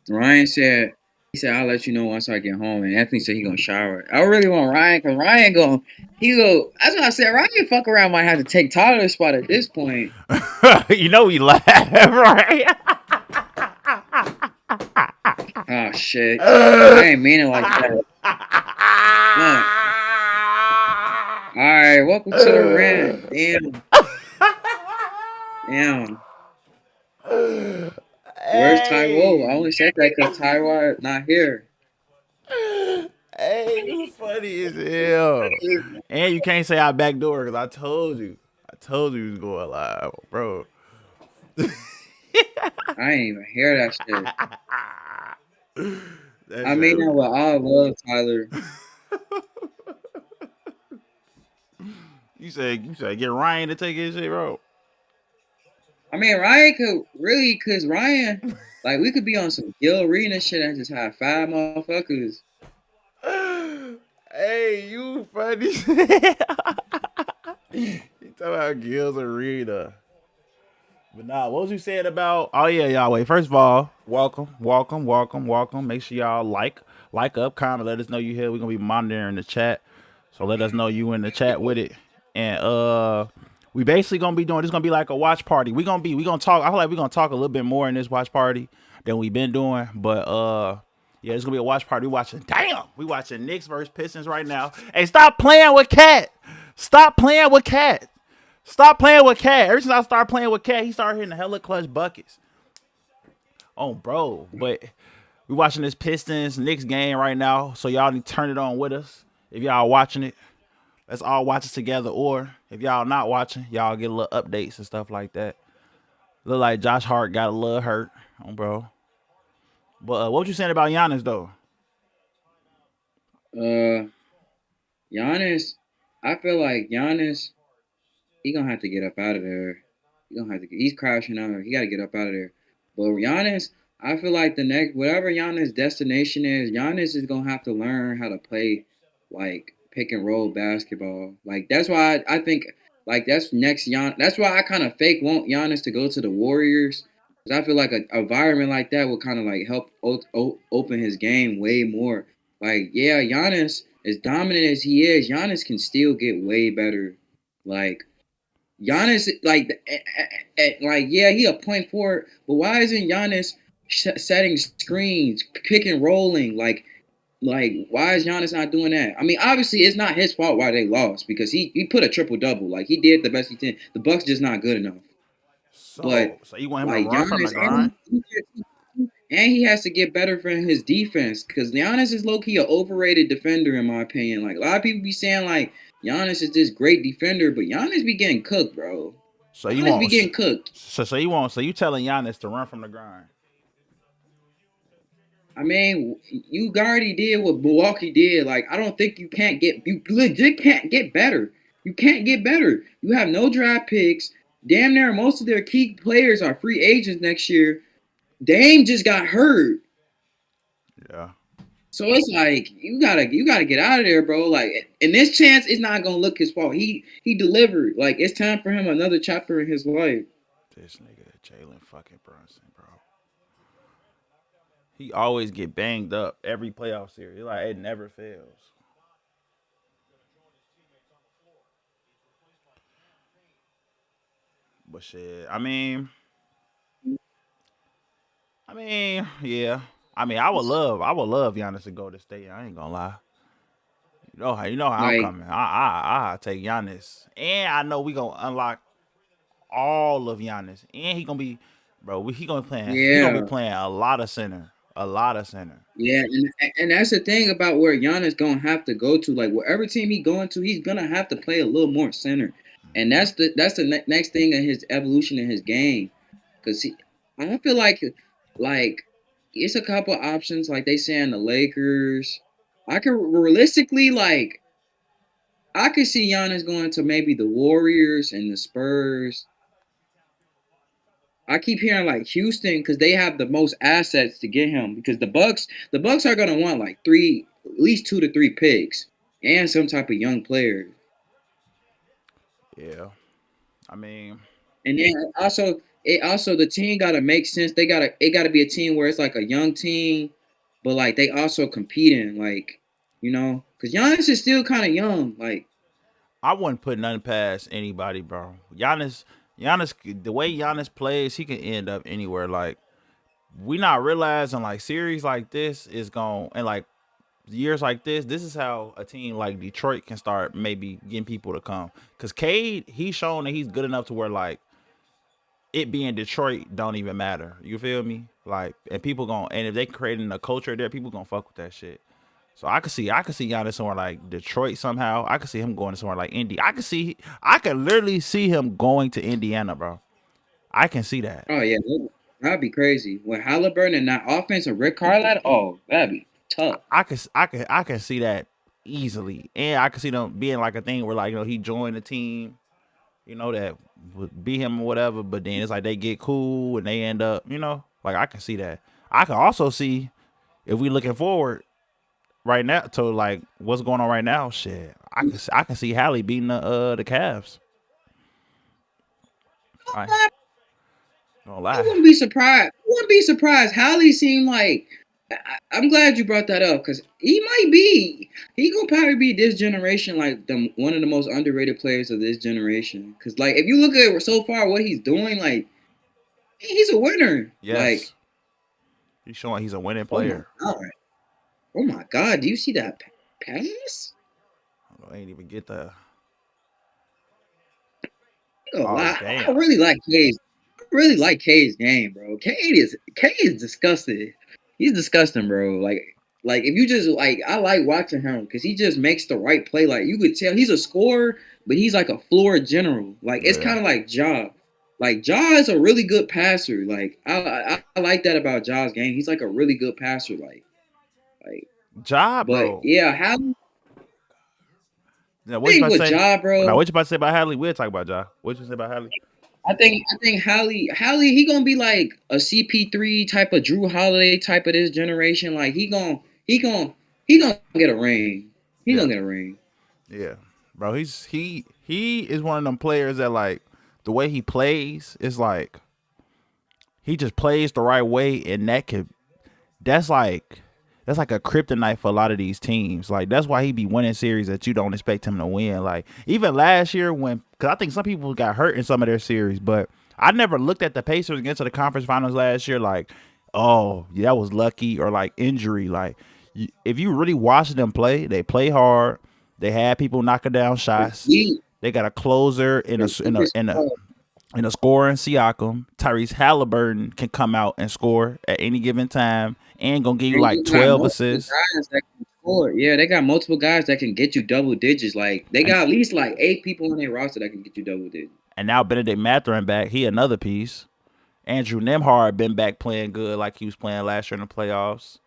Ryan said he said I'll let you know once I get home, and Anthony said he gonna shower. I really want Ryan because Ryan go he go. That's what I said. Ryan fuck around might have to take Tyler's spot at this point. You know we laugh, right? Oh shit, I ain't mean it like that. Fuck. All right, welcome to the rant. Damn, damn. Where's Ty? Whoa, I Hey, only said that because Tyward not here. hey, you funny as hell. And you can't say I backdoor because I told you. I told you he was going live, bro. I ain't even hear that shit. That I mean shit. that with all love, Tyler. You said get Ryan to take his shit, bro. I mean Ryan could really, cause Ryan, like we could be on some Gil Arena shit and just have five motherfuckers. Hey, you funny. You talking about Gil's Arena. But nah, what was you saying about? Oh yeah, y'all. Wait. First of all, welcome, welcome, welcome, welcome. Make sure y'all like up, comment, let us know you here. We're gonna be monitoring the chat, so let us know you in the chat with it. And we basically gonna be doing this. Gonna be like a watch party. We gonna talk. I feel like we gonna talk a little bit more in this watch party than we been doing. But yeah, it's gonna be a watch party. We watching. Damn, we watching Knicks versus Pistons right now. Hey, stop playing with Cat. Stop playing with Cat. Stop playing with Cat. Ever since I started playing with Cat, he started hitting the hella clutch buckets. Oh, bro. But we watching this Pistons Knicks game right now, so y'all need to turn it on with us. If y'all watching it, let's all watch it together. Or if y'all not watching, y'all get a little updates and stuff like that. Look like Josh Hart got a little hurt, bro. But what you saying about Giannis though? Uh, Giannis, I feel like Giannis, he gonna have to get up out of there. He gonna have to. He's crashing out. He got to get up out of there. But Giannis, I feel like the next whatever Giannis' destination is, Giannis is gonna have to learn how to play like pick and roll basketball. Like that's why I think like that's next Gian. That's why I kind of fake want Giannis to go to the Warriors. Cause I feel like a environment like that would kind of like help open his game way more. Like yeah, Giannis as dominant as he is, Giannis can still get way better. Like Giannis, like yeah, he a point forward, but why isn't Giannis setting screens, pick and rolling? Like why is Giannis not doing that? I mean, obviously it's not his fault why they lost because he put a triple double, like he did the best he can. The Bucks just not good enough, but So you want him to like run from the Giannis grind? and he has to get better for his defense because Giannis is low key an overrated defender in my opinion. Like a lot of people be saying like Giannis is this great defender, but Giannis be getting cooked, bro. So you Giannis be want getting cooked. so you telling Giannis to run from the grind? I mean, you already did what Milwaukee did. Like, I don't think you legit can't get better. You can't get better. You have no draft picks. Damn near most of their key players are free agents next year. Dame just got hurt. Yeah. So it's like you gotta get out of there, bro. Like, and this chance is not gonna look his fault. He delivered. Like, it's time for him another chapter in his life. This nigga Jalen fucking Brunson, bro. He always get banged up every playoff series. Like it never fails. But shit, yeah. I would love Giannis to go to state. I ain't gonna lie. You know how I'm Like, coming. I take Giannis, and I know we gonna unlock all of Giannis, and he gonna be, bro. He gonna be yeah. playing a lot of center. Yeah, and that's the thing about where Giannis gonna have to go to. Like wherever team he going to, he's gonna have to play a little more center, and that's the next thing in his evolution in his game. Cause I feel like it's a couple options. Like they say in the Lakers, I could realistically like I could see Giannis going to maybe the Warriors and the Spurs. I keep hearing like Houston because they have the most assets to get him because the Bucks are gonna want like three, at least 2 to 3 picks and some type of young player. Yeah, I mean, And then also it also the team gotta make sense. It gotta be a team where it's like a young team, but like they also competing, like because Giannis is still kind of young. Like, I wouldn't put nothing past anybody, bro. Giannis, the way Giannis plays, he can end up anywhere. Like we not realizing like series like this is going and like years like this. This is how a team like Detroit can start maybe getting people to come. Cause Cade, he's shown that he's good enough to where like it being Detroit don't even matter. You feel me? Like and people going and if they creating a culture there, people gonna fuck with that shit. So I could see Giannis somewhere like Detroit somehow. I could see him going to somewhere like Indy. I could literally see him going to Indiana, bro. I can see that. oh yeah, that'd be crazy. With Halliburton and that offense of Rick Carlisle, oh, that'd be tough. I can see that easily, and I can see them being like a thing where like he joined the team, that would be him or whatever. But then it's like they get cool and they end up, like I can see that. I can also see if we looking forward right now to like what's going on right now. Shit, I can see Hallie beating the Cavs. I don't I lie. wouldn't be surprised. I wouldn't be surprised. Hallie seemed like. I'm glad you brought that up because he might be. He gonna probably be this generation like one of the most underrated players of this generation. Because like if you look at so far what he's doing, like he's a winner. Like Yes, he's showing he's a winning oh my player. god, oh my god, do you see that pass? I ain't even get the. Oh I damn. really like Cade. I really like Cade's game, bro. Cade is disgusting. He's disgusting, bro. Like if you just like, I like watching him because he just makes the right play. Like you could tell he's a scorer, but he's like a floor general. Like it's Yeah. kind of like Ja. Like Ja is a really good passer. Like I like that about Ja's game. He's like a really good passer. Like, Job, but bro. yeah, how Now, what you thing about to with say? Ja, Now, bro. what you about to say about Hadley? We'll talk about Ja. What you say about Hadley? I think Hallie he gonna be like a CP3 type of Drew Holiday type of this generation. Like he gonna get a ring. He Yeah, gonna get a ring. yeah, bro. He is one of them players that like the way he plays is like he just plays the right way, and that's like that's like a kryptonite for a lot of these teams. Like that's why he be winning series that you don't expect him to win. Like even last year when, because I think some people got hurt in some of their series, but I never looked at the Pacers against the conference finals last year like, oh, yeah, that was lucky or like injury. Like if you really watch them play, they play hard. They had people knocking down They're shots. deep. They got a closer They're deep as fuck. in a scorer in Siakam. Tyrese Halliburton can come out and score at any given time and gonna give you And like you got 12 multiple assists. guys that can score. Yeah, they got multiple guys that can get you double digits. Like they And got at least like 8 people on their roster that can get you double digits. and now Benedict Mathurin back. He another piece. Andrew Nemhard been back playing good like he was playing last year in the playoffs.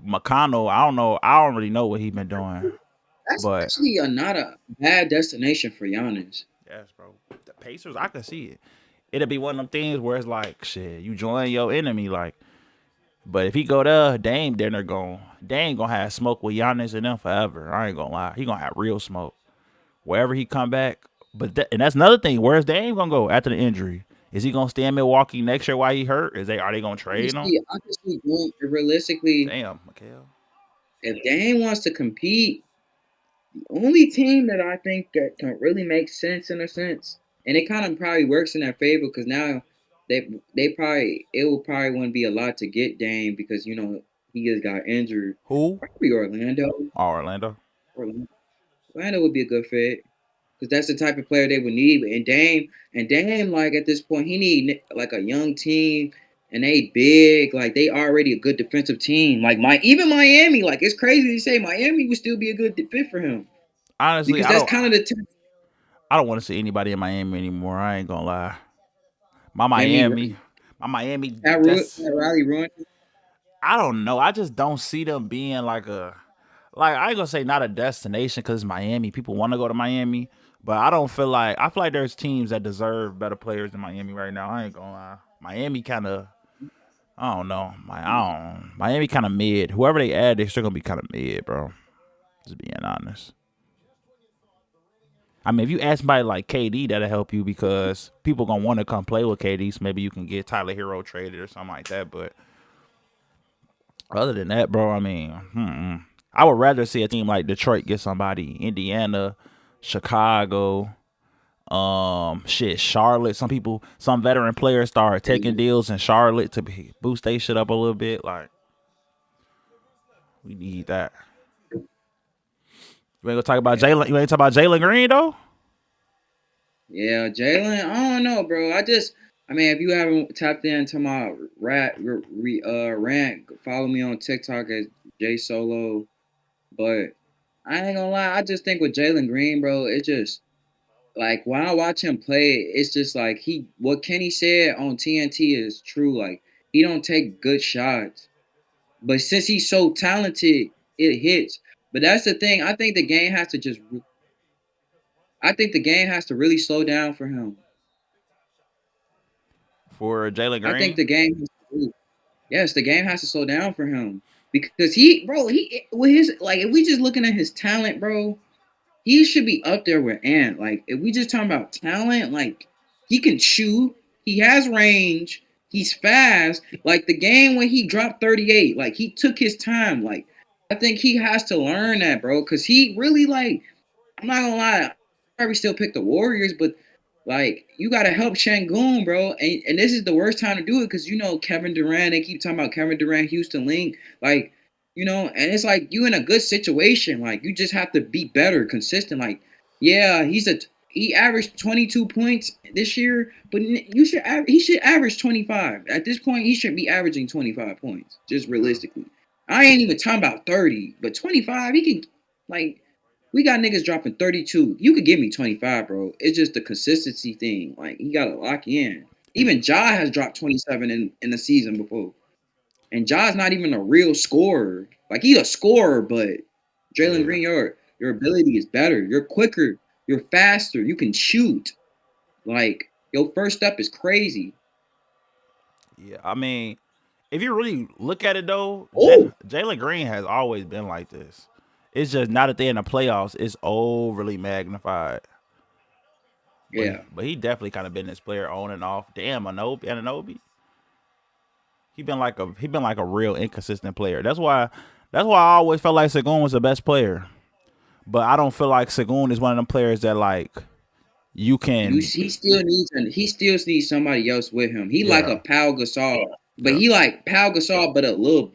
McConnell, I don't know. I don't really know what he been doing. That's But actually not a bad destination for Giannis. yes, bro. The Pacers, I can see it. It'll be one of them things where it's like, shit, you join your enemy, like. But if he go there, Dame gonna have smoke with Giannis and them forever. I ain't gonna lie, he gonna have real smoke wherever he come back. And that's another thing. Where's Dame gonna go after the injury? Is he gonna stay in Milwaukee next year while he hurt? Are they gonna trade him? I can see going realistically. Damn, Mikhail. If Dame wants to compete, the only team that I think that can really make sense in a sense, and it kind of probably works in their favor because now they probably it will probably wouldn't be a lot to get Dame because he just got injured. Who? Probably Orlando. Oh, Orlando. Orlando, Orlando would be a good fit because that's the type of player they would need. And Dame, like at this point, he need like a young team. And they big, like they already a good defensive team. Like even Miami, like it's crazy to say Miami would still be a good fit for him Honestly, because that's kind of the I don't want to see anybody in Miami anymore. I ain't gonna lie. My Miami. Miami, my Miami. That That's Riley ruined. I don't know. I just don't see them being like I ain't gonna say not a destination because it's Miami. People want to go to Miami, but I feel like there's teams that deserve better players than Miami right now. I ain't gonna lie. Miami kind of I don't know. Miami kind of mid. Whoever they add, they're still gonna be kind of mid, bro. Just being honest. I mean, if you ask somebody like KD, that'll help you because people gonna want to come play with KD. So maybe you can get Tyler Hero traded or something like that. But other than that, bro, I mean, I would rather see a team like Detroit get somebody, Indiana, Chicago, Charlotte. Some veteran players start taking deals in Charlotte to boost their shit up a little bit. Like we need that. You ain't gonna talk about Yeah. Jalen. You ain't talk about Jalen Green though. Yeah, Jalen. I don't know, bro. I mean, if you haven't tapped into my rant, follow me on TikTok as J Solo. But I ain't gonna lie, I just think with Jalen Green, bro, it just like when I watch him play, it's just like what Kenny said on TNT is true. Like he don't take good shots, but since he's so talented, it hits. But that's the thing. I think the game has to really slow down for him. For Jalen I think Green. the game has to yes, the game has to slow down for him because he with his like if we just looking at his talent, bro, he should be up there with Ant. Like if we just talking about talent, like he can shoot, he has range, he's fast. Like the game when he dropped 38, like he took his time. Like I think he has to learn that, bro, because he really like I'm not gonna lie, I probably still pick the Warriors, but like you gotta help Shangoon, bro. And this is the worst time to do it because you know Kevin Durant, they keep talking about Kevin Durant, Houston Link, like, and it's like you in a good situation. Like you just have to be better, consistent. Like, yeah, he averaged 22 points this year, but he should average 25. At this point, he should be averaging 25 points, just realistically. I ain't even talking about 30, but 25, he can like we got niggas dropping 32. You could give me 25, bro. It's just the consistency thing. Like, he got to lock in. Even Ja has dropped 27 in the season before. And Ja's not even a real scorer. Like, he's a scorer, but Jalen Yeah. Green, your ability is better. You're quicker. You're faster. You can shoot. Like, your first step is crazy. Yeah. I mean, if you really look at it though, Oh, Jalen Green has always been like this. It's just now that they're in the playoffs, it's overly magnified. yeah. But he definitely kind of been this player on and off. Damn, Ananobi. He been like a real inconsistent player. That's why I always felt like Sagoon was the best player. But I don't feel like Sagoon is one of them players that like you can. He still needs somebody else with him. He like a Yeah. Pau Gasol, but Yeah. he like Pau Gasol, but a little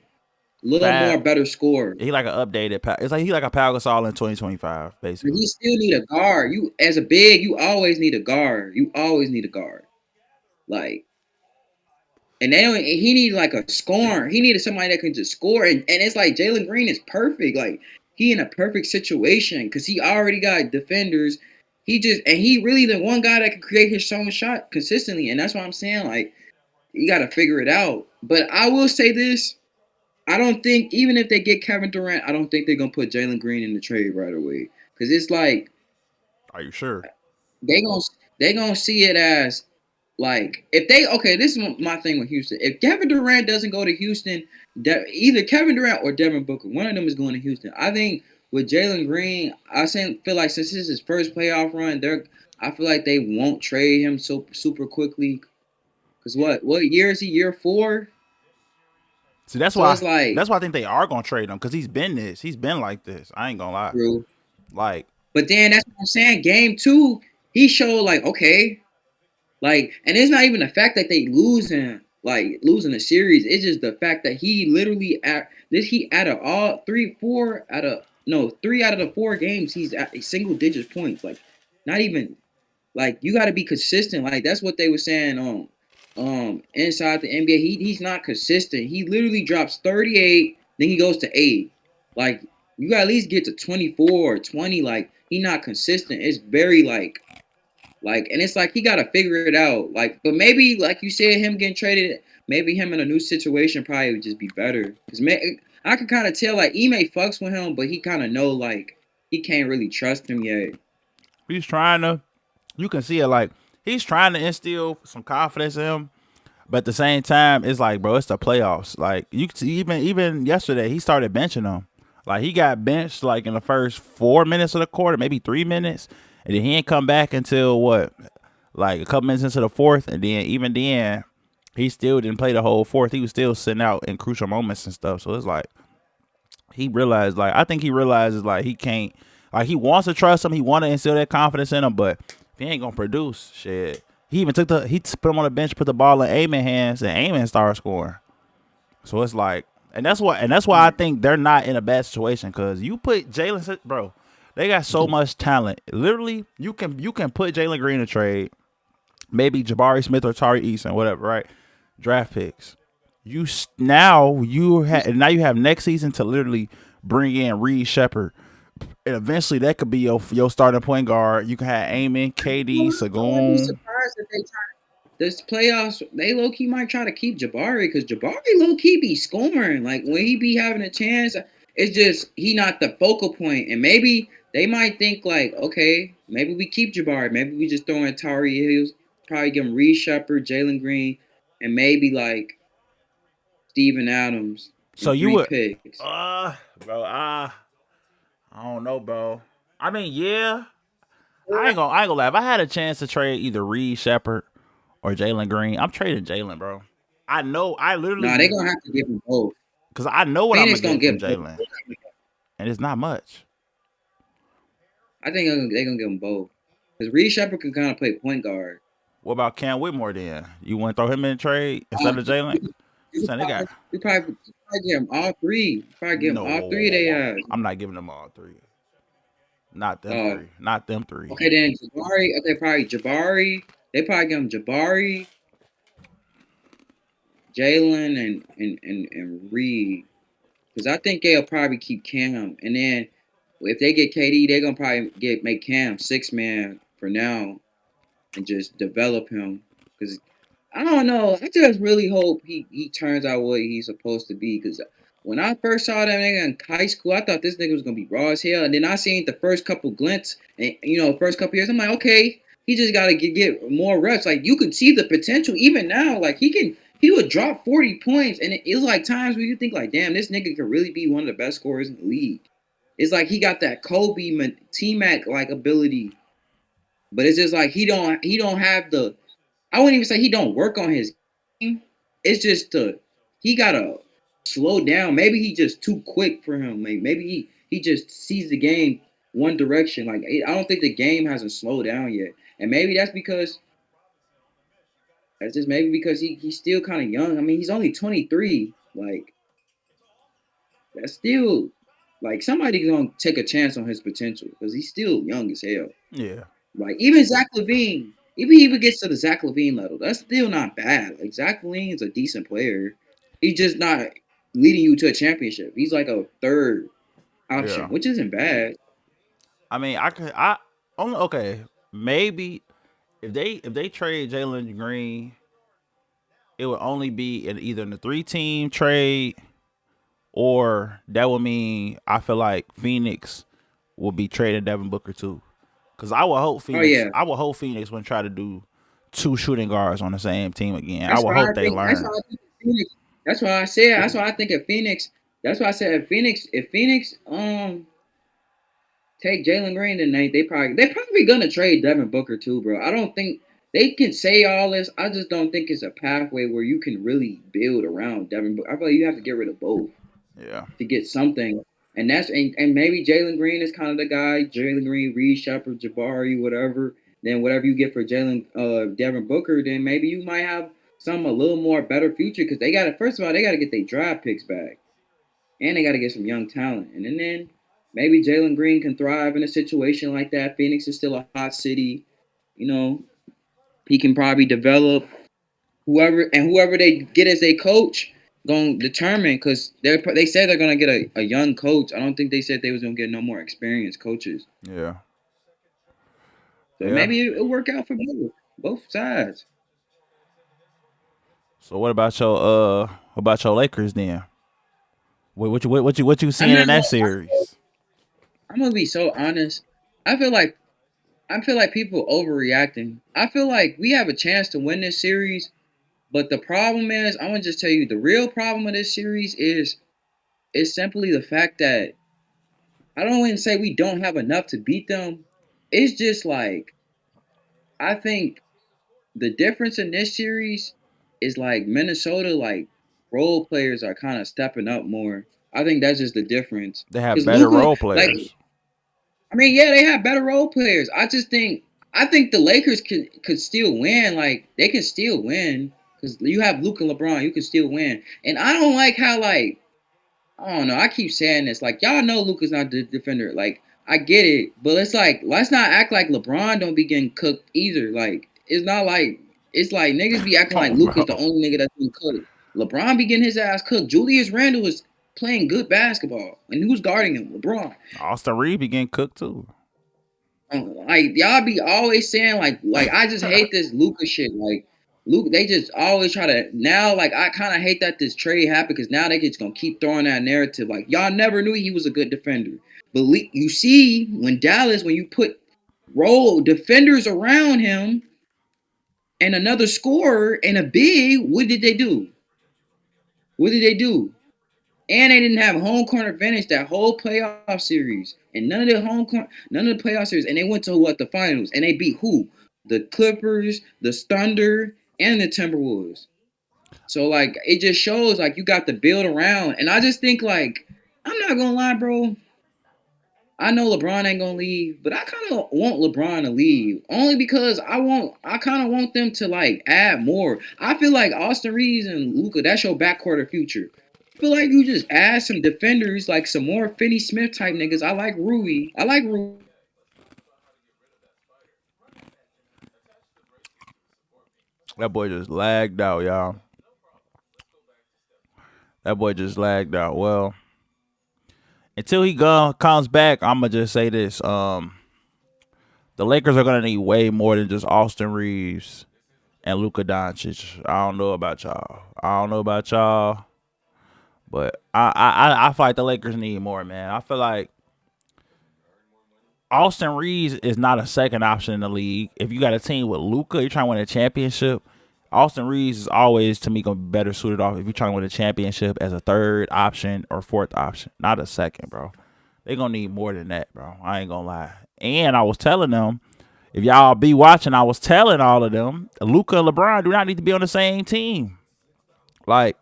more Fat. better scorer. He like an updated. It's like he like a Pau Gasol in 2025, But basically. he still need a guard. You as a big, you always need a guard. You always need a guard. Like, and they don't. He need like a scorer. He needed somebody that can just score. And it's like Jalen Green is perfect. Like he in a perfect situation because he already got defenders. He really the one guy that can create his own shot consistently. And that's what I'm saying. Like you got to figure it out. But I will say this. I don't think even if they get Kevin Durant, I don't think they're gonna put Jalen Green in the trade right away because it's like Are you sure? they gonna they gonna see it as like if they okay. This is my thing with Houston. If Kevin Durant doesn't go to Houston, either Kevin Durant or Devin Booker, one of them is going to Houston. I think with Jalen Green, feel like since this is his first playoff run, I feel like they won't trade him so super quickly. Cause what year is he? Year 4. See, that's So it's why. like That's why I think they are gonna trade him because he's been this. He's been like this. I ain't gonna lie. true. Like, But then that's what I'm saying. Game 2, he showed like okay, like, and it's not even the fact that they losing the series. It's just the fact that he literally he out of all 3 out of the 4 games he's at a single digit points. Like, not even like you got to be consistent. Like that's what they were saying inside the NBA. He's not consistent. He literally drops 38, then he goes to 8. Like you got to at least get to 24 or 20. Like he not consistent. It's very like, and it's like he got to figure it out. Like, but maybe, like you said, him getting traded, maybe him in a new situation probably would just be better. Cause I can kind of tell like Ime fucks with him, but he kind of know like he can't really trust him yet. he's trying to. You can see it. Like he's trying to instill some confidence in him. But at the same time, it's like, bro, it's the playoffs. Like you can see, even yesterday, he started benching him. Like he got benched like in the first 4 minutes of the quarter, maybe 3 minutes, and then he ain't come back until what, like a couple minutes into the fourth, and then even then, he still didn't play the whole fourth. He was still sitting out in crucial moments and stuff. So it's like he realized, like I think he realizes, like he can't, like he wants to trust him. He want to instill that confidence in him, but if he ain't gonna produce, shit. He even put him on the bench, put the ball in Amen hands, and Amen started scoring. So it's like, and that's why I think they're not in a bad situation because you put Jalen, bro. They got so much talent. Literally, you can put Jalen Green in trade, maybe Jabari Smith or Tari Eason, whatever, right? Draft picks. Now you have next season to literally bring in Reed Shepard, and eventually that could be your starting point guard. You can have Amen, KD, I wouldn't be Sagoon. surprised if they try this playoffs. They low key might try to keep Jabari because Jabari low key be scoring. Like when he be having a chance, it's just he not the focal point. And maybe they might think like, okay, maybe we keep Jabari. Maybe we just throw in Tari Hills, probably give him Reed Shepard, Jalen Green, and maybe like Steven Adams So and you three would, picks. bro, I don't know, bro. I mean, yeah, I ain't gonna lie. If I had a chance to trade either Reed Shepard or Jalen Green, I'm trading Jalen, bro. I know, I Nah, they literally, gonna have to give him both. because I know what I'm Phoenix gonna gonna get from get both. Jalen, and it's not much. I think they're gonna give him both. Because Reed Shepard can kind of play point guard. What about Cam Whitmore then? You want to throw him in the trade instead of Jalen? You I'm could saying they got probably, get him all three. Probably get him no. all three of they ass. I'm not giving them all three. Not them Uh, three. Not them three. okay, then Jabari. Okay, probably Jabari. They probably give him Jabari, Jalen, and Reed. Because I think they'll probably keep Cam. And then if they get KD, they're gonna probably make Cam six man for now and just develop him. Because I don't know. I just really hope he turns out what he's supposed to be. Because when I first saw that nigga in high school, I thought this nigga was gonna be raw as hell. And then I seen the first couple glints, and first couple years, I'm like, okay, he just gotta get more reps. Like you can see the potential even now. Like he would drop 40 points, and it's like times where you think like, damn, this nigga could really be one of the best scorers in the league. It's like he got that Kobe T Mac like ability, but it's just like he don't have the I wouldn't even say he don't work on his game. It's just he gotta slow down. Maybe he just too quick for him. Maybe he just sees the game one direction. Like I don't think the game hasn't slowed down yet, and maybe that's just maybe because he's still kind of young. I mean, he's only 23. Like that's still like somebody's gonna take a chance on his potential because he's still young as hell. Yeah. Like even Zach Levine, even he even gets to the Zach Levine level, that's still not bad. Like Zach Levine is a decent player. He's just not leading you to a championship. He's like a third option, Yeah. which isn't bad. I mean, I could. I only okay. Maybe if they trade Jalen Green, it would only be in either in the 3-team trade, or that would mean I feel like Phoenix will be trading Devin Booker too. Because I would hope Oh Phoenix. yeah, I would hope Phoenix wouldn't try to do two shooting guards on the same team again. I that's would why I hope they think. That's why learn. I think Phoenix. That's why I said. That's why I think if Phoenix. That's why I said if Phoenix take Jalen Green, then they probably gonna trade Devin Booker too, bro. I don't think they can say all this. I just don't think it's a pathway where you can really build around Devin Booker. I feel like you have to get rid of both Yeah. to get something. And maybe Jalen Green is kind of the guy. Jalen Green, Reed Shepard, Jabari, whatever. Then whatever you get for Devin Booker, then maybe you might have some a little more better future because they got to first of all they got to get their draft picks back and they got to get some young talent. And then maybe Jalen Green can thrive in a situation like that. Phoenix is still a hot city. You know, he can probably develop whoever they get as a coach going to determine because they said they're going to get a young coach. I don't think they said they was going to get no more experienced coaches. Yeah. So Yeah. maybe it'll work out for both sides. So what about your Lakers then? What you I'm seeing not. in that series? I'm gonna be so honest. I feel like I feel like people overreacting. I feel like we have a chance to win this series. But the problem is, I'm gonna just tell you, the real problem of this series is simply the fact that I don't even say we don't have enough to beat them, it's just like I think the difference in this series is like Minnesota, like role players are kind of stepping up more. I think that's just the difference. They have Because better Luka, role like, players. I mean, yeah, they have better role players. I think the Lakers could still win. Like, they can still win because you have Luka, LeBron. You can still win. And I don't like how like I don't know. I keep saying this. Like, y'all know Luka's not the defender. Like, I get it, but it's like let's not act like LeBron don't be getting cooked either. Like, it's like niggas be acting Come like on, Luka's the bro. only nigga that's been cooked. LeBron be getting his ass cooked. Julius Randle was playing good basketball, and who's guarding him? LeBron. Austin Reed be getting cooked too. Like y'all be always saying like I just hate this Luka shit. Like Luka, they just always try to now. Like I kind of hate that this trade happened because now they just gonna keep throwing that narrative. Like y'all never knew he was a good defender, but you see when Dallas when you put role defenders around him and another scorer and a big, what did they do? What did they do? And they didn't have home court advantage that whole playoff series, and none of the playoff series, and they went to what the finals, and they beat who? The Clippers, the Thunder, and the Timberwolves. So like, it just shows like you got to build around, and I just think like I'm not gonna lie, bro. I know LeBron ain't gonna leave, but I kind of want LeBron to leave only because I kind of want them to like add more. I feel like Austin Reeves and Luka, that's your backcourt of future. I feel like you just add some defenders, like some more Finney Smith type niggas. I like Rui. I like Rui. That boy just lagged out, y'all. That boy just lagged out. Well, until he comes back, I'ma just say this. The Lakers are gonna need way more than just Austin Reeves and Luka Doncic. I don't know about y'all. But I feel like the Lakers need more, man. I feel like Austin Reeves is not a second option in the league. If you got a team with Luka, you're trying to win a championship. Austin Reeves is always to me gonna be better suited off if you're trying to win a championship as a third option or fourth option, not a second, bro. They gonna need more than that, bro. I ain't gonna lie. And I was telling them, if y'all be watching, I was telling all of them, Luka and LeBron do not need to be on the same team. Like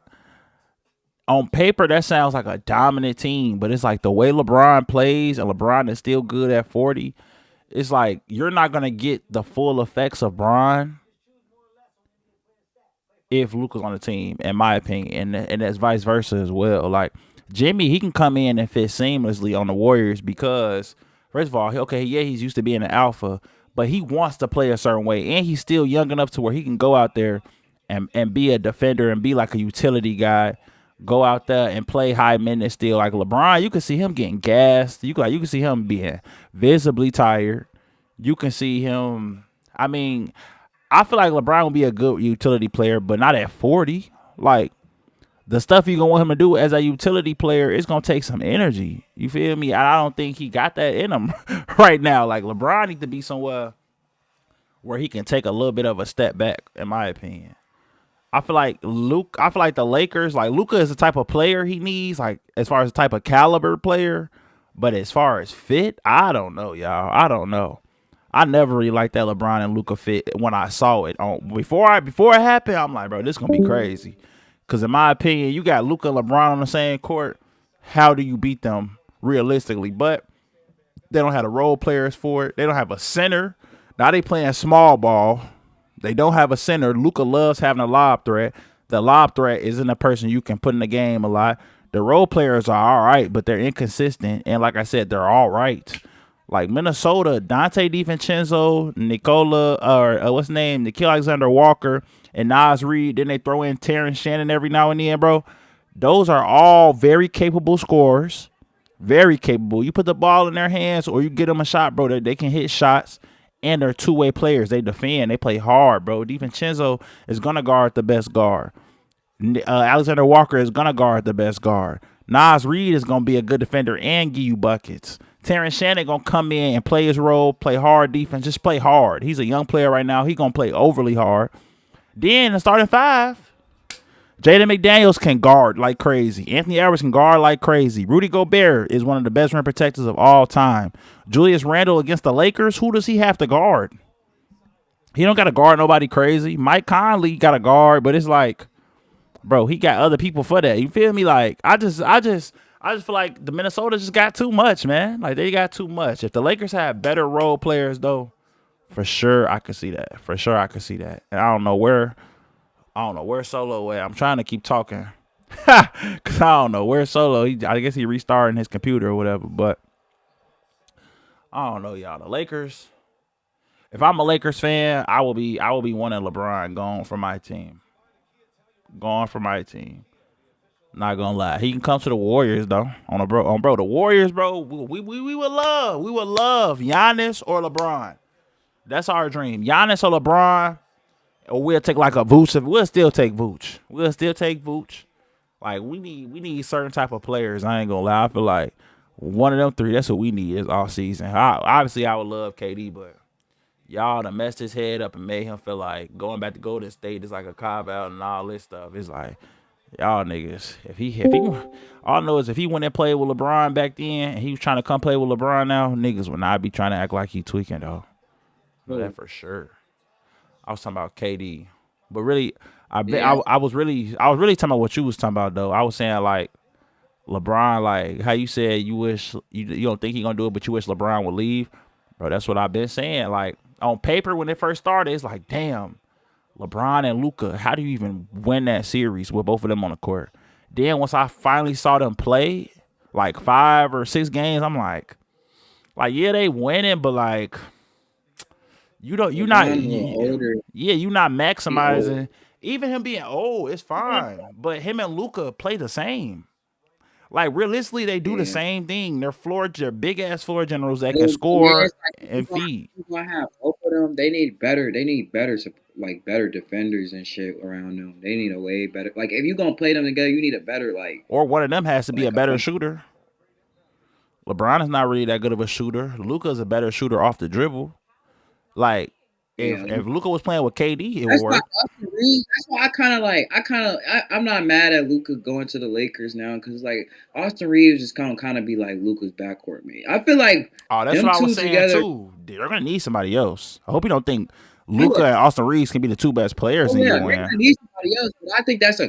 on paper, that sounds like a dominant team, but it's like the way LeBron plays, and LeBron is still good at 40. It's like you're not gonna get the full effects of Bron if Luka's on the team, in my opinion, and that's vice versa as well. Like Jimmy, he can come in and fit seamlessly on the Warriors because first of all, okay, yeah, he's used to being an alpha, but he wants to play a certain way, and he's still young enough to where he can go out there and be a defender and be like a utility guy. Go out there and play high minutes still. Like LeBron, you can see him getting gassed. You can see him being visibly tired. You can see him. I mean, I feel like LeBron will be a good utility player, but not at 40. Like the stuff you're gonna want him to do as a utility player, it's gonna take some energy. You feel me? I don't think he got that in him right now. Like LeBron needs to be somewhere where he can take a little bit of a step back, in my opinion. I feel like the Lakers, like Luka is the type of player he needs, like as far as the type of caliber player. But as far as fit, I don't know, y'all. I don't know. I never really liked that LeBron and Luka fit when I saw it. Before it happened, I'm like, bro, this gonna be crazy. Cause in my opinion, you got Luka and LeBron on the same court. How do you beat them realistically? But they don't have the role players for it. They don't have a center. Now they playing small ball. They don't have a center. Luka loves having a lob threat. The lob threat isn't a person you can put in the game a lot. The role players are all right, but they're inconsistent. And like I said, they're all right. Like Minnesota, Dante DiVincenzo, Nicola, or what's his name, Nikhil Alexander Walker, and Nas Reed. Then they throw in Terrence Shannon every now and then, bro. Those are all very capable scorers. Very capable. You put the ball in their hands or you get them a shot, bro. They can hit shots. And they're two-way players. They defend. They play hard, bro. DiVincenzo is going to guard the best guard. Alexander Walker is going to guard the best guard. Nas Reed is going to be a good defender and give you buckets. Terrence Shannon going to come in and play his role, play hard defense, just play hard. He's a young player right now. He's going to play overly hard. Then the starting five, Jaden McDaniels can guard like crazy. Anthony Edwards can guard like crazy. Rudy Gobert is one of the best rim protectors of all time. Julius Randle against the Lakers, who does he have to guard? He don't got to guard nobody crazy. Mike Conley got to guard, but it's like, bro, he got other people for that. You feel me? Like I just feel like the Minnesota just got too much, man. Like they got too much. If the Lakers had better role players, though, for sure I could see that. For sure I could see that. And I don't know where Solo at. I'm trying to keep talking. Cause I don't know where Solo. I guess he restarting his computer or whatever. But I don't know, y'all. The Lakers. If I'm a Lakers fan, I will be wanting LeBron gone from my team. Gone from my team. Not gonna lie, he can come to the Warriors though. On bro, the Warriors, bro. We would love Giannis or LeBron. That's our dream. Giannis or LeBron, or we'll take like a Vooch. We'll still take Vooch. Like we need certain type of players. I ain't gonna lie. I feel like one of them three. That's what we need is all season. Obviously, I would love KD, but y'all done messed his head up and made him feel like going back to Golden State is like a cop out and all this stuff. It's like y'all niggas. If he all I know is if he went and played with LeBron back then and he was trying to come play with LeBron now, niggas would not be trying to act like he tweaking though. No, that for sure. I was talking about KD, but really, Yeah, I was really talking about what you was talking about though. I was saying like LeBron, like how you said you wish you don't think he gonna do it, but you wish LeBron would leave, bro. That's what I've been saying. Like on paper when it first started, it's like damn, LeBron and Luka, how do you even win that series with both of them on the court? Then once I finally saw them play, like 5 or 6 games, I'm like yeah, they winning, but like you don't, you not, LeBron a little older. yeah, you not He old. maximizing. Even him being old, it's fine. But him and Luca play the same. Like realistically, they do the Yeah. same thing. They're big ass floor generals that can Yeah, score it's like and feed. you gonna have both of them. They need better. They need better, like better defenders and shit around them. They need a way better. Like if you gonna play them together, you need a better Or one of them has to be a like a better shooter. LeBron is not really that good of a shooter. Luca's a better shooter off the dribble. Like if yeah. if Luca was playing with KD, it would That's why work. Austin Reeves. That's why I'm not mad at Luka going to the Lakers now because like Austin Reeves is kind of be like Luka's backcourt mate. I feel like Oh, that's them what I was two saying together. too. They're gonna need somebody else. I hope you don't think He Luca would. and Austin Reeves can be the two best players Oh in yeah, your they're win. gonna need somebody else, but I think that's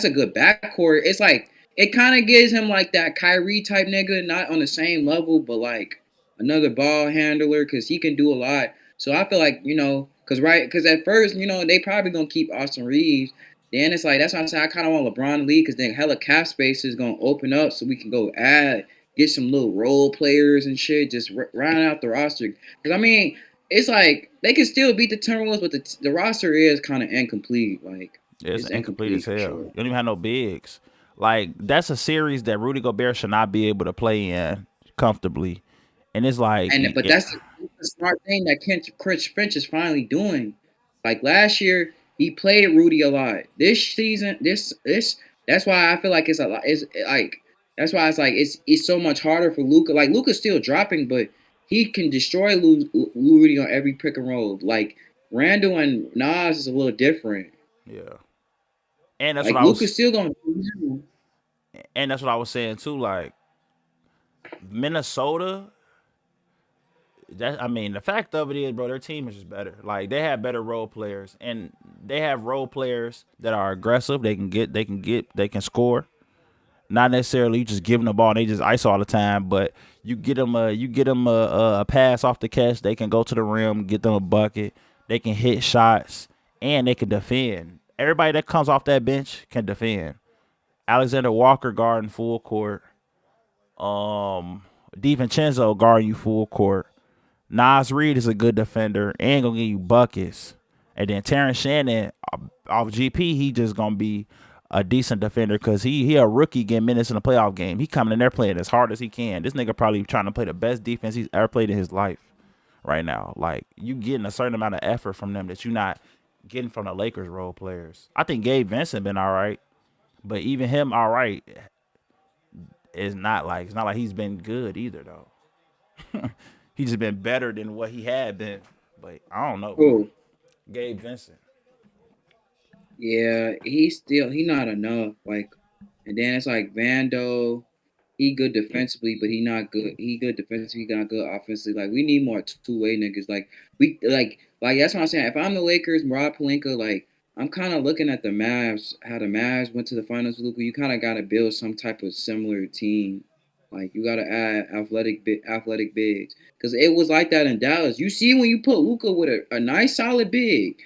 a good backcourt. It's like it kind of gives him like that Kyrie type nigga, not on the same level, but like another ball handler because he can do a lot. So I feel like because at first they probably gonna keep Austin Reeves. Then it's like that's why I'm saying I kind of want LeBron to leave because then hella cap space is gonna open up so we can go get some little role players and shit, just round out the roster. Because I mean it's like they can still beat the Timberwolves, but the roster is kind of incomplete. Like It's it's incomplete as incomplete for hell. sure. You don't even have no bigs. Like that's a series that Rudy Gobert should not be able to play in comfortably. And it's like, But that's the smart thing that Chris Finch is finally doing. Like last year, he played Rudy a lot. This season, this that's why I feel like it's a lot. It's like that's why it's like it's so much harder for Luca. Like Luca's still dropping, but he can destroy Rudy on every pick and roll. Like Randall and Nas is a little different. yeah. And that's what Like I Luca's was still gonna. and that's what I was saying too. Like Minnesota, that I mean, the fact of it is, bro, their team is just better. Like they have better role players, and they have role players that are aggressive. They can score. Not necessarily you just give them the ball and they just ice all the time, but you get them a pass off the catch. They can go to the rim, get them a bucket. They can hit shots and they can defend. Everybody that comes off that bench can defend. Alexander Walker guarding full court. Um, DiVincenzo guarding you full court. Nas Reed is a good defender and gonna give you buckets. And then Terrence Shannon off GP, he just gonna be a decent defender because he a rookie getting minutes in a playoff game. He coming in there playing as hard as he can. This nigga probably trying to play the best defense he's ever played in his life right now. Like you getting a certain amount of effort from them that you not getting from the Lakers role players. I think Gabe Vincent been all right, but even him all right is not like it's not like he's been good either though. He's just been better than what he had been. But I don't know. Cool. Gabe Vincent. Yeah, he not enough. Like, and then it's like Vando, he good defensively, but he not good. He good defensively, he not good offensively. Like, we need more two-way niggas. Like that's what I'm saying. If I'm the Lakers, Rob Pelinka, like I'm kind of looking at the Mavs, how the Mavs went to the finals with Luka. You kind of got to build some type of similar team. Like you got to add athletic bigs because it was like that in Dallas. You see when you put Luka with a nice solid big.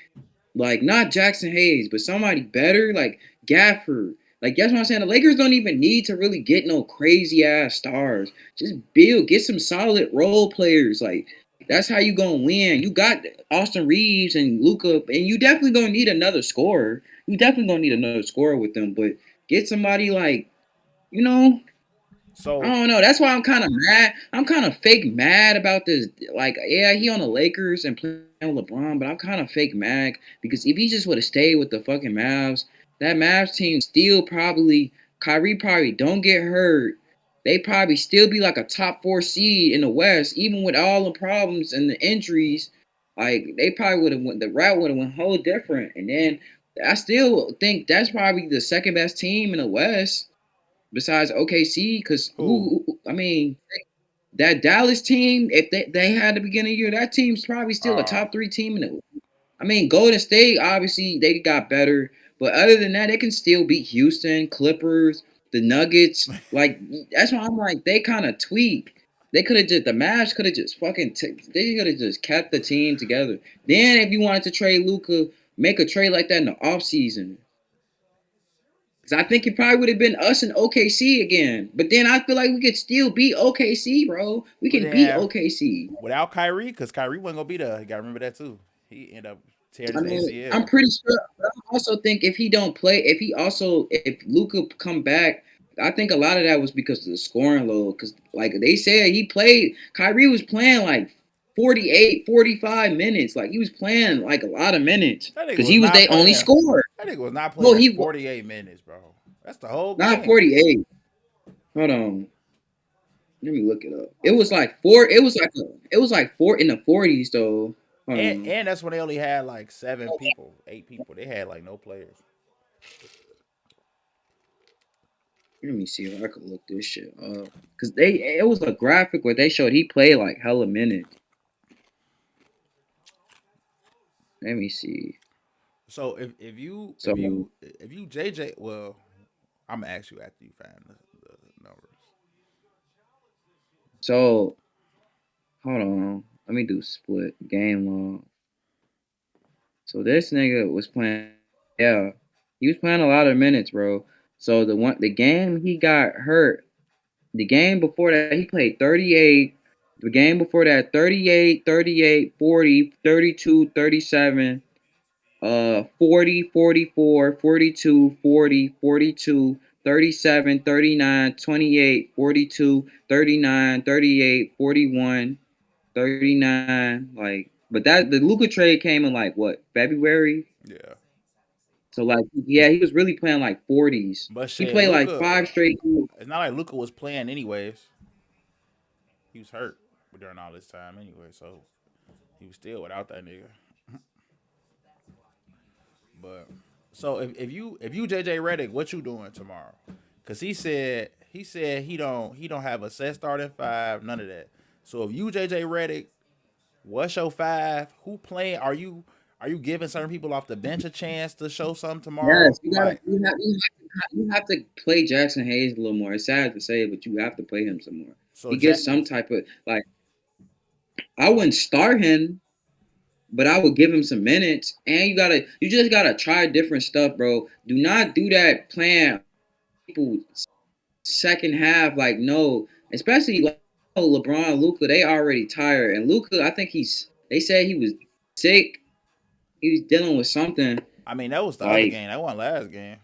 Like not Jackson Hayes, but somebody better, like Gafford. Like that's what I'm saying. The Lakers don't even need to really get no crazy ass stars. Just get some solid role players. Like that's how you gonna win. You got Austin Reeves and Luka, and you definitely gonna need another scorer. You definitely gonna need another scorer with them. But get somebody like you know I So don't know. That's why I'm kind of mad. I'm kind of fake mad about this. Like, yeah, he on the Lakers and playing with LeBron, but I'm kind of fake mad because if he just would have stayed with the fucking Mavs, that Mavs team still probably Kyrie probably don't get hurt. They probably still be like a top four seed in the West, even with all the problems and the injuries. Like they probably would have went the route would have went whole different. And then I still think that's probably the second best team in the West besides OKC, because who? I mean, that Dallas team, if they had the beginning of the year, that team's probably still a Uh top three team in it. I mean, Golden State, obviously, they got better, but other than that, they can still beat Houston, Clippers, the Nuggets. Like, that's why I'm like, they kind of tweak. They could have just, the Mavs could have just they could have just kept the team together. Then, if you wanted to trade Luka, make a trade like that in the offseason. Cause I think it probably would have been us and OKC again. But then I feel like we could still beat OKC, bro. We But can beat then OKC. without Kyrie, because Kyrie wasn't gonna be there. You gotta remember that too. He ended up tearing I his mean, I'm ACL. pretty sure. I also think if he don't play, if Luca come back, I think a lot of that was because of the scoring load. Because like they said, he played. Kyrie was playing like 48, 45 minutes. Like he was playing like a lot of minutes That nigga because was he was not their only playing. scorer. That nigga was not No, playing he 48 minutes, bro. That's the whole not game. 48. Hold on. Let me look it up. It was like four. It was like four in the 40s though. Hold on. And that's when they only had like 7 people, 8 people. They had like no players. Let me see if I could look this shit up. Cause it was a graphic where they showed he played like hella minutes. Let me see. So if you So if you if you JJ, well, I'm gonna ask you after you find the numbers. so hold on. Let me do split game log. So this nigga was playing. Yeah, he was playing a lot of minutes, bro. So the game he got hurt. The game before that he played 38. The game before that 38, 38, 40, 32, 37. 40, 44, 42, 40, 42, 37, 39, 28, 42, 39, 38, 41, 39. Like, but that the Luca trade came in like what, February? Yeah, So like yeah, he was really playing like 40s. but He shit, played like Luca. five straight games. It's not like Luca was playing anyways. He was hurt during all this time anyway, so he was still without that nigga. But so if you JJ Redick, what you doing tomorrow? Cause he said he don't have a set starting five, none of that. So if you JJ Redick, what's your five? Who playing? Are you giving certain people off the bench a chance to show something tomorrow? Yes, you gotta Like you have to play Jackson Hayes a little more. It's sad to say, but you have to play him some more. so He Jack. gets some type of like I wouldn't start him, but I would give him some minutes. And you just gotta try different stuff, bro. Do not do that plan people second half. Like no, especially like LeBron, Luka, they already tired. And Luka, I think they said he was sick. He was dealing with something. I mean, that was the other Like, game. That wasn't last game.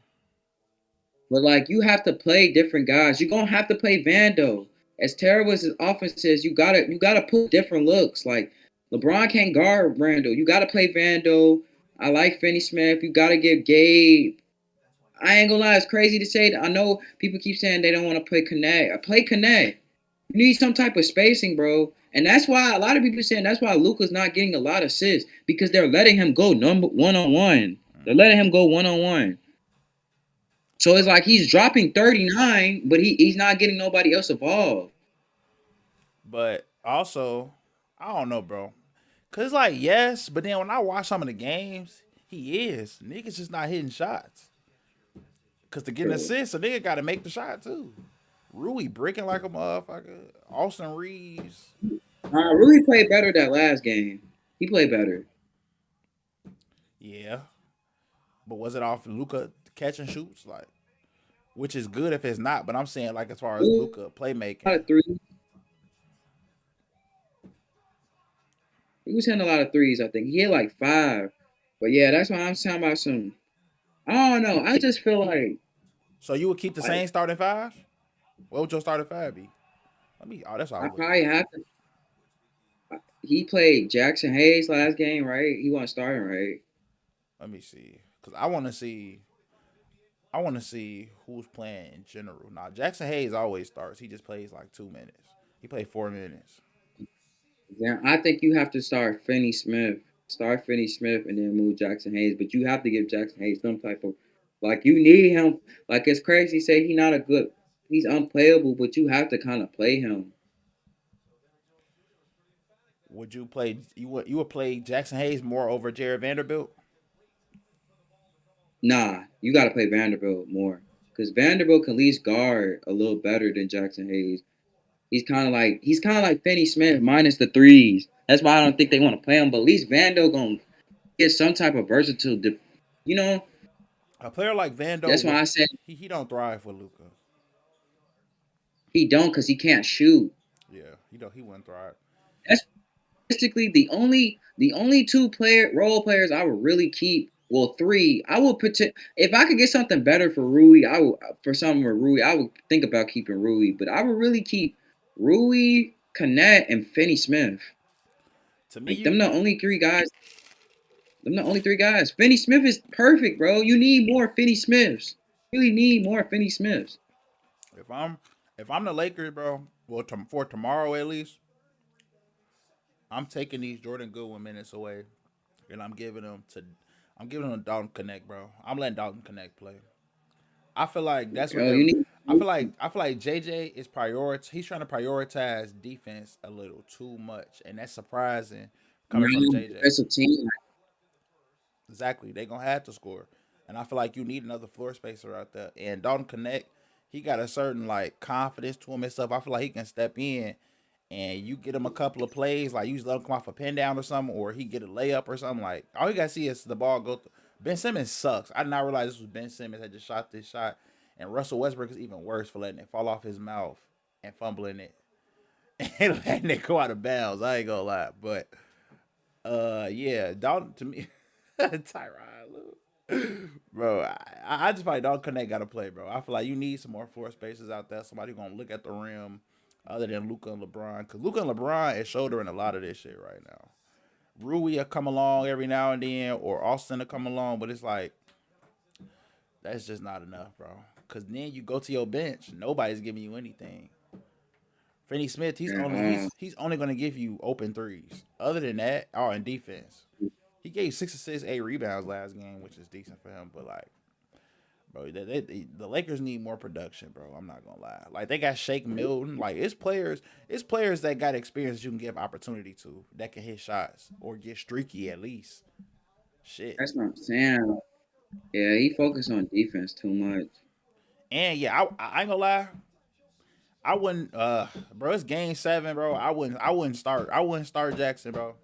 but like you have to play different guys. You're gonna have to play Vando. As terrible as his offense is, you gotta put different looks. Like LeBron can't guard Randall. You gotta play Vando. I like Finney Smith. You gotta give Gabe. I ain't gonna lie, it's crazy to say that. I know people keep saying they don't want to play Connect. I play Connect. You need some type of spacing, bro. And that's why a lot of people saying that's why Luka's not getting a lot of assists because they're letting him go number one on one. They're letting him go 1-on-1. So it's like he's dropping 39, but he's not getting nobody else involved. But also, I don't know, bro. Cause like yes, but then when I watch some of the games, he is niggas just not hitting shots. Cause to get an Bro. assist, a nigga got to make the shot too. Rui breaking like a motherfucker. Austin Reeves. Really played better that last game. He played better. Yeah, but was it off Luka catch and shoots like? Which is good if it's not. But I'm saying like as far as Ooh, Luka a lot playmaking. of threes. He was hitting a lot of threes. I think he hit like 5. But yeah, that's why I'm talking about some. I don't know. I just feel So you would keep the like same starting five? What would your starting five be? Let me. Oh, that's what I I was looking probably at. have to. He played Jackson Hayes last game, right? He wasn't starting, right? Let me see, cause I want to see. I want to see who's playing in general. Now Jackson Hayes always starts. He just plays like 2 minutes. He played 4 minutes. Yeah, I think you have to start Finney Smith. Start Finney Smith and then move Jackson Hayes. But you have to give Jackson Hayes some type of like you need him. Like it's crazy to say he's not a good he's unplayable, but you have to kind of play him. Would you play? You would play Jackson Hayes more over Jared Vanderbilt? Nah, you gotta play Vanderbilt more. Because Vanderbilt can at least guard a little better than Jackson Hayes. He's kinda like Finney Smith minus the threes. That's why I don't think they want to play him. But at least Vando gonna get some type of versatile you know, A player like Vando that's why would. I said He don't thrive with Luca. he don't because he can't shoot. Yeah, he wouldn't thrive. That's basically the only two role players I would really keep. Well, three. I would put if I could get something better for Rui. I would for something with Rui. I would think about keeping Rui, but I would really keep Rui, Canet, and Finney Smith. To me, Like you them the only three guys. Them the only three guys. Finney Smith is perfect, bro. You need more Finney Smiths. You really need more Finney Smiths. if I'm the Lakers, bro. Well, for tomorrow at least, I'm taking these Jordan Goodwin minutes away, and I'm giving them Dalton Connect, bro. I'm letting Dalton Connect play. I feel like that's what Bro, they're. you need I feel like JJ is prioritize. He's trying to prioritize defense a little too much, and that's surprising coming from a JJ. defensive team. Exactly, they gonna have to score, and I feel like you need another floor spacer out there. And Dalton Connect, he got a certain like confidence to him and stuff. I feel like he can step in, and you get him a couple of plays, like you just let him come off a pin down or something, or he get a layup or something. Like all you gotta see is the ball go. Ben Simmons sucks. I did not realize this was Ben Simmons that just shot this shot, and Russell Westbrook is even worse for letting it fall off his mouth and fumbling it and letting it go out of bounds. I ain't gonna lie, but yeah, Dalton to me, Tyrod, bro. I just feel like Dalton Connect got to play, bro. I feel like you need some more floor spaces out there. Somebody gonna look at the rim, other than Luka and LeBron, because Luka and LeBron is shouldering a lot of this shit right now. Rui will come along every now and then, or Austin will come along, but it's like that's just not enough, bro. Because then you go to your bench, nobody's giving you anything. Finney Smith, he's only Yeah, he's he's only gonna give you open threes. Other than that, or in defense, he gave 6 assists, 8 rebounds last game, which is decent for him. But like, bro, the Lakers need more production, bro. I'm not gonna lie. Like they got Shake Milton. Like it's players that got experience you can give opportunity to that can hit shots or get streaky at least. Shit. that's what I'm saying. Yeah, he focused on defense too much. And yeah, I ain't gonna lie. I wouldn't bro, it's game 7, bro. I wouldn't start Jackson, bro.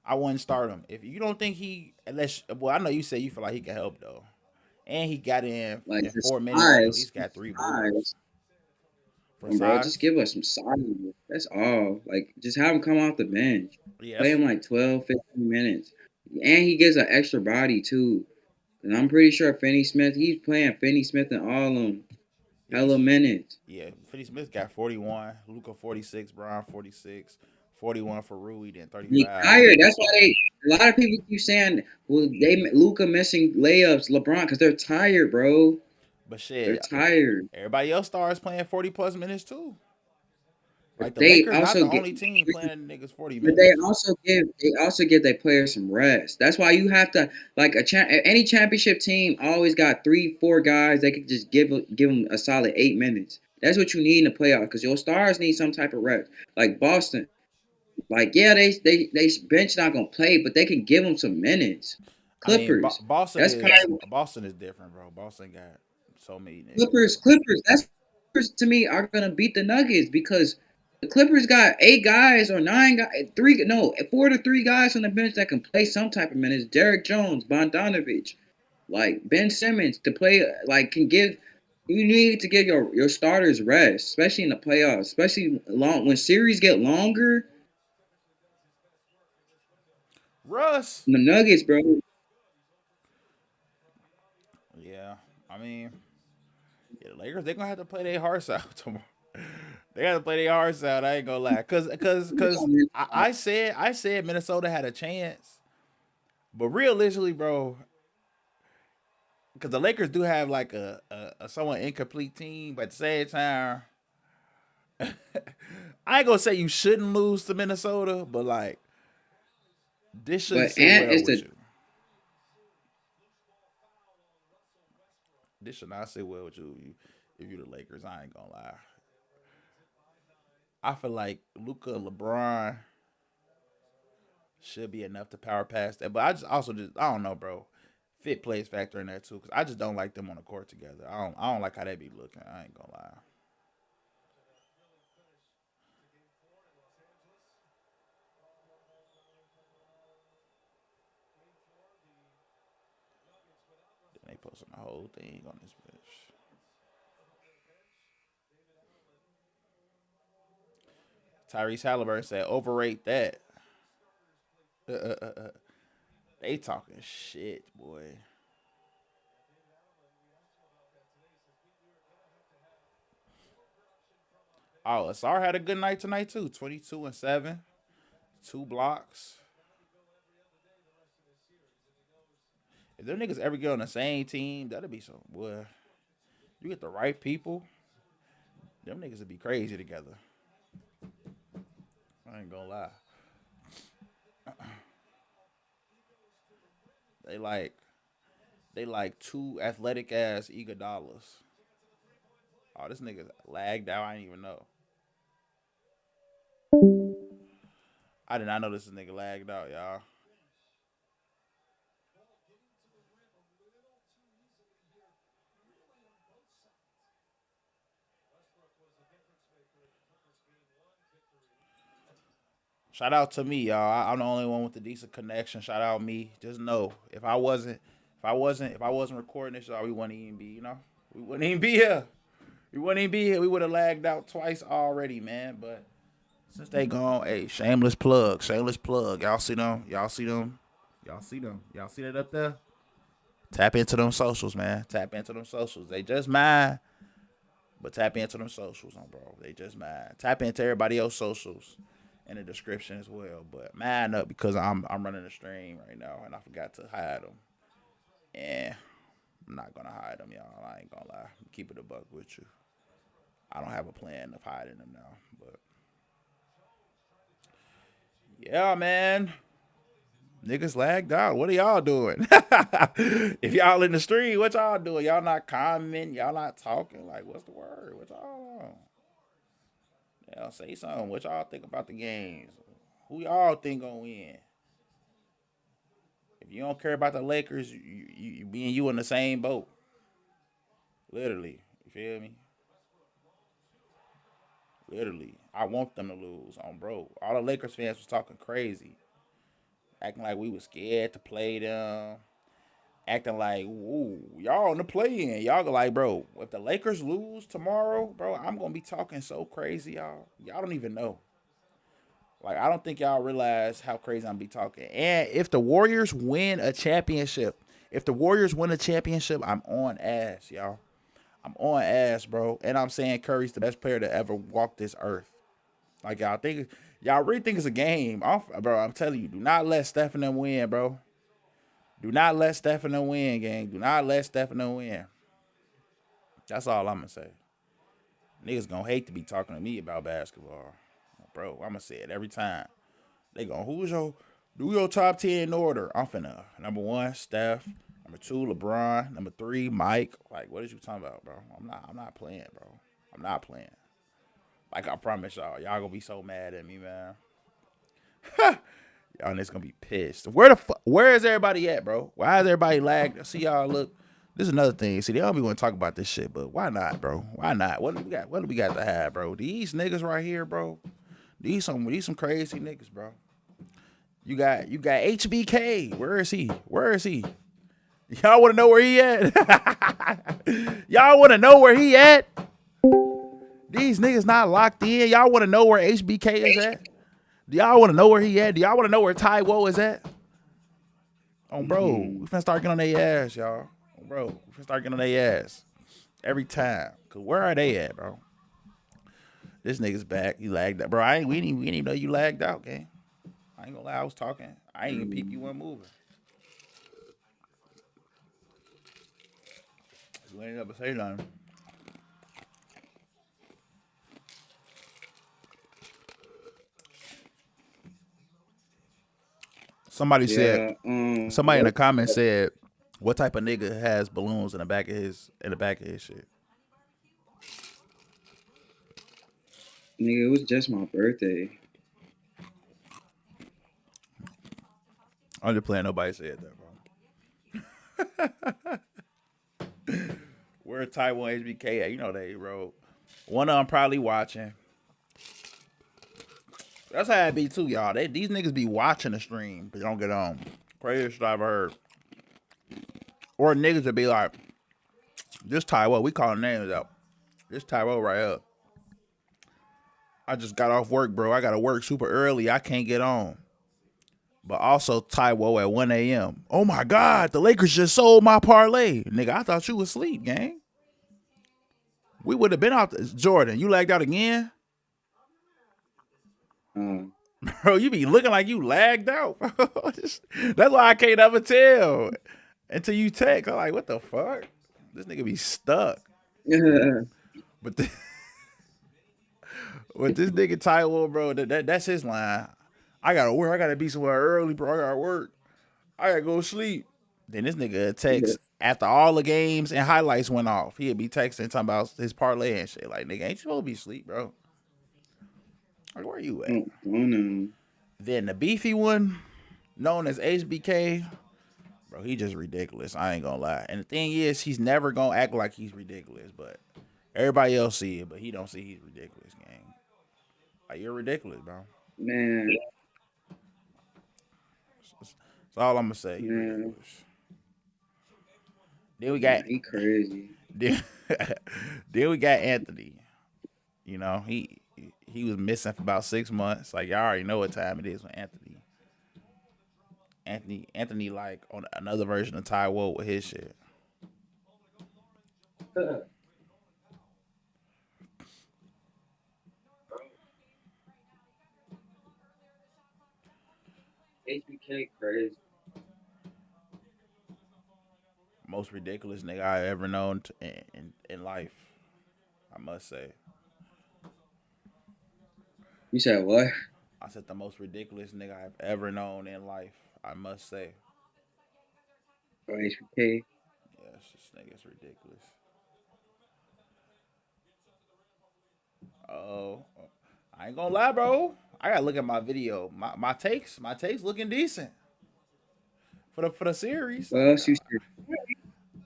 I wouldn't start him. If you don't think unless, well, I know you say you feel like he can help though, and he got Like in the 4 minutes and at size, least got three boards size. for And bro, just size. give us some size. That's all. Like, just have him come off the bench. Play Yes, him like 12, 15 minutes. And he gives an extra body, too. And I'm pretty sure Finney Smith, he's playing Finney Smith in all them yeah, hella minutes. yeah. Finney Smith got 41, Luca 46, Brown 46, 41 for Rui, then He 35. tired. That's why a lot of people keep saying, well, Luka missing layups, LeBron, because they're tired, bro. But They're shit, tired. everybody else starts playing 40 plus minutes too. But Like the they Lakers, not also the get only team playing niggas 40 But they minutes. also give their players some rest. That's why you have to like any championship team always got 3 4 guys they could just give them a solid 8 minutes. That's what you need in the playoff because your stars need some type of rest. Like Boston, like yeah they bench not gonna play, but they can give them some minutes. I mean, Clippers, Boston that's is probably Boston is different, bro. Boston got so many niggas, bro. Clippers. That's Clippers to me are gonna beat the Nuggets because the Clippers got 8 guys or 9 guys, 4 to 3 guys on the bench that can play some type of minutes. Derek Jones, Bogdanovich, like Ben Simmons to play like can give. You need to give your starters rest, especially in the playoffs, especially long when series get longer. Russ. The Nuggets, bro. Yeah, I mean, yeah, the Lakers they gonna have to play their hearts out tomorrow. They got to play their hearts out. I ain't gonna lie, cause I said Minnesota had a chance, but realistically, bro, because the Lakers do have like a somewhat incomplete team, but at the same time, I ain't gonna say you shouldn't lose to Minnesota, but like this shouldn't But sit and well it's with the you. This should not sit well with you if you the Lakers. I ain't gonna lie. I feel like Luka, LeBron should be enough to power past that, but I just I don't know, bro. Fit plays factor in that too, because I just don't like them on the court together. I don't like how they be looking. I ain't gonna lie. Then they posting the whole thing on this bitch. Tyrese Halliburton said, overrate that. They talking shit, boy. Oh, Asar had a good night tonight too. 22 and 7, 2 blocks. If them niggas ever get on the same team, that'll be some boy. You get the right people, them niggas would be crazy together. I ain't gonna lie. They like they like two athletic ass Iguodalas. Oh, this nigga lagged out. I didn't even know. I did not know this nigga lagged out, y'all. Shout out to me, y'all. I'm the only one with the decent connection. Shout out me. Just know if I wasn't recording this, y'all, we wouldn't even be, we wouldn't even be here. We wouldn't even be here. We would have lagged out twice already, man. But since they gone, hey, shameless plug, shameless plug. Y'all see them? Y'all see them? Y'all see them? Y'all see that up there? Tap into them socials, man. Tap into them socials. They just mine, but tap into them socials, bro. They just mine. Tap into everybody else's socials in the description as well. But mine up because I'm running a stream right now and I forgot to hide them. And I'm not gonna hide them, y'all. I ain't gonna lie. Keep it a buck with you. I don't have a plan of hiding them now, but yeah, man. Niggas lagged out. What are y'all doing? If y'all in the street, what y'all doing? Y'all not commenting? Y'all not talking? Like, what's the word? What y'all on? Y'all say something. What y'all think about the games? Who y'all think gonna win? If you don't care about the Lakers, me and you in the same boat. Literally. You feel me? Literally. I want them to lose on bro. All the Lakers fans was talking crazy. Acting like we was scared to play them. Acting like, ooh, y'all on the play in. Y'all go like, bro, if the Lakers lose tomorrow, bro, I'm gonna be talking so crazy, y'all. Y'all don't even know. Like, I don't think y'all realize how crazy I'm be talking. And if the Warriors win a championship, I'm on ass, y'all. I'm on ass, bro. And I'm saying Curry's the best player to ever walk this earth. Like y'all really think it's a game, bro. I'm telling you, do not let Stephen them win, bro. Do not let Stephen them win, gang. Do not let Stephen them win. That's all I'm gonna say. Niggas gonna hate to be talking to me about basketball. bro. I'ma say it every time. They go, do your top 10 in order? I'm finna number one, Steph. Number two, LeBron. Number three, Mike. Like, what is you talking about, bro? I'm not playing, bro. I'm not playing. Like I promise y'all gonna be so mad at me, man. Y'all niggas gonna be pissed. Where is everybody at, bro? Why is everybody lagged? See y'all look. This is another thing. See, they don't be want to talk about this shit, but why not, bro? Why not? What do we got? What do we got to have, bro? These niggas right here, bro. These some crazy niggas, bro. You got HBK. Where is he? Where is he? Y'all want to know where he at? Y'all want to know where he at? These niggas not locked in. Y'all want to know where HBK is at? Do y'all want to know where he at? Do y'all want to know where Ty Woe is at? Oh, bro, we finna start getting on their ass, y'all. Oh, bro, we finna start getting on their ass every time. Cause where are they at, bro? This nigga's back. You lagged out, bro. We didn't even know you lagged out, gang. I ain't gonna lie, I was talking. I ain't even peep you weren't moving. You ain't never say nothing. Somebody said. Yeah. Somebody in the comments said, "What type of nigga has balloons in the back of his shit?" Nigga, it was just my birthday. I'm just playing. Nobody said that, bro. Where Taiwan HBK at? You know they wrote. One of them probably watching. That's how it be too, y'all. These niggas be watching the stream, but don't get on. Craziest shit I've heard. Or niggas would be like, this Taiwo, we calling names out. This Taiwo right up. I just got off work, bro. I gotta work super early. I can't get on. But also Taiwo at 1 a.m. Oh my God, the Lakers just sold my parlay. Nigga, I thought you was asleep, gang. We would have been out. Jordan, you lagged out again? Uh, Bro, you be looking like you lagged out. That's why I can't ever tell until you text. I'm like, what the fuck? This nigga be stuck. But with this nigga Taiwo, bro, that's his line. I gotta work. I gotta be somewhere early, bro. I gotta work. I gotta go sleep. Then this nigga text after all the games and highlights went off. He'd be texting talking about his parlay and shit. Like, nigga, ain't you supposed to be asleep, bro? Like, where you at? oh no. Then the beefy one, known as HBK, bro, he just ridiculous. I ain't gonna lie. And the thing is, he's never gonna act like he's ridiculous, but everybody else see it, but he don't see he's ridiculous, gang. Like, you're ridiculous, bro. Man, That's all I'm gonna say. He's man, ridiculous. Then we got nah, he crazy. then, then we got Anthony. You know, he was missing for about 6 months. Like, y'all already know what time it is with Anthony. Anthony like on another version of Ty Woe with his shit. HBK crazy. Most ridiculous nigga I ever known in life, I must say. You said what? I said the most ridiculous nigga I've ever known in life, I must say. Oh, HBK. Yes, this nigga's ridiculous. Oh, I ain't gonna lie, bro. I gotta look at my video. My takes looking decent for the series. What else you said?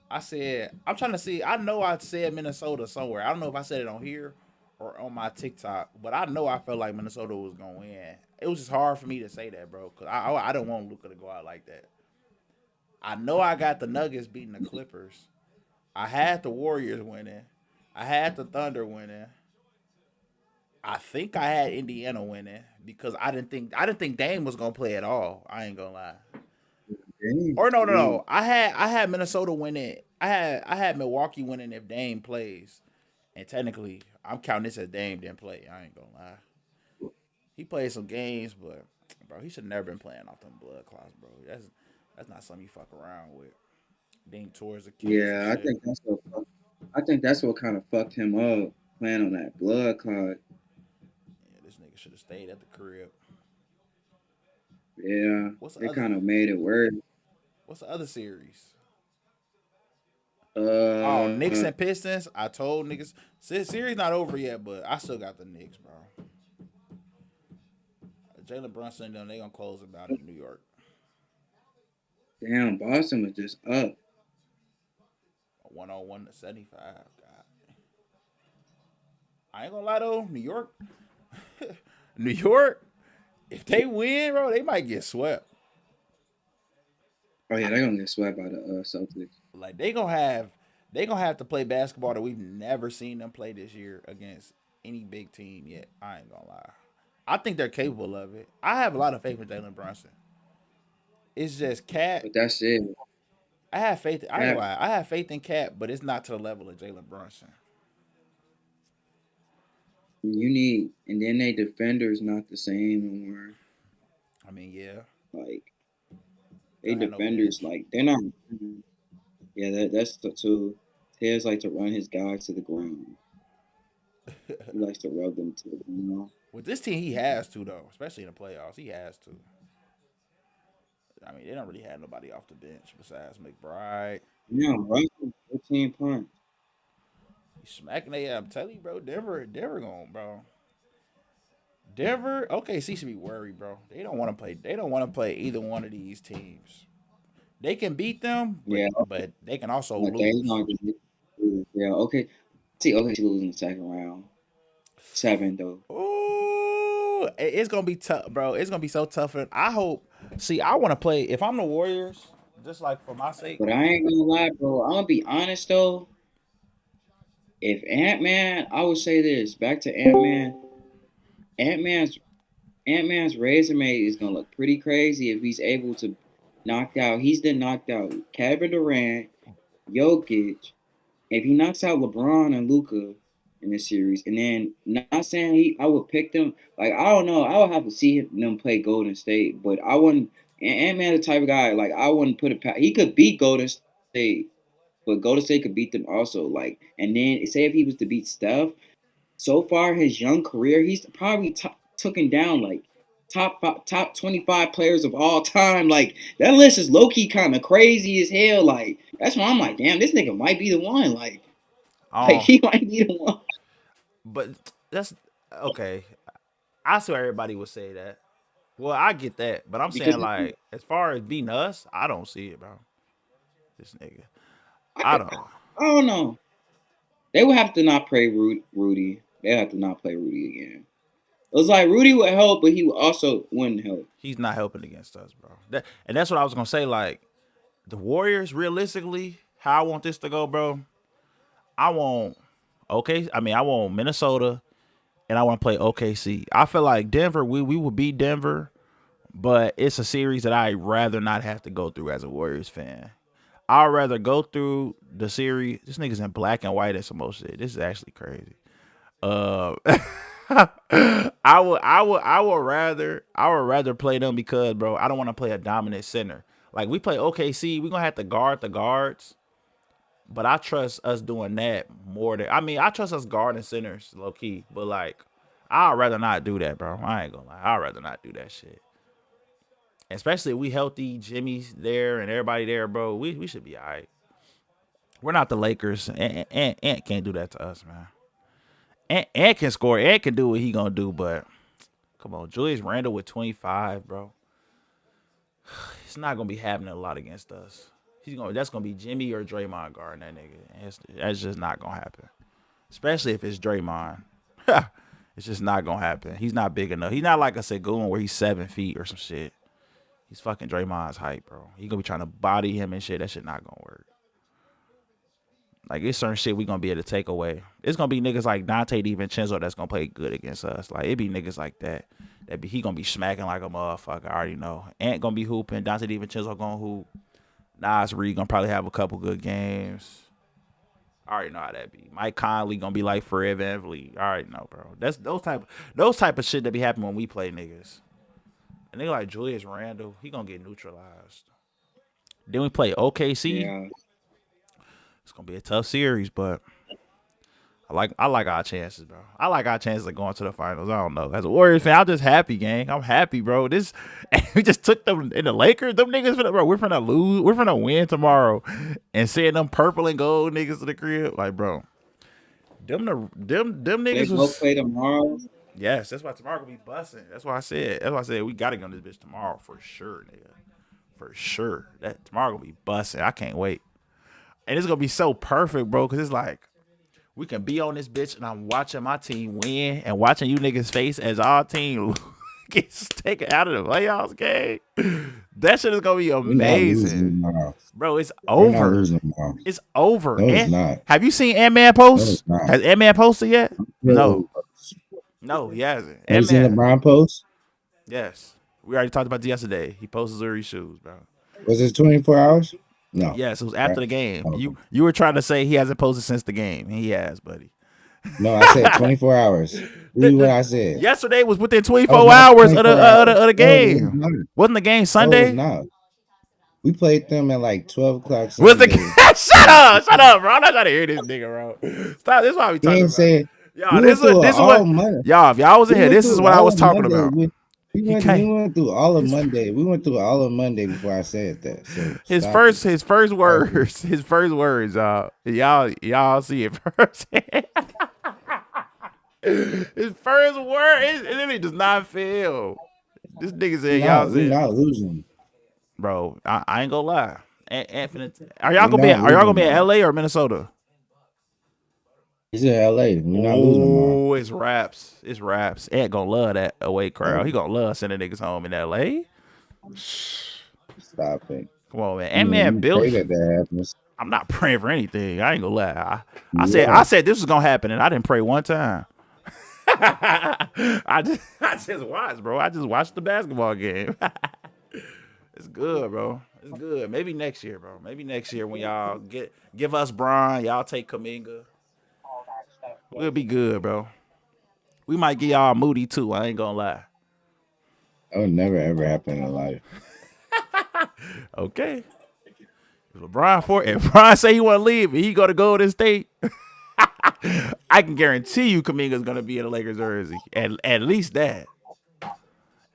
I said I'm trying to see. I know I said Minnesota somewhere. I don't know if I said it on here or on my TikTok, but I know I felt like Minnesota was gonna win. It was just hard for me to say that, bro, because I don't want Luka to go out like that. I know I got the Nuggets beating the Clippers. I had the Warriors winning. I had the Thunder winning. I think I had Indiana winning because I didn't think Dame was gonna play at all. I ain't gonna lie. Dang, Or no, no, dang. no. I had Minnesota winning. I had Milwaukee winning if Dame plays. And technically, I'm counting this as Dame didn't play. I ain't gonna lie. He played some games, but bro, he should never been playing off them blood clots, bro. That's not something you fuck around with. Dame towards Achilles and Yeah, shit. I think that's what kind of fucked him up playing on that blood clot. Yeah, this nigga should have stayed at the crib. Yeah, What's the they other? kind of made it work. What's the other series? Oh, Knicks Uh, and Pistons. I told niggas series not over yet, but I still got the Knicks, bro. Jalen Brunson, them they gonna close about in New York. damn, Boston was just up. 101 to 75. God, I ain't gonna lie though, New York, New York. If they win, bro, they might get swept. Oh I, yeah, they're gonna get swept by the Celtics. like they gonna have to play basketball that we've never seen them play this year against any big team yet. I ain't gonna lie. I think they're capable of it. I have a lot of faith in Jalen Brunson. It's just Cat. But that's it. I have faith. I ain't gonna Cat, lie. I have faith in Cat, but it's not to the level of Jalen Brunson. you need, and then they defenders not the same anymore. I mean, yeah, Like they they don't have no defenders, bench. like they're not. Yeah, that's the two. Tez like to run his guys to the ground. He likes to rub them to the ground. With this team, he has to though, especially in the playoffs. He has to. I mean, they don't really have nobody off the bench besides McBride. Yeah, Russell, 15 points. He's smacking they. I'm telling you, bro. Denver going, bro. Denver, OKC should be worried, bro. They don't want to play. They don't want to play either one of these teams. They can beat them, but Yeah, they can also okay, he's lose. not gonna yeah, okay. See, okay, she losing the second round. Seven though. Ooh, it's gonna be tough, bro. It's gonna be so tough. And I hope. See, I want to play. If I'm the Warriors, just like for my sake, But I ain't gonna lie, bro. I'm gonna be honest though. If Ant Man, I would say this. Back to Ant Man. Ant Man's Ant Man's resume is gonna look pretty crazy if he's able to knock out. He's been knocked out Kevin Durant, Jokic. If he knocks out LeBron and Luka in this series, and then not saying I would pick them. Like I don't know. I would have to see them play Golden State, but I wouldn't. Ant Man's the type of guy like I wouldn't put it. He could beat Golden State, but Golden State could beat them also. Like, and then say if he was to beat Steph, so far his young career, he's probably taken down like top 25 players of all time. Like that list is low key kind of crazy as hell. Like that's why I'm like, damn, this nigga might be the one. Like um, he might be the one. but that's okay. I swear everybody would say that. Well, I get that, but I'm Because saying like as far as beating us, I don't see it, bro. This nigga, I I could, don't. I don't know. They would have to not play Rudy. They have to not play Rudy again. It was like Rudy would help, but he would also wouldn't help. He's not helping against us, bro. And that's what I was gonna say. Like the Warriors, realistically, how I want this to go, bro. I want okay. I mean, I want Minnesota, and I want to play OKC. I feel like Denver. We would beat Denver, but it's a series that I'd rather not have to go through as a Warriors fan. I'd rather go through the series. This nigga's in black and white and some more shit. This is actually crazy. Uh, I would rather play them because, bro, I don't want to play a dominant center. Like we play OKC, we gonna have to guard the guards, but I trust us doing that more than I trust us guarding centers low key, but like I'd rather not do that, bro. I ain't gonna lie, I'd rather not do that shit. Especially if we healthy, Jimmy's there and everybody there, bro. We should be all right. We're not the Lakers. Ant can't do that to us, man. Ant can score. Ant can do what he gonna do, but come on, Julius Randle with 25, bro. It's not gonna be happening a lot against us. That's gonna be Jimmy or Draymond guarding that nigga. That's just not gonna happen. Especially if it's Draymond. It's just not gonna happen. He's not big enough. He's not like a Segun where he's 7 feet or some shit. He's fucking Draymond's height, bro. He gonna be trying to body him and shit. That shit not gonna work. Like it's certain shit we gonna be able to take away. It's gonna be niggas like Dante DiVincenzo that's gonna play good against us. Like it be niggas like that. He gonna be smacking like a motherfucker. I already know. Ant gonna be hooping. Dante DiVincenzo gonna hoop. Nas Reed gonna probably have a couple good games. I already know how that be. Mike Conley gonna be like Fred VanVleet. I already know, bro. That's those type of shit that be happening when we play niggas. A nigga like Julius Randle, he gonna get neutralized. Then we play OKC. Yeah, It's gonna be a tough series, but I like our chances, bro. I like our chances of going to the finals. I don't know. As a Warriors fan, I'm just happy, gang. I'm happy, bro. This we just took them in the Lakers. Them niggas, bro. We're finna lose. We're finna win tomorrow, and seeing them purple and gold niggas to the crib, like, bro. Them They niggas both was. play tomorrow. Yes, that's why tomorrow gonna be busting. That's why I said. That's why I said we gotta get on this bitch tomorrow for sure, nigga. For sure. That tomorrow gonna be busting. I can't wait. And it's gonna be so perfect, bro, because it's like we can be on this bitch and I'm watching my team win and watching you niggas face as our team gets taken out of the playoffs game. That shit is gonna be We're not losing amazing. tomorrow. Bro, it's We're not over. losing tomorrow. It's over. No, it's And not. have you seen Ant-Man No, post? it's not. Has Ant-Man posted yet? No. Have No, he hasn't. you seen Ant-Man. LeBron post? Yes. We already talked about this yesterday. He posted Zuri shoes, bro. Was it 24 hours? No. Yes, it was after the game. Oh. You were trying to say he hasn't posted since the game. He has, buddy. No, I said 24 hours. Read what I said. Yesterday was within 24 Oh, not hours 24 of the hours. game. No, it was Wasn't the game not. No, it Sunday? was not. We played them at like 12 o'clock Was the Sunday. Shut up, bro. I'm not trying to hear this nigga, bro. Stop. This is why we You talking ain't about. saying Y'all, we went through this is all what Monday. y'all. If y'all was in We here, went this is through what I all was of talking Monday. about. We went through all of Monday. We went through all of Monday before I said that. So His stop first it. his first words, y'all. Y'all see it first. His first word, it literally does not fail. This nigga said, y'all We're said, not losing. bro, I ain't gonna lie. Infinite, are We're y'all not gonna be losing. in LA or Minnesota? He's in LA. We're not losing tomorrow. Oh, it's raps. It's raps. Ant gonna love that away crowd. He gonna love sending niggas home in LA. Stop it. Come on, man. You And man, pray Bill. that happens. I'm not praying for anything. I ain't gonna lie. I Yeah. said this was gonna happen, and I didn't pray one time. I just watched, bro. I just watched the basketball game. It's good, bro. It's good. Maybe next year, bro. Maybe next year when y'all give us Bron, y'all take Kaminga. We'll be good, bro. We might get y'all Moody too. I ain't gonna lie. That would never ever happen in life. Okay. If Bron say he want to leave and he go to Golden State, I can guarantee you Kaminga's gonna be in the Lakers jersey. At least that.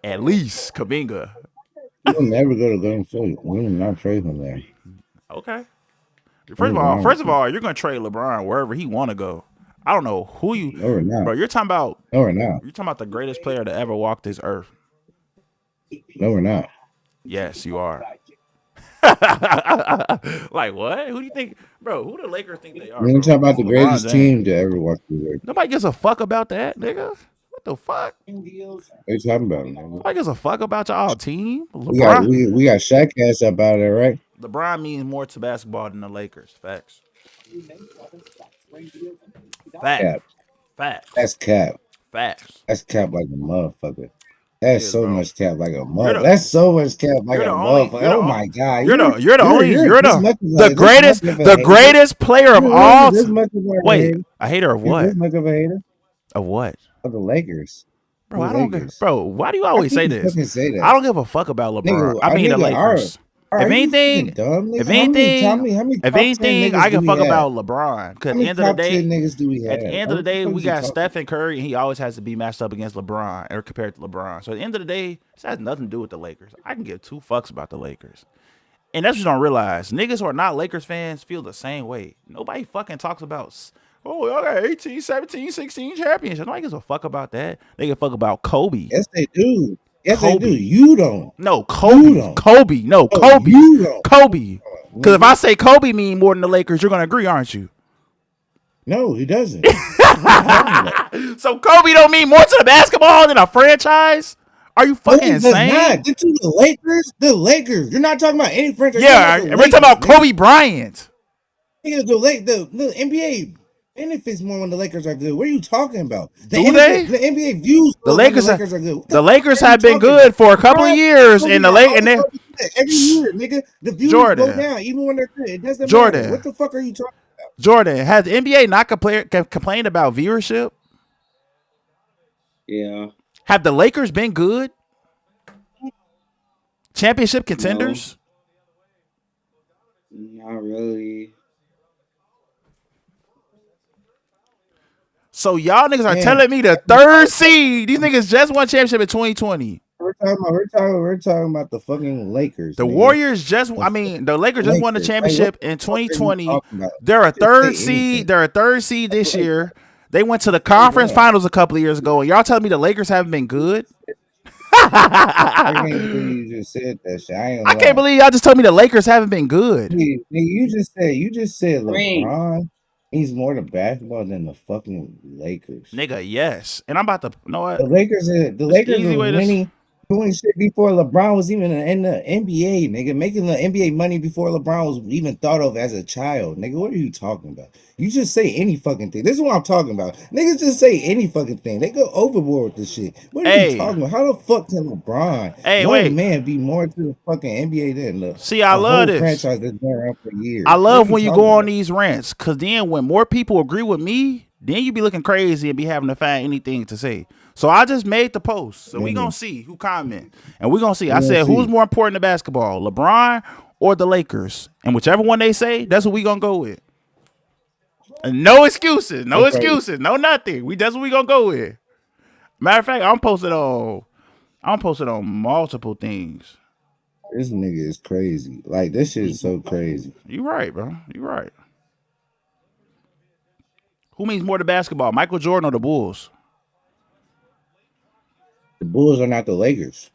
At least Kaminga. We'll never go to Golden State. We will not trade him there. Okay. What's wrong First with of you? all, you're gonna trade LeBron wherever he want to go. I don't know who you, No, we're not. bro. You're talking about No, the greatest player to ever walk this earth. we're not. Yes, you are. Like what? Who do you think, bro? Who the Lakers think they are? We're Bro? talking about the LeBron greatest James. team to ever walk the earth. Nobody gives a fuck about that, nigga. What the fuck? What are you talking about, man? Nobody gives a fuck about y'all team. We got Shaq ass up out of there, right? LeBron means more to basketball than the Lakers. Facts. Cap. Facts. That's cap. Facts. That's cap like a motherfucker. That's Yes, so bro. much cap like a You're motherfucker. the- That's so much cap like you're a the only- motherfucker. you're the Oh only- my god. You're the this greatest much of a the hater? greatest player of You're all. this much of a Wait, hater? a hater of You're what? this much of a hater? Of what? Of the Lakers. Bro, The I don't. Lakers. Bro, why do you How always can say you this? fucking say that? I don't give a fuck about LeBron. I mean the Lakers. Are If you anything, fucking dumb, nigga? if How many anything, top 10 niggas I can do we fuck have? about LeBron. Because How at the many end of the top 10 day, niggas do we have? at the end of the What the day, fuck we is you got talking Stephen Curry, and he always has to be matched up against LeBron or compared to LeBron. So at the end of the day, this has nothing to do with the Lakers. I can give two fucks about the Lakers. And that's what you don't realize. Niggas who are not Lakers fans feel the same way. Nobody fucking talks about, oh, y'all got 18, 17, 16 championships. Nobody gives a fuck about that. They give a fuck about Kobe. Yes, they do. Yes, Kobe. they do. You don't. No, Kobe. You don't. Kobe. No, No, Kobe. you don't. Kobe. Because if I say Kobe mean more than the Lakers, you're going to agree, aren't you? No, he doesn't. What are you talking about? So Kobe don't mean more to the basketball than a franchise? Are you No, fucking he does insane? not. Get to the Lakers. The Lakers. You're not talking about any franchise. Yeah, You're we're talking about Lakers, Kobe Bryant. nigga. The NBA benefits more when the Lakers are good. What are you talking about? Do they? The NBA views The more when Lakers the Lakers are good. What The fuck Lakers are you have been talking good about? for a couple of Brian, years Kobe in the are late, always and then gonna be good. Every year, nigga, the views Jordan. go down even when they're good. It doesn't Jordan. matter. What the fuck are you talking about? Jordan, has the NBA not complained about viewership? Yeah. Have the Lakers been good? Championship contenders? Not really. So y'all niggas are Yeah. telling me the third seed. These niggas just won championship in 2020. We're talking about the fucking Lakers. The nigga. Warriors just, the Lakers just won the championship in 2020. They're a third seed. They're a third seed this year. They went to the conference finals a couple of years ago, and y'all telling me the Lakers haven't been good? I can't believe you just said that shit. I can't believe y'all just told me the Lakers haven't been good. Nigga, you just said LeBron means more to basketball than the fucking Lakers. Nigga, yes. And I'm about to, you know what? The Lakers are winning doing shit before LeBron was even in the NBA, nigga. Making the NBA money before LeBron was even thought of as a child, nigga. What are you talking about? You just say any fucking thing. This is what I'm talking about. Niggas just say any fucking thing. They go overboard with this shit. What are you talking about? How the fuck can LeBron, one man, be more to the fucking NBA than the I love this franchise that's been around for years? I love when you go on these rants, because then when more people agree with me, then you be looking crazy and be having to find anything to say. So I just made the post. So we gonna see who comment. And we gonna see. I said, who's more important to basketball, LeBron or the Lakers? And whichever one they say, that's what we gonna go with. And no excuses. No excuses. No nothing. That's what we gonna go with. Matter of fact, I'm posted on multiple things. This nigga is crazy. Like, this shit is so crazy. You right, bro. You right. Who means more to basketball, Michael Jordan or the Bulls? The Bulls are not the Lakers.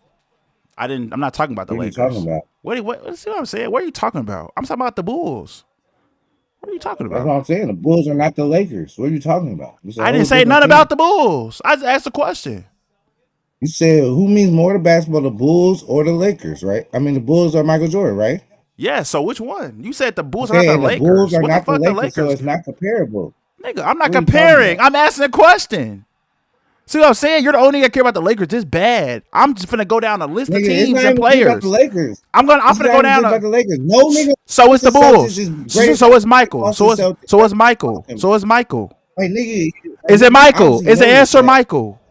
I'm not talking about the Lakers. What are you talking about? What? See what I'm saying? What are you talking about? I'm talking about the Bulls. What are you talking about? That's what I'm saying. The Bulls are not the Lakers. What are you talking about? I didn't say nothing about the Bulls. I just asked a question. You said who means more to basketball, the Bulls or the Lakers, right? I mean, the Bulls are Michael Jordan, right? Yeah. So which one? You said the Bulls are not the Lakers. The Bulls are what not the fuck the Lakers, so it's not comparable. Nigga, I'm not comparing. I'm asking a question. See what I'm saying? You're the only nigga that care about the Lakers this bad. I'm just finna go down a list of teams and players. The Lakers. I'm finna go down about the Lakers. No nigga. So it's the Bulls. So it's Michael. So it's Michael. So it's Michael. Like, nigga, is it Michael? Is the answer Michael?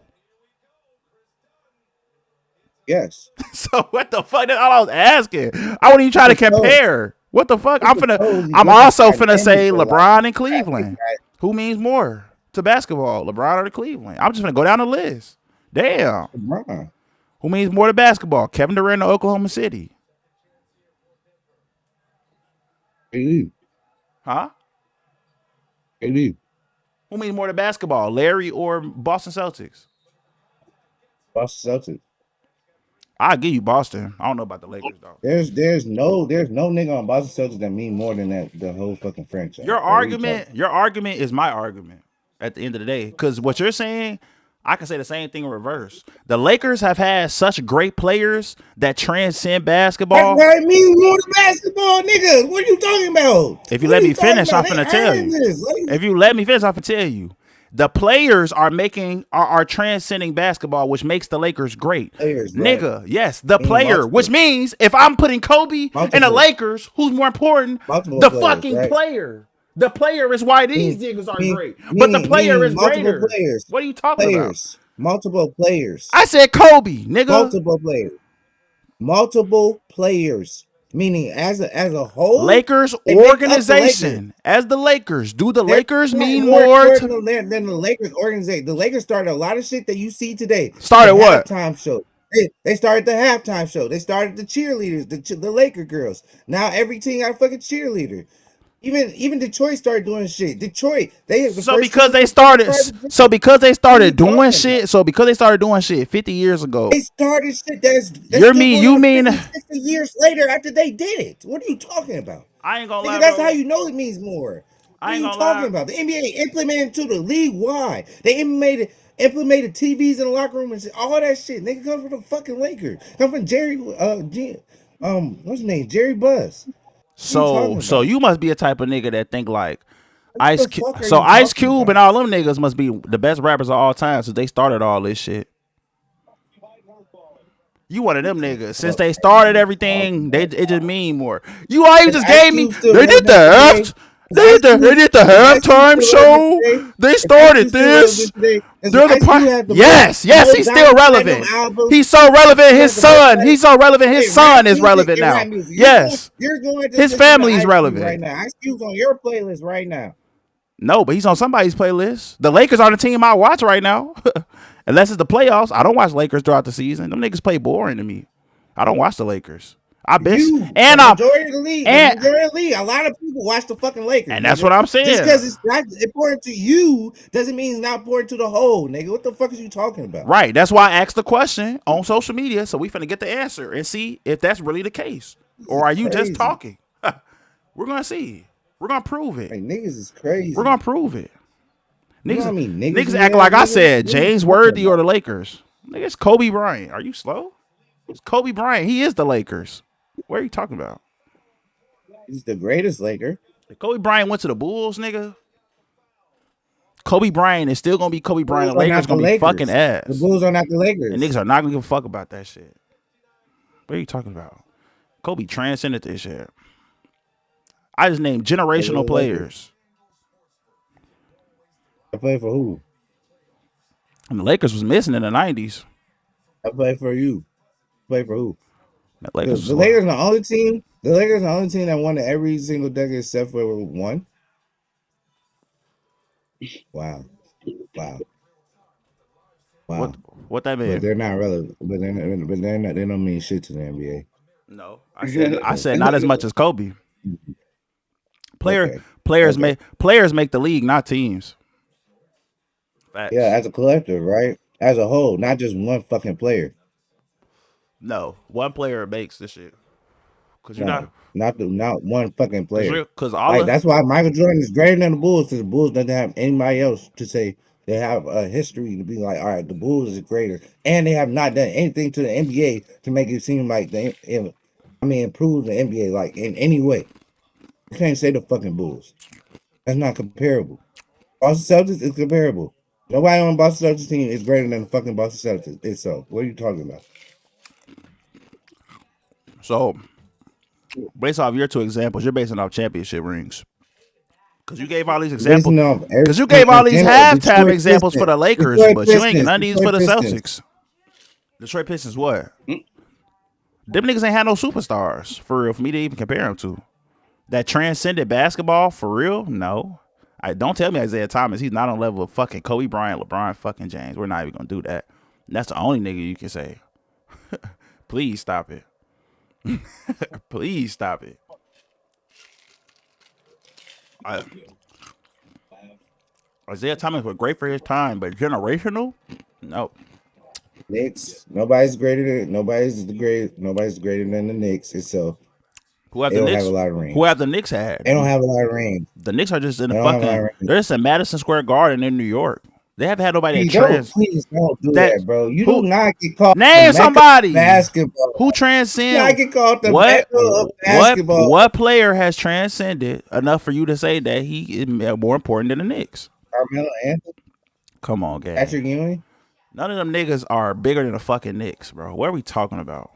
Yes. So what the fuck? That's all I was asking. I wasn't even trying to compare. What the fuck? I'm also finna say LeBron and Cleveland. Who means more to basketball, LeBron or the Cleveland? I'm just gonna go down the list. Damn. LeBron. Who means more to basketball, Kevin Durant or Oklahoma City? AD. Huh? AD. Who means more to basketball, Larry or Boston Celtics? Boston Celtics. I'll give you Boston. I don't know about the Lakers though. There's no nigga on Boston Celtics that mean more than that the whole fucking franchise. Your argument is my argument at the end of the day. Because what you're saying, I can say the same thing in reverse. The Lakers have had such great players that transcend basketball. That's what I mean more to basketball, nigga. What are you talking about? If you let me finish, I'm finna tell you. If you let me finish, I'm finna tell you. The players are transcending basketball, which makes the Lakers great. Players, nigga, right. Yes, the player, which means if I'm putting Kobe and the Lakers, who's more important? The players, fucking right? Player. The player is why these niggas are great. But the player is greater. Players. What are you talking about? Multiple players. I said Kobe, nigga. Multiple players. Meaning as a whole, Lakers organization as the Lakers. Do the Lakers mean more than the Lakers organization? The Lakers started a lot of shit that you see today. Started what? Halftime show. They started the halftime show. They started the cheerleaders, the Laker girls. Now every team got a fucking cheerleader. Even Detroit started doing shit. Because they started doing shit 50 years ago. They started shit that's you mean 50 years later after they did it. What are you talking about? I ain't gonna lie. That's how you know it means more. What are you talking about? The NBA implemented to the league wide. They implemented TVs in the locker room and shit, all that shit. They come from the fucking Lakers. Come from Jerry what's his name? Jerry Buzz. So you must be a type of nigga that think like Ice Cube and all them niggas must be the best rappers of all time since they started all this shit. You one of them niggas. Since they started everything, it just mean more. You all just gave me. They did the halftime show. They started this. Yes, he's still relevant. He's so relevant. His son is relevant now. Yes, his family is relevant right now. Ice Cube's on your playlist right now. No, but he's on somebody's playlist. The Lakers are the team I watch right now. Unless it's the playoffs. I don't watch Lakers throughout the season. Them niggas play boring to me. I don't watch the Lakers. I bet. The majority of the league. A lot of people watch the fucking Lakers. And that's what I'm saying. Just because it's not important to you doesn't mean it's not important to the whole, nigga. What the fuck is you talking about? Right. That's why I asked the question on social media. So we finna get the answer and see if that's really the case. Or are you just talking? We're gonna see. We're gonna prove it. Like, niggas is crazy. We're gonna prove it. Niggas, you know what I mean? Niggas act like I said James Worthy or the Lakers. Nigga, it's Kobe Bryant. Are you slow? It's Kobe Bryant. He is the Lakers. What are you talking about? He's the greatest Laker. If Kobe Bryant went to the Bulls, nigga, Kobe Bryant is still gonna be Kobe Bryant. The Lakers gonna be fucking ass. The Bulls are not the Lakers. And niggas are not gonna give a fuck about that shit. What are you talking about? Kobe transcended this shit. I just named generational players. I played for who? And the Lakers was missing in the 90s. I played for you. Play for who? The Lakers are the only team. The Lakers are the only team that won every single decade except for one. Wow. What that mean? But they're not relevant. But they're not. They don't mean shit to the NBA. No, I said not as much as Kobe. Players make the league, not teams. Facts. Yeah, as a collective, right? As a whole, not just one fucking player. No, one player makes this shit. Cause you're not one fucking player. Cause that's why Michael Jordan is greater than the Bulls. Because the Bulls doesn't have anybody else to say they have a history to be like, all right, the Bulls is greater, and they have not done anything to the NBA to make it seem like improve the NBA like in any way. You can't say the fucking Bulls. That's not comparable. Boston Celtics is comparable. Nobody on Boston Celtics team is greater than the fucking Boston Celtics itself. What are you talking about? So, based off your two examples, you're basing off championship rings. Because you gave all these examples. Because you gave all these halftime examples for the Lakers, but you ain't get none of these for the Celtics. Detroit Pistons, what? Them niggas ain't had no superstars, for real, for me to even compare them to. That transcended basketball, for real? No. Don't tell me Isaiah Thomas. He's not on level of fucking Kobe Bryant, LeBron fucking James. We're not even going to do that. And that's the only nigga you can say. Please stop it. Please stop it. Isaiah Thomas was great for his time, but generational? No. Knicks. Nobody's greater than the Knicks itself. Who have the Knicks? Have a lot of rings. Who have the Knicks had? They don't have a lot of rings. The Knicks are just in the fucking. They're just in Madison Square Garden in New York. They haven't had nobody please don't do that, bro. You do not get called. Name somebody. Basketball. Who transcends? I get called the Mecca of basketball. What player has transcended enough for you to say that he is more important than the Knicks? Carmelo Anthony. Come on, gang. Patrick Ewing. None of them niggas are bigger than the fucking Knicks, bro. What are we talking about?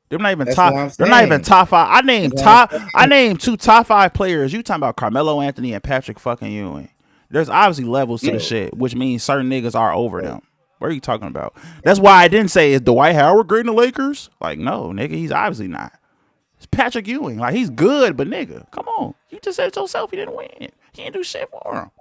They're not even top. They're not even top five. I named two top five players. You talking about Carmelo Anthony and Patrick fucking Ewing? There's obviously levels to the shit, which means certain niggas are over them. What are you talking about? That's why I didn't say is Dwight Howard great in the Lakers? Like, no, nigga, he's obviously not. It's Patrick Ewing. Like, he's good, but nigga, come on. You just said it yourself he didn't win. He didn't do shit for him.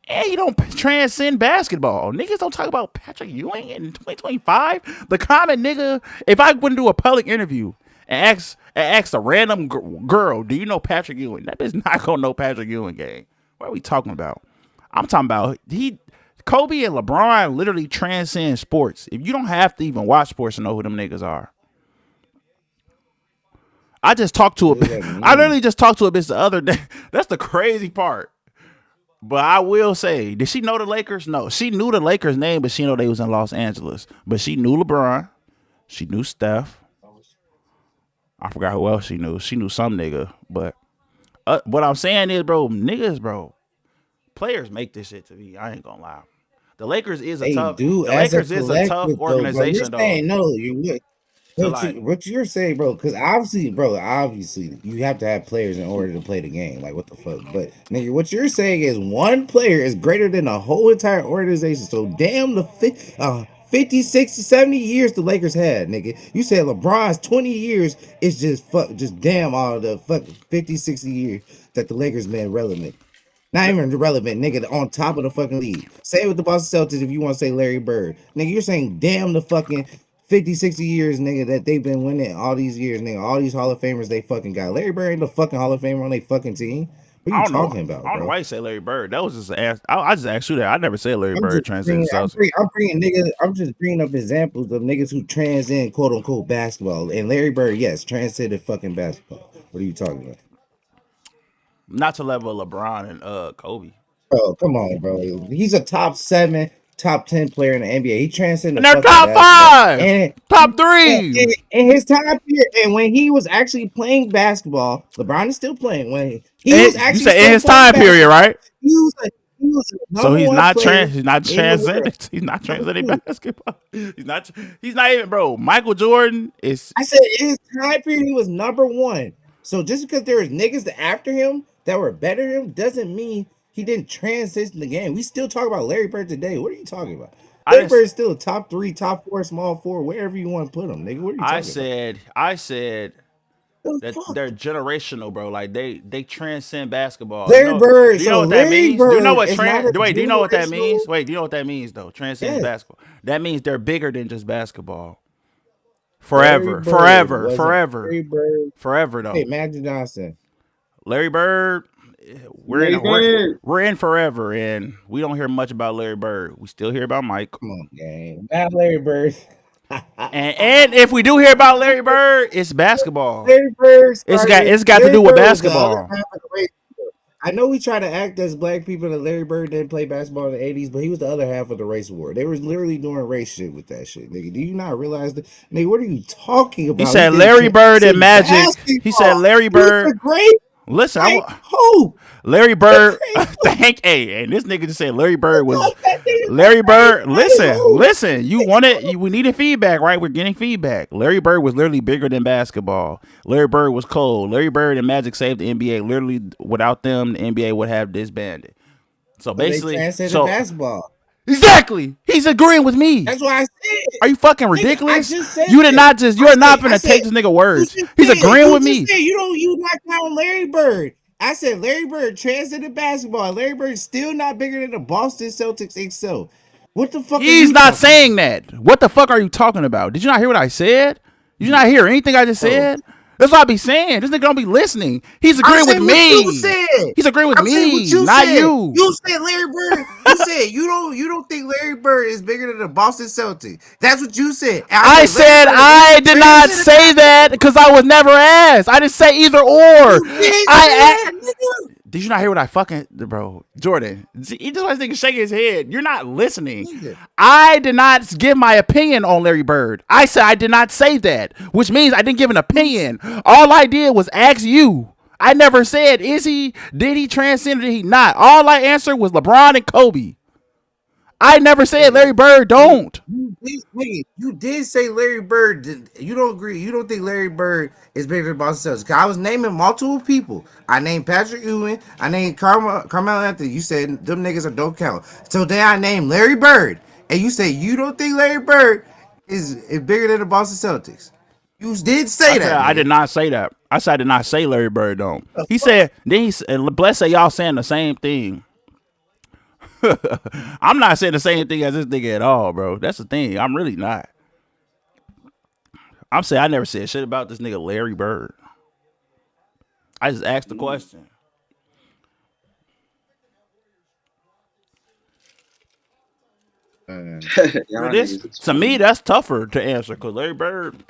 And he don't transcend basketball. Niggas don't talk about Patrick Ewing in 2025. The common nigga, if I wouldn't do a public interview and ask a random girl, do you know Patrick Ewing? That bitch not gonna know Patrick Ewing, gang. What are we talking about? I'm talking about Kobe and LeBron literally transcend sports. If you don't have to even watch sports to know who them niggas are. I literally just talked to a bitch the other day. That's the crazy part. But I will say, did she know the Lakers? No. She knew the Lakers' name, but she knew they was in Los Angeles. But she knew LeBron. She knew Steph. I forgot who else she knew. She knew some nigga. But what I'm saying is, bro, niggas, bro, players make this shit to me. I ain't gonna lie. The Lakers is a tough organization, though. No, you would. What you're saying, bro, because obviously, you have to have players in order to play the game. Like, what the fuck? But, nigga, what you're saying is one player is greater than the whole entire organization. So, damn the 50, 60, 70 years the Lakers had, nigga. You said LeBron's 20 years is just damn all the fucking 50, 60 years that the Lakers been relevant. Not even relevant, nigga, on top of the fucking league. Say it with the Boston Celtics if you want to say Larry Bird. Nigga, you're saying damn the fucking 50, 60 years, nigga, that they've been winning all these years, nigga. All these Hall of Famers they fucking got. Larry Bird ain't the fucking Hall of Famer on their fucking team. What are I you don't know. talking about, I don't know bro? why you say Larry Bird. That was just I just asked you that. I never said Larry Bird transcended Celtics. I'm just bringing up examples of niggas who transcend quote unquote basketball. And Larry Bird, yes, transcended fucking basketball. What are you talking about? Not to level of LeBron and Kobe. Bro, come on, bro. He's a top 7, top 10 player in the NBA. He And transcended they're fucking top basketball. five, And top three. in his time period, and when he was actually playing basketball, LeBron is still playing. When he was And you actually said in still his playing time period, basketball, right? he was a So number one player he's not in the world. transcended. He's not Number transcending two. basketball. He's not even, bro. Michael Jordan is I said in his time period, he was number one. So just because there was niggas after him that were better than him doesn't mean he didn't transition the game. We still talk about Larry Bird today. What are you talking about? I Larry just Bird is still a top 3, top 4, small 4, wherever you want to put him, nigga. What are you talking about? I said The that fuck? they're generational, bro. Like they transcend basketball. Larry Bird. Do you know So what that Larry means? Do you know Bird what is not a wait, do you know what that generational. means? Wait, do you know what that means though? Transcends Yes. basketball. That means they're bigger than just basketball. Larry Forever. Bird Forever. wasn't Forever. Larry Bird. Forever Hey, though. Magic Johnson. Larry Bird, Larry Bird. we're in forever, and we don't hear much about Larry Bird. We still hear about Mike. Come on, gang. Not Larry Bird. And if we do hear about Larry Bird, it's basketball. Larry Bird started. It's got to Larry do with Bird was the other basketball. half of the race. I know we try to act as black people that Larry Bird didn't play basketball in the 80s, but he was the other half of the race war. They were literally doing race shit with that shit, nigga. Do you not realize that? Nigga, what are you talking He about? said Larry Bird and Magic. He said Basketball. Larry He was Bird. the great Listen, white hope. Larry The Bird. great Thank hey, and this nigga just said Larry Bird was that nigga Larry the great Bird. white hope. Listen. You wanted we needed feedback, right? We're getting feedback. Larry Bird was literally bigger than basketball. Larry Bird was cold. Larry Bird and Magic saved the NBA. Literally, without them, the NBA would have disbanded. So But they basically, transcended basketball. exactly, he's agreeing with me. That's why I said. Are you fucking Nigga, I ridiculous? just said You did it. not just. You I are not said, gonna take this nigga words. He's you agreeing with just me. said you not counting Larry Bird. I said Larry Bird transcended basketball. Larry Bird is still not bigger than the Boston Celtics itself. What the fuck are He's you not talking saying that. What the fuck are you talking about? Did you not hear what I said? Did you not hear anything I just about? Bro, said? That's what I be saying. This nigga don't be listening. He's I'm agreeing with saying what you me. said. He's agreeing with I'm saying what me, you not said. you. You said Larry Bird. You said you don't think Larry Bird is bigger than the Boston Celtics. That's what you said. And I said Larry Bird I did not transcended say that basketball. because I was never asked. I didn't say either or. You did I say that, nigga. Did you not hear what I fucking bro Jordan? He just wants to shake his head. You're not listening. Nigga. I did not give my opinion on Larry Bird. I said I did not say that, which means I didn't give an opinion. All I did was ask you. I never said did he transcend or did he not? All I answered was LeBron and Kobe. I never said Larry Bird don't. You did say Larry Bird. You don't agree. You don't think Larry Bird is bigger than Boston Celtics. 'Cause I was naming multiple people. I named Patrick Ewing. I named Carmelo Anthony. You said them niggas are don't count. So then I named Larry Bird, and you say you don't think Larry Bird is bigger than the Boston Celtics. You did say I said that, I nigga. did not say that. I said I did not say Larry Bird don't. He fuck? said then he said Bless say y'all saying the same thing. I'm not saying the same thing as this nigga at all, bro. That's the thing. I'm really not. I'm saying I never said shit about this nigga Larry Bird. I just asked the question. Y'all But this niggas is to me funny. that's tougher to answer because Larry Bird.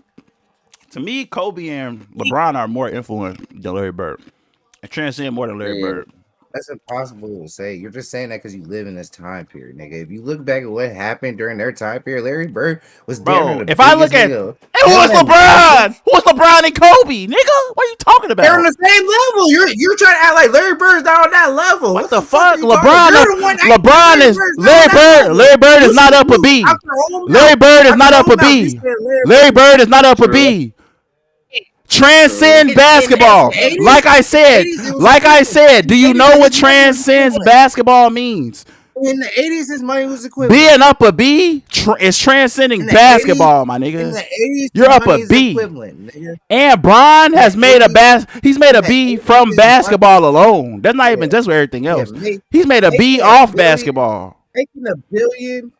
To me, Kobe and LeBron are more influential than Larry Bird. I transcend more than Larry Yeah. Bird. That's impossible to say. You're just saying that because you live in this time period, nigga. If you look back at what happened during their time period, Larry Bird was damn near Bro, the if I look biggest at nigga. who was LeBron? Who was LeBron and Kobe? Nigga, what are you talking They're on about? the same level. You're trying to act like Larry Bird's not on that level. What the fuck fuck? are you talking about? You're the one acting like LeBron is Bird's not Larry on that Bird. level. Larry Bird is You not said up a you B. out your own Larry mouth. Bird is Out not your up own a mouth, you B. said Larry Larry Bird is not up a True. B. Transcend basketball. In the Like I said, 80s, it was do you know what transcend transcends basketball means? In the 80s, his money was equivalent. Being up a B is transcending In the 80s, basketball, my in nigga. the 80s, You're his up money a is B. equivalent, nigga. And Bron In the has made 80s, he's made in a the B 80s, from his money, basketball alone. That's not yeah, even just with everything yeah, else. He's made a B making a off billion, basketball.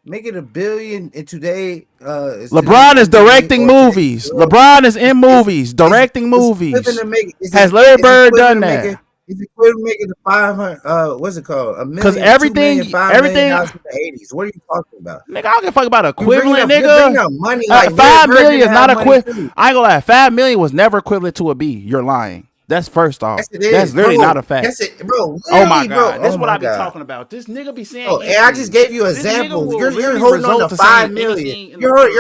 making a billion in today's LeBron is NBA directing or today's movies. world LeBron is in is movies, directing equivalent movies. to make Has Larry is Bird equivalent done to making that? is equivalent to making the 500 what's it called, a Cause million, 2 million, everything, 5 million everything, dollars in the 80s? What are you talking about? nigga, I don't give a fuck about equivalent, You're bringing nigga. up money like Larry 5 Bird million didn't is not have money equivalent. too. I ain't gonna lie. 5 million was never equivalent to a B. You're lying. That's first off. Yes, it That's is, literally not bro. a fact. Yes, it, bro. Oh my Literally, bro. god, this Oh is what my I be god. talking about. This nigga be saying Oh, and I just anything. gave you an This nigga example. will You're literally holding on result to to saying 5 million. anything in the world.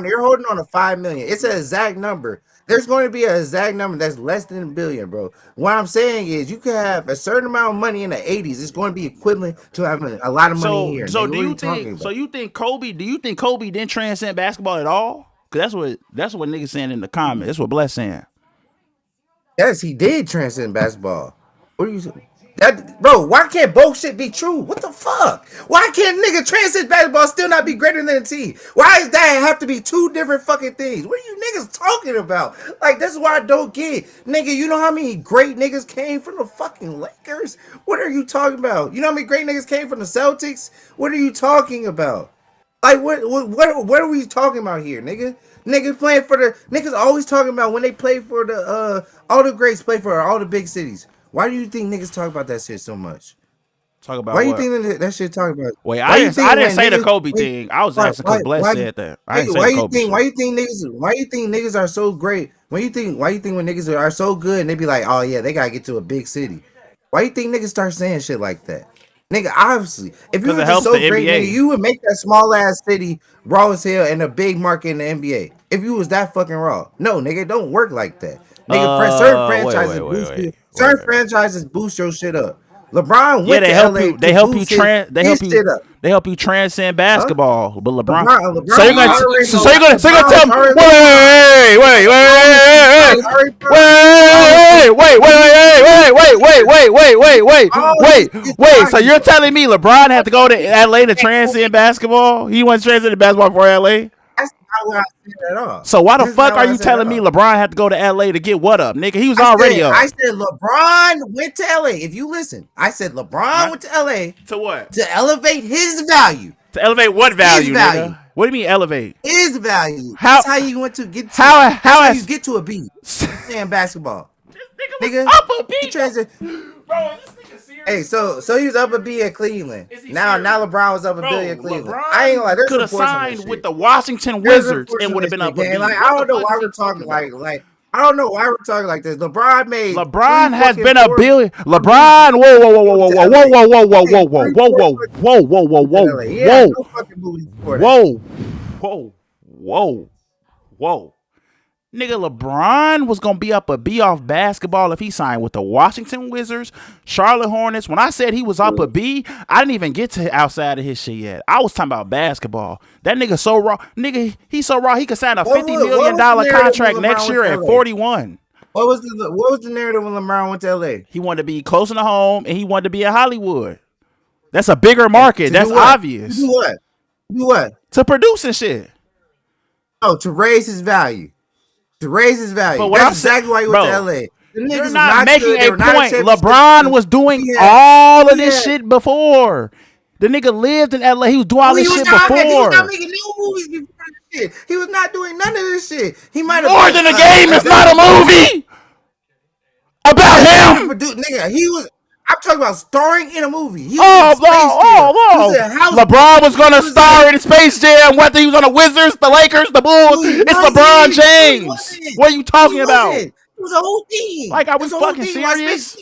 You're holding on to 5 million. It's an exact number. There's going to be an exact number that's less than a billion, bro. What I'm saying is you can have a certain amount of money in the 80s. It's going to be equivalent to having a lot of money So, here, so nigga. do What are you you talking think? So about? you think Kobe? Do you think Kobe didn't transcend basketball at all? Cause that's what niggas saying in the comments. That's what Bless saying. Yes, he did transcend basketball. What are you that bro? Why can't both shit be true? What the fuck? Why can't nigga transcend basketball still not be greater than a T? Why does that have to be two different fucking things? What are you niggas talking about? Like that's why I don't get, nigga. You know how many great niggas came from the fucking Lakers? What are you talking about? You know how many great niggas came from the Celtics? What are you talking about? Like what are we talking about here, nigga? Niggas playing for the niggas always talking about when they play for the all the greats play for all the big cities. Why do you think niggas talk about that shit so much? Talk Why about do you what? think that shit talk about? Wait, Why I you didn't. I think didn't when say the niggas Kobe thing. I was asking because Bless said that. I didn't say the Kobe shit. why you think niggas are so great? Why you think when niggas are so good and they be like, oh yeah, they gotta get to a big city? Why you think niggas start saying shit like that? Nigga, obviously, if you Because were it just helps the so great, nigga, NBA. you would make that small ass city raw as hell and a big market in the NBA. If you was that fucking raw, no, nigga, it don't work like that. Nigga, Wait, wait, wait, wait, wait, certain wait. franchises boost your shit up. LeBron Yeah, went they to help LA you. They to help you. boost his shit up. They help you transcend Huh? basketball. But LeBron. So LeBron you're was gonna. already So you're gonna LeBron tell was me. already LeBron. LeBron was already prime. LeBron was always get So prime, you're bro. telling me LeBron had to go to LA to transcend basketball? He went transcend basketball for LA. That's not what I said at all. So why the That's fuck not are what I you said at telling me all. LeBron had to go to LA to get what up, nigga? He was already I up. said LeBron went to LA. If you listen, I said LeBron Huh? went to LA To what? to elevate his value. To elevate what His value, value. nigga? What do you mean elevate? His value. How? That's how you went to get to. How? That's How how you has? get to a B playing basketball, This nigga was nigga. up a He beat. transit. Bro, is this nigga serious? Hey, so he was up a B at Cleveland. Is he Now serious? LeBron was up a B Bro, at Cleveland. I ain't gonna lie. LeBron There's could have reports on this signed with shit. the Washington There's Wizards reports and on would have this been shit, up a gang. Like B. I What the don't know fuck is why he we're talking talking about? like I don't know why we're talking like this. LeBron made LeBron has been a four billion. LeBron, whoa, whoa, whoa, to whoa, LA. whoa, whoa, whoa, He whoa, made whoa, whoa, three, whoa, four whoa, fucking whoa, whoa, whoa, movies in whoa, LA. He had whoa, no fucking movies before that. whoa, whoa, whoa, whoa. Nigga, LeBron was gonna be up a B off basketball if he signed with the Washington Wizards, Charlotte Hornets. When I said he was up a B, I didn't even get to outside of his shit yet. I was talking about basketball. That nigga so raw. Nigga, he so raw he could sign a $50 million What was the narrative when contract next LeBron went year to at LA? 41. What was the narrative when LeBron went to LA? He wanted to be closer to home and he wanted to be in Hollywood. That's a bigger And market. to That's do what? To obvious. do what? To do what? To produce and shit. Oh, to raise his value. To raise his But value. what I'm That's saying, exactly why he went to bro, LA. The you're niggas was not not making good. They a were not a point. championship LeBron team. was doing He had all of he this had shit before. The nigga lived in LA. He was doing all he this was shit not he was not before. making no movies before this shit. He was not doing none of this shit. He might have More been than a game is not a executive producer. movie about Executive him. producer, nigga. He was. I'm talking about starring in a movie. He was in Oh, Space Jam. oh, He was oh, in oh. House LeBron Party. was going He to was in. star in Space Jam, whether he was on the Wizards, the Lakers, the Bulls. No, he It's LeBron wasn't. No, he James. wasn't. What are you No, he talking about? wasn't. It was a whole thing. Like, are It we was a whole fucking thing. Why serious?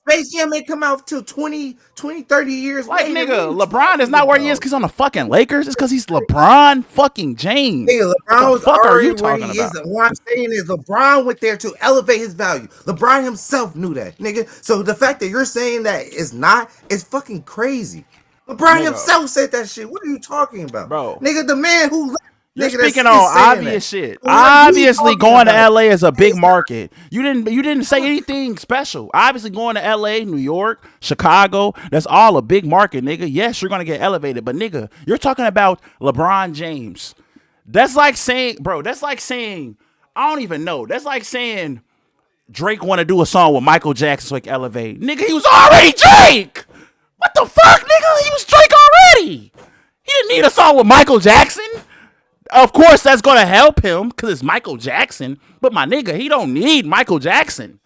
Space Jam ain't come out till 30 years Like, later. What are nigga, you LeBron is talking not where he is about? because he's on the fucking Lakers. It's because he's LeBron fucking James. Nigga, What the LeBron was fuck are already you where talking he is. about? What I'm saying is LeBron went there to elevate his value. LeBron himself knew that, nigga. So the fact that you're saying that is not is fucking crazy. LeBron Nigga, himself said that shit. What are you talking about? bro. Nigga, the man who left You're Nigga, that's speaking on saying that. obvious shit. What are you Obviously, talking going to about? LA is a big market. You didn't say anything special. Obviously, going to LA, New York, Chicago, that's all a big market, nigga. Yes, you're gonna get elevated, but nigga, you're talking about LeBron James. That's like saying, bro. That's like saying, I don't even know. That's like saying Drake want to do a song with Michael Jackson so he can elevate. Nigga, he was already Drake. What the fuck, nigga? He was Drake already. He didn't need a song with Michael Jackson. Of course, that's gonna help him because it's Michael Jackson. But my nigga, he don't need Michael Jackson.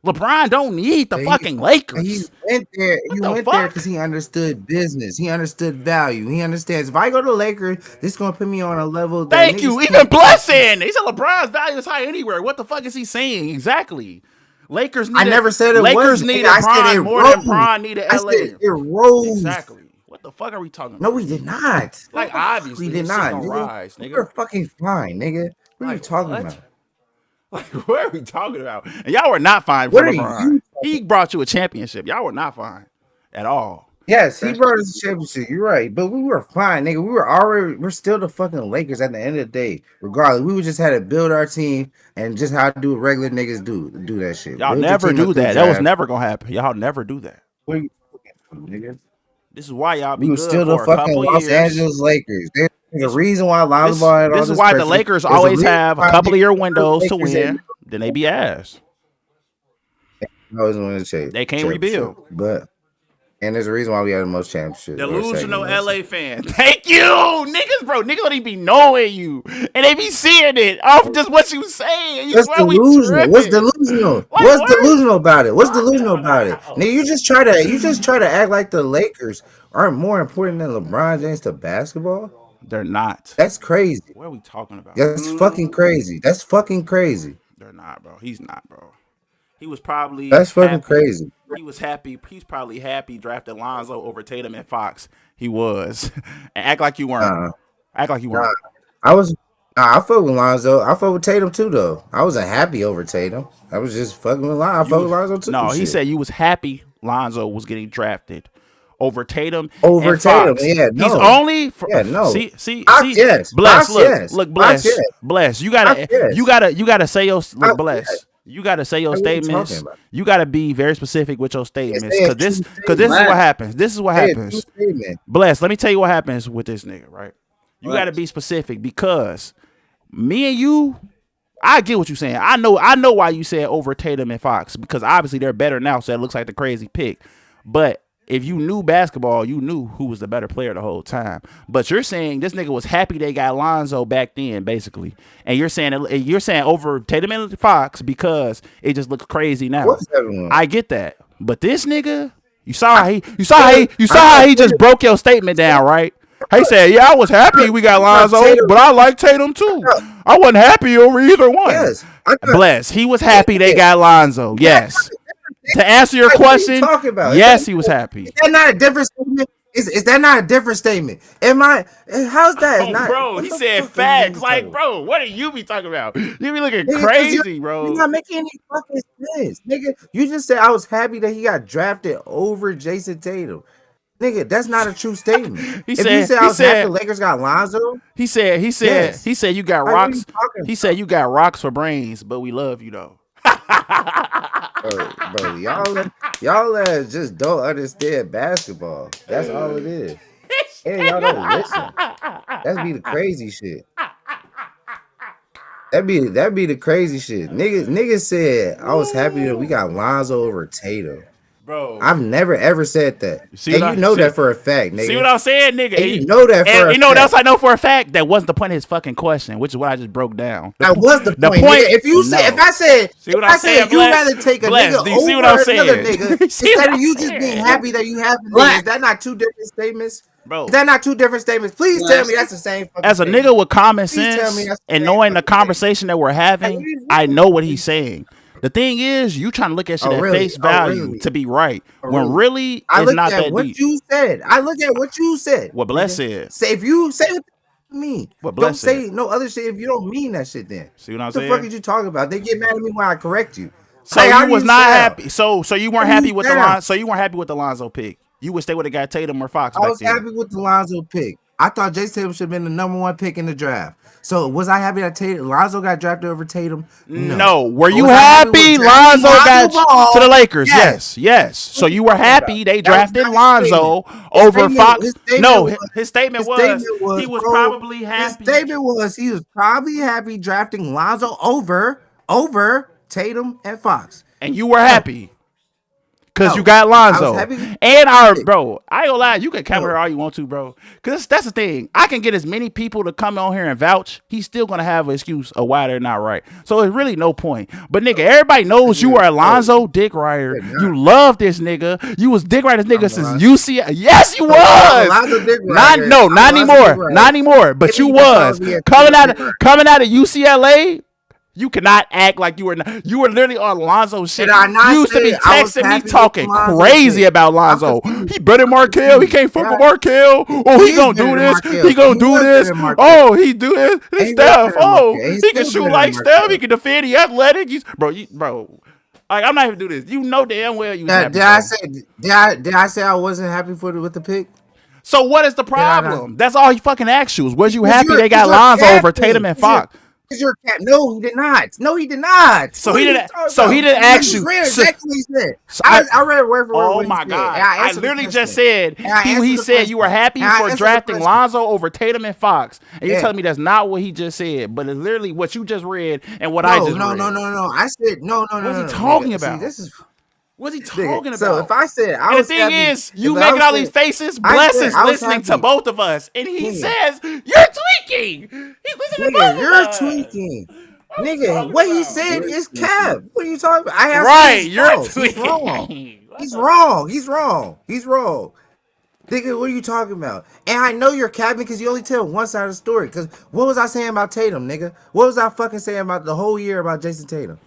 LeBron don't need the fucking Lakers. He went there. What He the went fuck? there because he understood business. He understood value. He understands if I go to Lakers, this is gonna put me on a level. That Thank you. niggas Even can't Bless touch me. saying he said LeBron's value is high anywhere. What the fuck is he saying exactly? Lakers I needed. never said it Lakers wasn't. needed I said Bron it more rose. than Bron needed I LA. said it rose. Exactly. What the fuck are we talking No, about? we did not. Like we obviously, did this shit not, gonna nigga. rise, We nigga. were fucking fine, nigga. What are you Like talking what? about? Like what are we talking about? And y'all were not fine for What are LeBron. you? He brought you a championship. Y'all were not fine at all. Yes, he brought us a championship. You're right, but we were fine, nigga. We're still the fucking Lakers at the end of the day. Regardless, we just had to build our team and just how to do what regular niggas do that shit. Y'all Build your never team up do through that. That was draft. never gonna happen. Y'all never do that. What are you talking about, nigga? This is why y'all be We were good still the for a fucking couple Los years. Angeles Lakers. There's a This, reason why Lonzo Ball had all this is this why the pressure. Lakers There's a always reason have a why couple of year niggas windows to Lakers ain't win. Then they be ass. always want to chase. They can't rebuild. But and there's a reason why we had the most championships. Delusional LA fan. Thank you, niggas, bro. Niggas don't even be knowing you, and they be seeing it off just what you saying. You What's swear we delusional? What's tripping. delusional? Like What's what? delusional about it? What's delusional about it? Nigga, you just try to act like the Lakers aren't more important than LeBron James to basketball. They're not. That's crazy. What are we talking about? That's fucking crazy. That's fucking crazy. They're not, bro. He's not, bro. He was probably That's fucking happy. crazy. He was happy. He's probably happy drafted Lonzo over Tatum and Fox. He was. And act like you weren't. Act like you weren't. I was. I fuck with Lonzo. I fuck with Tatum too, though. I wasn't happy over Tatum. I was just fucking with Lonzo. I fuck with Lonzo too. No, he shit. said you was happy Lonzo was getting drafted over Tatum. Over and Tatum, Fox. yeah, no. He's only for, Yeah, no. See, Fox, yes. Bless, Fox, look, yes. look, Fox, bless, yes. bless. You Fox, yes. gotta say your look, Fox, bless. yes. You gotta say your What are you statements. talking about? You gotta be very specific with your statements, say a because this true is statement. what happens. This is what Say a happens. true statement. Bless. Let me tell you what happens with this nigga. Right, you What? gotta be specific because me and you. I get what you're saying. I know why you said over Tatum and Fox because obviously they're better now, so it looks like the crazy pick. But if you knew basketball, you knew who was the better player the whole time. But you're saying this nigga was happy they got Lonzo back then, basically, and you're saying over Tatum and Fox because it just looks crazy now. What's that one? I get that, but this nigga, you saw how he just broke your statement down, right? He said, "Yeah, I was happy we got Lonzo, but I like Tatum too. I wasn't happy over either one." Yes. Bless. He was happy they got Lonzo. Yes. To answer your question, yes, he was happy. Is that not a different statement? Is that not a different statement? How's that? Oh, bro, he said facts. Like, bro, what are you be talking about? You be looking crazy, bro. You're not making any fucking sense, nigga. You just said I was happy that he got drafted over Jason Tatum. Nigga, that's not a true statement. If you said I was happy the Lakers got Lonzo, he said you got rocks. He said you got rocks for brains, but we love you though. bro, y'all just don't understand basketball. That's all it is. And y'all don't listen. That'd be the crazy shit. That'd be the crazy shit. Niggas said I was happy that we got Lonzo over Tatum. Bro, I've never ever said that. And you know that for a fact, nigga. See what I'm saying, nigga? And you know that for a fact. You know what else I know for a fact? That wasn't the point of his fucking question, which is what I just broke down. That was the point. Nigga. If I said you'd rather take a nigga over another nigga instead of you just being happy that you have a nigga, is that not two different statements? Bro, is that not two different statements? Please tell me that's the same fucking as a statement. nigga with common sense and knowing the conversation that we're having, I know what he's saying. The thing is, you trying to look at shit at face value to be right, when really it's not that deep. You said. I look at what you said. What Bless said. Say if you say what you mean. What Bless don't say no other shit if you don't mean that shit. Then see what I'm saying? What the fuck are you talking about? They get mad at me when I correct you. So like, you was not happy. So you weren't happy with the Lonzo. So you weren't happy with the Lonzo pick. You wish they would have got Tatum or Fox. I was happy with the Lonzo pick. I thought Jason Tatum should have been the number 1 pick in the draft. So was I happy that Lonzo got drafted over Tatum? No. Were But you was I happy with happy drafting Lonzo got Ball? to the Lakers? Yes. Yes. So you were happy they That was drafted not his Lonzo statement. over Fox? No, his His statement was statement was, he was bro, probably his happy. statement was he was probably happy drafting Lonzo over Tatum and Fox. And you were No, happy. Cause no. you got I was Lonzo. happy. And bro, I ain't gonna lie, you can come No. here all you want to, bro. Cause that's the thing. I can get as many people to come on here and vouch. He's still gonna have an excuse of why they're not right. So it's really no point. But nigga, everybody knows you are a Lonzo dick rider. You love this nigga. You was dick rider nigga since UCLA. Yes, you was. Not anymore. Not anymore. But you was coming out of UCLA. You cannot act like you were not. You were literally on Lonzo's shit. You used to be texting me talking crazy about Lonzo. He better than Markel. He can't fuck with Markel. Oh, he gonna do this. He gonna do this. Oh, he do this. This stuff. Oh, he can shoot like Steph. He can defend. He athletic. Bro. Like, I'm not even do this. You know damn well you was happy. Did I say I wasn't happy with the pick? So what is the problem? That's all he fucking asked you. Was you happy they got Lonzo over Tatum and Fox? No, he did not. No, he did not. So he didn't. So he didn't ask you. Exactly what he said. I read word for word. Oh my god! I literally just said he said you were happy for drafting Lonzo over Tatum and Fox, and you're telling me that's not what he just said, but it's literally what you just read and what I just read. No. I said no. What's he talking about? See, this is. What's he talking about? So if I said, and the thing is, you making all these faces. Bless is listening to both of us, and he says you're tweaking. He's listening to both of us. You're tweaking. Nigga, what he said is cap. What are you talking about? I have right, you're tweaking. He's wrong. He's wrong. Nigga, what are you talking about? And I know you're capping because you only tell one side of the story. Because what was I saying about Tatum, nigga? What was I fucking saying about the whole year about Jason Tatum?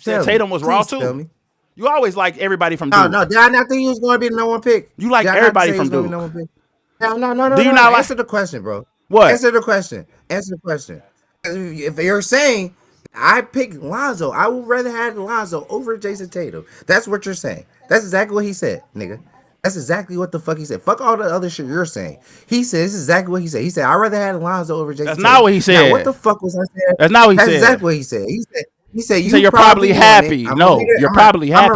Tatum was raw too. Tell me. You always like everybody from Duke. No. Did I not think he was going to be the number 1 pick? You like everybody from Duke. No. Do you not answer the question, bro? What? Answer the question. If you're saying I picked Lonzo, I would rather have Lonzo over Jason Tatum. That's what you're saying. That's exactly what he said, nigga. That's exactly what the fuck he said. Fuck all the other shit you're saying. He said this is exactly what he said. He said I'd rather have Lonzo over Jason Tatum. That's not what he said. Now, what the fuck was I saying? That's not what he said. That's exactly what he said. He said you're probably happy. No, you're probably happy. I'm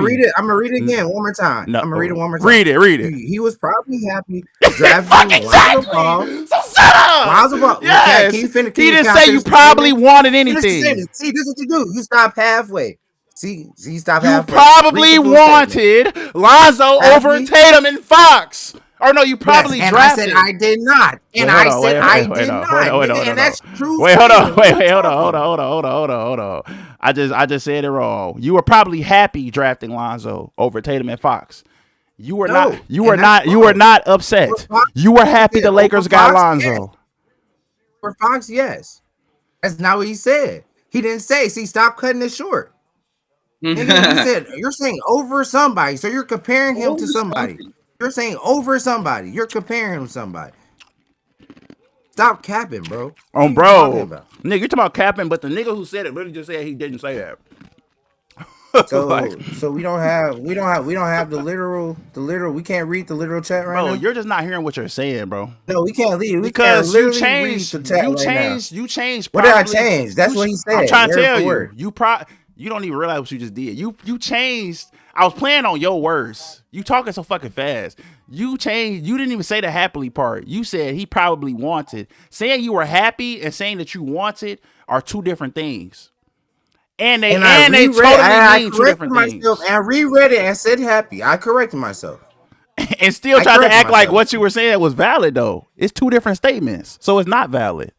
gonna read it again one more time. No, I'm gonna read it one more time. Read it. He was probably happy drafting Lonzo Ball. So shut up. Lonzo Ball. Yes. He didn't say you probably wanted anything. See, this is what you do. You stop halfway. See, you stop halfway. You probably wanted Lonzo over Tatum and Fox. Or no, you probably drafted. I said I did not. And I said I did not. And that's true. Wait, hold on. I just said it wrong. You were probably happy drafting Lonzo over Tatum and Fox. You were not upset. You were happy the Lakers got Lonzo. For Fox, yes. That's not what he said. He didn't say. See, stop cutting it short. Nigga, you said you're saying over somebody, so you're comparing him to somebody. You're saying over somebody. You're comparing him to somebody. Stop capping, bro. Bro. Nigga, you're talking about capping, but the nigga who said it literally just said he didn't say that. So we don't have the literal we can't read the literal chat right now. Bro, you're just not hearing what you're saying, bro. No, we can't leave because you changed the chat you changed what did I change? That's what he said. I'm trying to tell you. You don't even realize what you just did. You changed. I was playing on your words. You talking so fucking fast. You changed. You didn't even say the happily part. You said he probably wanted. Saying you were happy and saying that you wanted are two different things. And they totally mean two different things. And I reread it and said happy. I corrected myself. And still tried to act like what you were saying was valid though. It's two different statements, so it's not valid.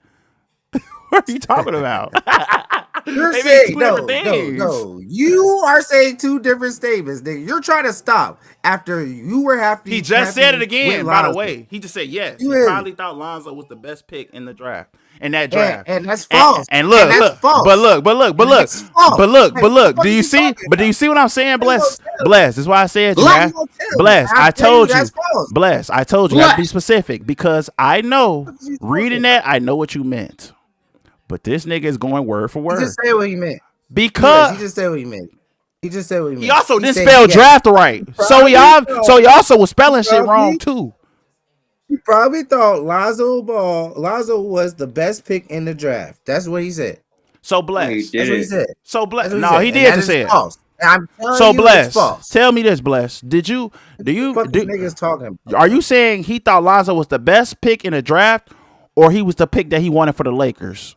What are you talking about? You're saying no. You are saying two different statements, nigga. You're trying to stop after you were happy. He just said it again, by the way. He just said yes. He probably thought Lonzo was the best pick in the draft. In that draft. And that's false. And look. But look. Do you see? But do you see what I'm saying, Bless? Bless. That's why I said you. Bless. I told you. Bless. I told you. You have to be specific because I know. Reading that, I know what you meant. But this nigga is going word for word. He just said what he meant. Because he just said what he meant. He also didn't spell draft right. So he also was spelling shit wrong too. He probably thought Lonzo was the best pick in the draft. That's what he said. So No, he bless. That's what he did. said. Bless. That's what he No, he said. And did that just is say it. false. And I'm telling So you it's bless. false. Tell me this, bless. Did you do What the you fuck is do? niggas talking about, Are bro? you saying he thought Lonzo was the best pick in the draft, or he was the pick that he wanted for the Lakers?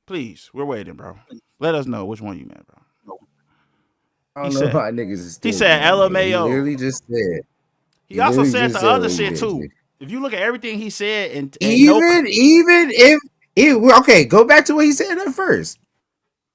Please, we're waiting, bro. Let us know which one you meant, bro. I He don't know said. why niggas is He still said going, nigga. LMAO. He He also literally said just the said other what he shit did, too. G. If you look at everything he said and no, Even if okay, go back to what he said at first.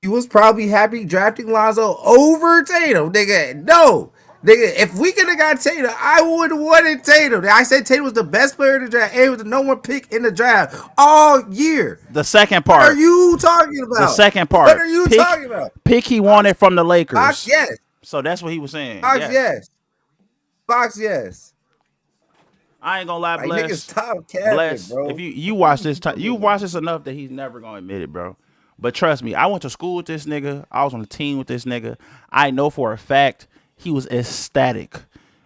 He was probably happy drafting Lonzo over Tatum, nigga. No, nigga, if we could have got Tatum, I would have wanted Tatum. I said Tatum was the best player in the draft. And he was the number one pick in the draft all year. the second What are part, you talking the about? second What part, are you pick talking about? pick he Fox, wanted from the Fox, Lakers. yes. So that's what he was saying. Fox, Yes. yes. Fox, yes. I ain't gonna lie, Like niggas bless, top capping, bless. If bro. you watch this, you watch this enough that he's never gonna admit it, bro. But trust me, I went to school with this nigga. I was on the team with this nigga. I know for a fact he was ecstatic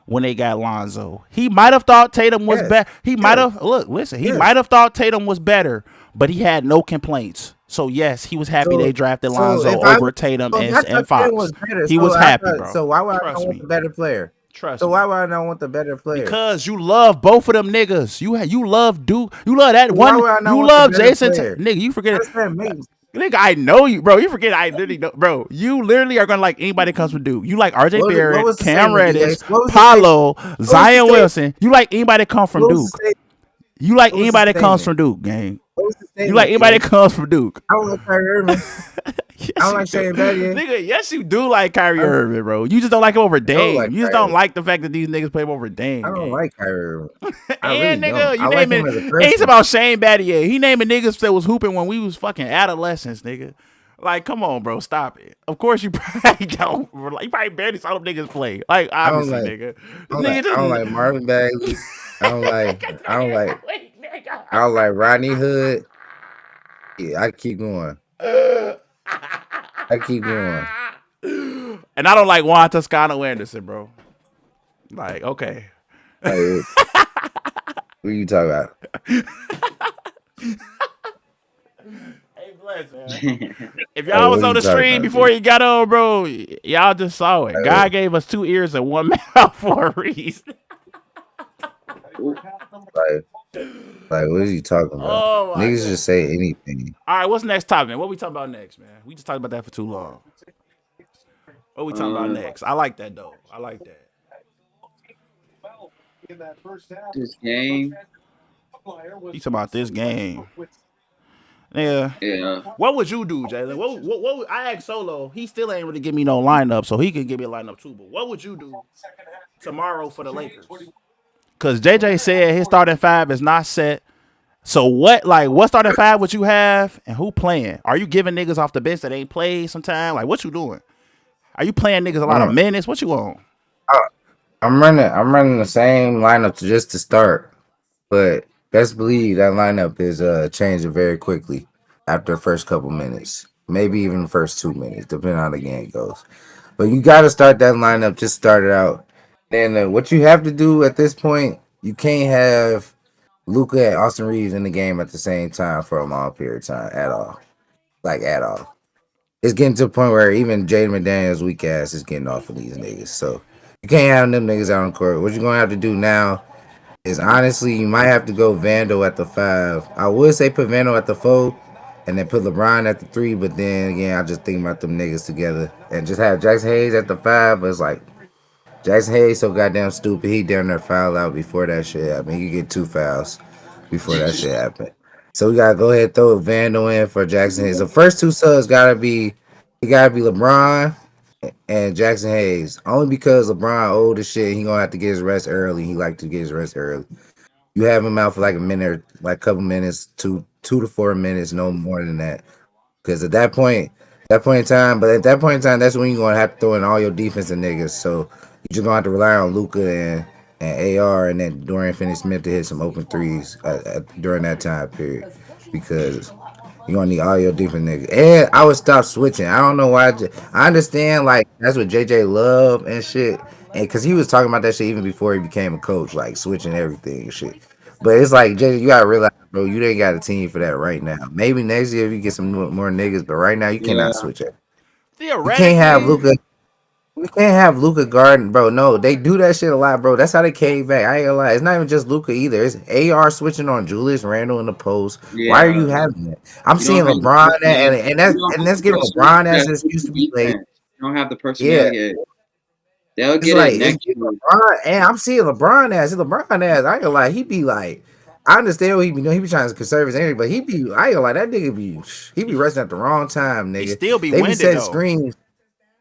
when they got Lonzo. He might have thought Tatum was Yes, better. He might yes, have listen. He yes. might have thought Tatum was better, but he had no complaints. So yes, he was happy So they drafted so Lonzo if I over Tatum so if I and thought Tatum Fox. was better, He was happy, bro. so why would I not Trust want the me. better player? Trust So why me. would I not want the better player? Because you love both of them niggas. You love Duke. You love that Why one. would I not You want the love better Jason. player? Nigga, you forget it. That's that makes Nigga, I know you, bro. You forget I literally know, bro. You literally are gonna like anybody that comes from Duke. You like RJ what Barrett, was the Cam statement, Reddish, DA? What was the statement? Paolo, What was the Zion statement? Wilson. You like anybody that comes from What was the Duke. statement? You like What was the anybody that comes statement? from Duke, gang. What was the You like statement, anybody DA? that comes from Duke. I don't like Kyrie Irving. I Yes, don't you like do. Shane Battier. Nigga, yes, you do like Kyrie I don't, Irving, bro. You just don't like him over I don't like Dame. You just Kyrie don't Irving. like the fact that these niggas play him over I Dame, don't gang. like Kyrie Irving. I really And don't. nigga, you I like him naming as a it's person. about Shane Battier. He naming niggas that was hooping when we was fucking adolescents, nigga. Like, come on, bro, stop it. Of course you probably don't. Like, you probably barely saw them niggas play. Like, I don't obviously, like nigga. This nigga I don't like just Marvin Bagley. I don't like I don't like I don't like Rodney Hood. Yeah, I keep going. I keep going. and I don't like Juan Toscano Anderson, bro. Like, okay. Like, what you talking about? Hey, bless, man. If Like, y'all what was are on you the talking stream about, before G? he got on, bro, y'all just saw it. Like, God gave us 2 ears and one mouth for a reason. like, what are you talking about? Oh my Niggas god. just say anything. All right, what's next topic, man? What we talking about next, man? We just talked about that for too long. What we talking about um, next? I like that though. I like that. this game, You talking about this game? Yeah. yeah. What would you do, Jalen? I asked Solo. He still ain't really give me no lineup, so he can give me a lineup too. But what would you do tomorrow for the Lakers? Because JJ said his starting five is not set. So what starting five would you have and who playing? Are you giving niggas off the bench that ain't played sometime? Like what you doing? Are you playing niggas a lot of Uh, minutes? What you on? I'm running the same lineup just to start, but best believe that lineup is changing very quickly after the first couple minutes, maybe even the first 2 minutes, depending on how the game goes. But you got to start that lineup. Just start it out. Then what you have to do at this point, you can't have Luka and Austin Reeves in the game at the same time for a long period of time at all, like at all. It's getting to the point where even Jaden McDaniels' weak ass is getting off of these niggas. So you can't have them niggas out on court. What you're gonna have to do now is honestly you might have to go Vandal at the 5. I would say put Vandal at the 4 and then put LeBron at the 3, but then again I just think about them niggas together and just have Jackson Hayes at the 5. But it's like Jackson Hayes so goddamn stupid. He down there foul out before that shit happened. He could get 2 fouls before that shit happened. So we gotta go ahead and throw Vandal in for Jackson Hayes. The first two subs gotta be LeBron and Jackson Hayes. Only because LeBron old as shit, he gonna have to get his rest early. He like to get his rest early. You have him out for like a minute, or like a couple minutes, 2 to 4 minutes, no more than that. Because at that point in time, that's when you're gonna have to throw in all your defensive niggas. So you're just gonna have to rely on Luka and AR, and then Dorian Finney-Smith to hit some open threes during that time period. Because You gonna need all your different niggas. And I would stop switching. I don't know why. I understand like that's what JJ love and shit. And cause he was talking about that shit even before he became a coach, like switching everything and shit. But it's like JJ, you gotta realize, bro, you ain't got a team for that right now. Maybe next year if you get some more niggas, but right now you cannot Yeah, switch it. You can't have Theoretically, Luca. We can't have Luca Garden, bro. No, they do that shit a lot, bro. That's how they came back. I ain't gonna lie. It's not even just Luca either. It's AR switching on Julius Randle in the post. Why are yeah. you having that? I'm You don't seeing have the LeBron personnel. You don't and have that's the giving personnel LeBron for as that an excuse super to be late. defense. You don't have the personnel Yeah, yet. They'll it's get it like it's next giving year. LeBron, and I'm seeing LeBron as LeBron as. I ain't gonna lie. He be like, I understand what he be doing. He be trying to conserve his energy, but he be. I ain't gonna lie. That nigga be. He be he resting at the wrong time, he nigga. still be They be winded setting though. screens.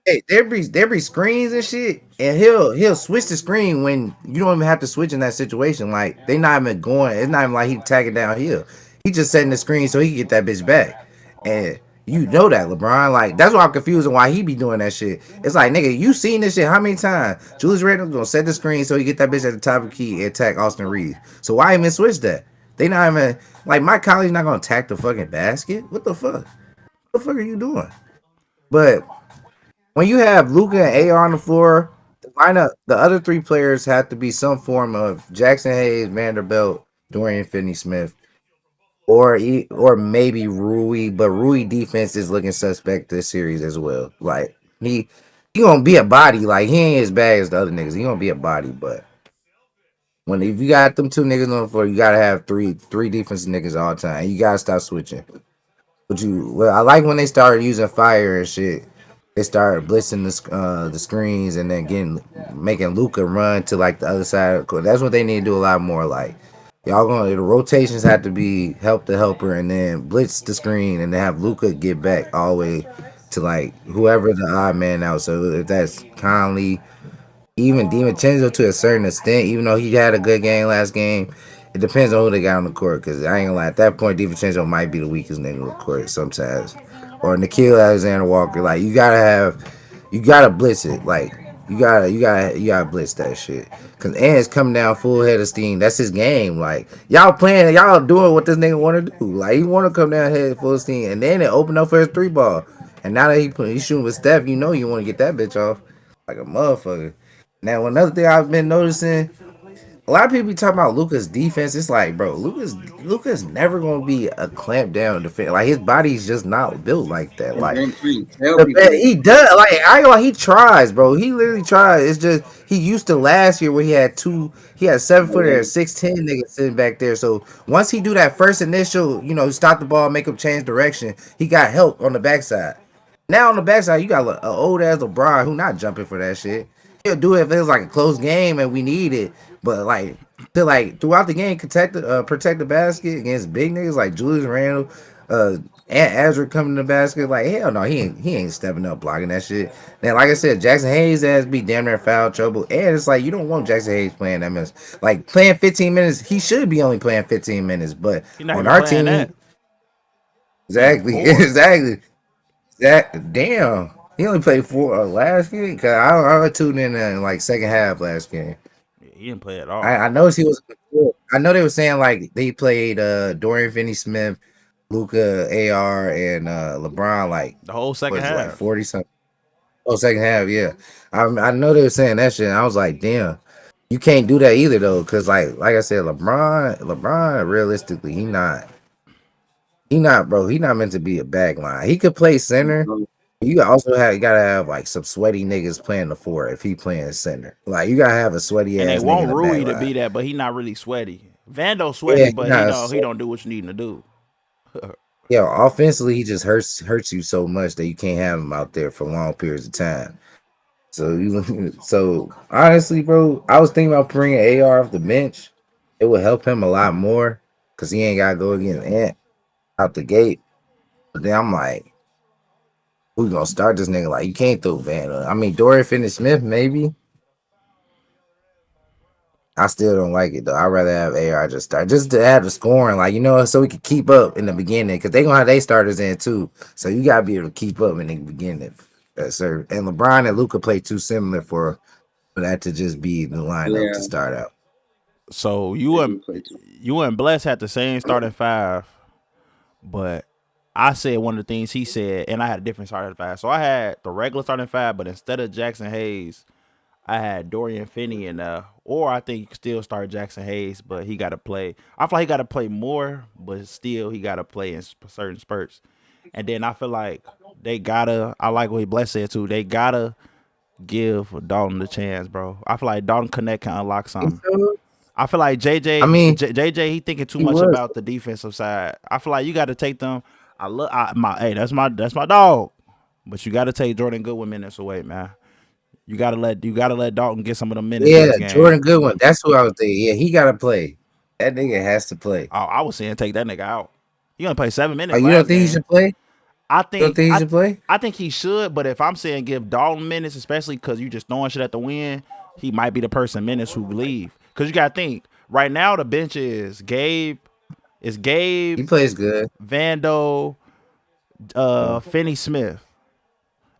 Hey, there be screens and shit, and he'll switch the screen when you don't even have to switch in that situation. Like they not even going. It's not even like he tagging downhill. He just setting the screen so he can get that bitch back. And you know that LeBron. Like that's why I'm confused on why he be doing that shit. It's like nigga, you seen this shit how many times? Julius Randle's gonna set the screen so he get that bitch at the top of the key and attack Austin Reeves. So why even switch that? They not even like Mike Conley's not gonna attack the fucking basket. What the fuck? What the fuck are you doing? But when you have Luka and AR on the floor, the lineup, the other three players have to be some form of Jackson Hayes, Vanderbilt, Dorian Finney-Smith, or maybe Rui. But Rui defense is looking suspect this series as well. Like he gonna be a body. Like he ain't as bad as the other niggas. He gonna be a body, but when if you got them two niggas on the floor, you gotta have three defensive niggas all the time. You gotta stop switching. I like when they started using fire and shit. They started blitzing the screens and then making Luca run to like the other side of the court. That's what they need to do a lot more. Like y'all gonna the rotations have to be help the helper and then blitz the screen and then have Luca get back all the way to like whoever the odd man out. So if that's Conley, even DiVincenzo to a certain extent, even though he had a good game last game, it depends on who they got on the court. Because I ain't gonna lie, at that point, DiVincenzo might be the weakest nigga on the court sometimes. Or Nikhil Alexander Walker. Like you gotta blitz it. Like you gotta blitz that shit. Cause Ant's coming down full head of steam. That's his game. Like y'all doing what this nigga want to do. Like he want to come down head full steam, and then it open up for his three ball. And now that he's shooting with Steph, you know you want to get that bitch off like a motherfucker. Now, another thing I've been noticing, a lot of people be talking about Luka's defense. It's like, bro, Luka's never gonna be a clamp down defense. Like his body's just not built like that. And Like I'm trying to tell people, he does. Like he tries, bro. He literally tries. It's just he used to last year where he had 7 footer and yeah, 6'10" niggas sitting back there. So once he do that first initial, stop the ball, make him change direction, he got help on the backside. Now on the backside, you got an old ass LeBron who not jumping for that shit. He'll do it if it was like a close game and we need it, but like to like throughout the game, protect the basket against big niggas like Julius Randle, and Azra coming to the basket. Like hell no, he ain't stepping up blocking that shit. Then like I said, Jackson Hayes has be damn near foul trouble, and it's like you don't want Jackson Hayes playing that minutes. Like playing 15 minutes, he should be only playing 15 minutes, but He's not on even our playing team, that. Playing exactly, four. exactly. That damn. He only played four last game. Cause I tuned in like second half last game. Yeah, he didn't play at all. I noticed he was. I know they were saying like they played Dorian Finney-Smith, Luca, AR, and LeBron like The whole second was it like half. 40 something. Oh, second half, yeah. I know they were saying that shit. And I was like, damn, you can't do that either though, cause like I said, LeBron, realistically, he not bro. He not meant to be a back line. He could play center. You also gotta have like some sweaty niggas playing the four if he playing center. Like you gotta have a sweaty And they ass nigga in want the back Rui to line. be that, but he not really sweaty. Vando Yeah, sweaty, he but he not. don't he don't do what you need him to do. Yeah, offensively he just hurts you so much that you can't have him out there for long periods of time. So honestly, bro, I was thinking about bringing AR off the bench. It would help him a lot more because he ain't gotta go against Ant out the gate. But then I'm like, we gonna start this nigga like you can't throw Van. I mean, Dorian Finney-Smith maybe. I still don't like it though. I'd rather have AR just start, just to have the scoring, like so we can keep up in the beginning, because they gonna have their starters in too. So you gotta be able to keep up in the beginning. Sir. And LeBron and Luca play too similar for that to just be the lineup to yeah, start out. So they do play too. you and Bless had the same starting five, but I said one of the things he said, and I had a different starting five. So I had the regular starting five, but instead of Jackson Hayes, I had Dorian Finney in or I think you could still start Jackson Hayes, but he got to play. I feel like he got to play more, but still he got to play in certain spurts. And then I feel like they gotta. I like what Bless said too. They gotta give Dalton the chance, bro. I feel like Dalton Connect can unlock something. I feel like I mean, JJ he thinking too he much was. about the defensive side. I feel like you got to take them. I look, my hey, that's my dog. But you got to take Jordan Goodwin minutes away, man. You gotta let Dalton get some of the minutes in Yeah, this game. Jordan Goodwin. That's who I was thinking. Yeah, he gotta play. That nigga has to play. I was saying take that nigga out. He only played 7 minutes Oh, you don't last think he game. should play? I You don't think think he I should play? I think he should, but if I'm saying give Dalton minutes, especially because you just throwing shit at the wind, he might be the person minutes who leave. Because you gotta think right now the bench is Gabe, He plays good. Vando, Mm. Finney Smith,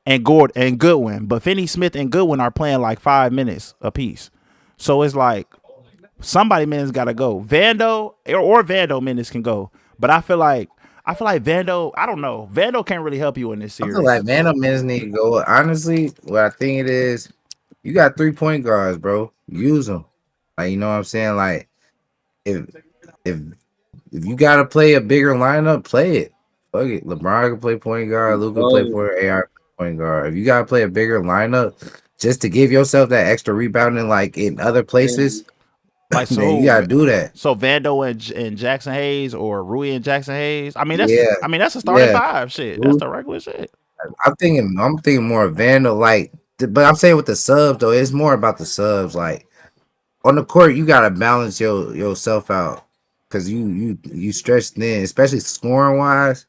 and Gord and Goodwin. But Finney Smith and Goodwin are playing like 5 minutes apiece. So it's like somebody minutes gotta go. Vando or Vando minutes can go. But I feel like Vando, I don't know. Vando can't really help you in this I feel like series. Mano Men's need to go. Honestly, what I think it is, you got 3 point guards, bro. Use them. Like, you know what I'm saying? Like, if if if you gotta play a bigger lineup, play it. Fuck it. LeBron can play point guard. Luka play Bro, for AR point guard. If you gotta play a bigger lineup, just to give yourself that extra rebounding, like in other places, and Like then you so, gotta do that. so Vando and Jackson Hayes or Rui and Jackson Hayes. Yeah, I mean that's a starting yeah. five. Shit, that's Who- the regular shit. I'm thinking more of Vandal, like, but I'm saying with the subs though, it's more about the subs. Like on the court, you gotta balance yourself out because you stretch thin, especially scoring wise.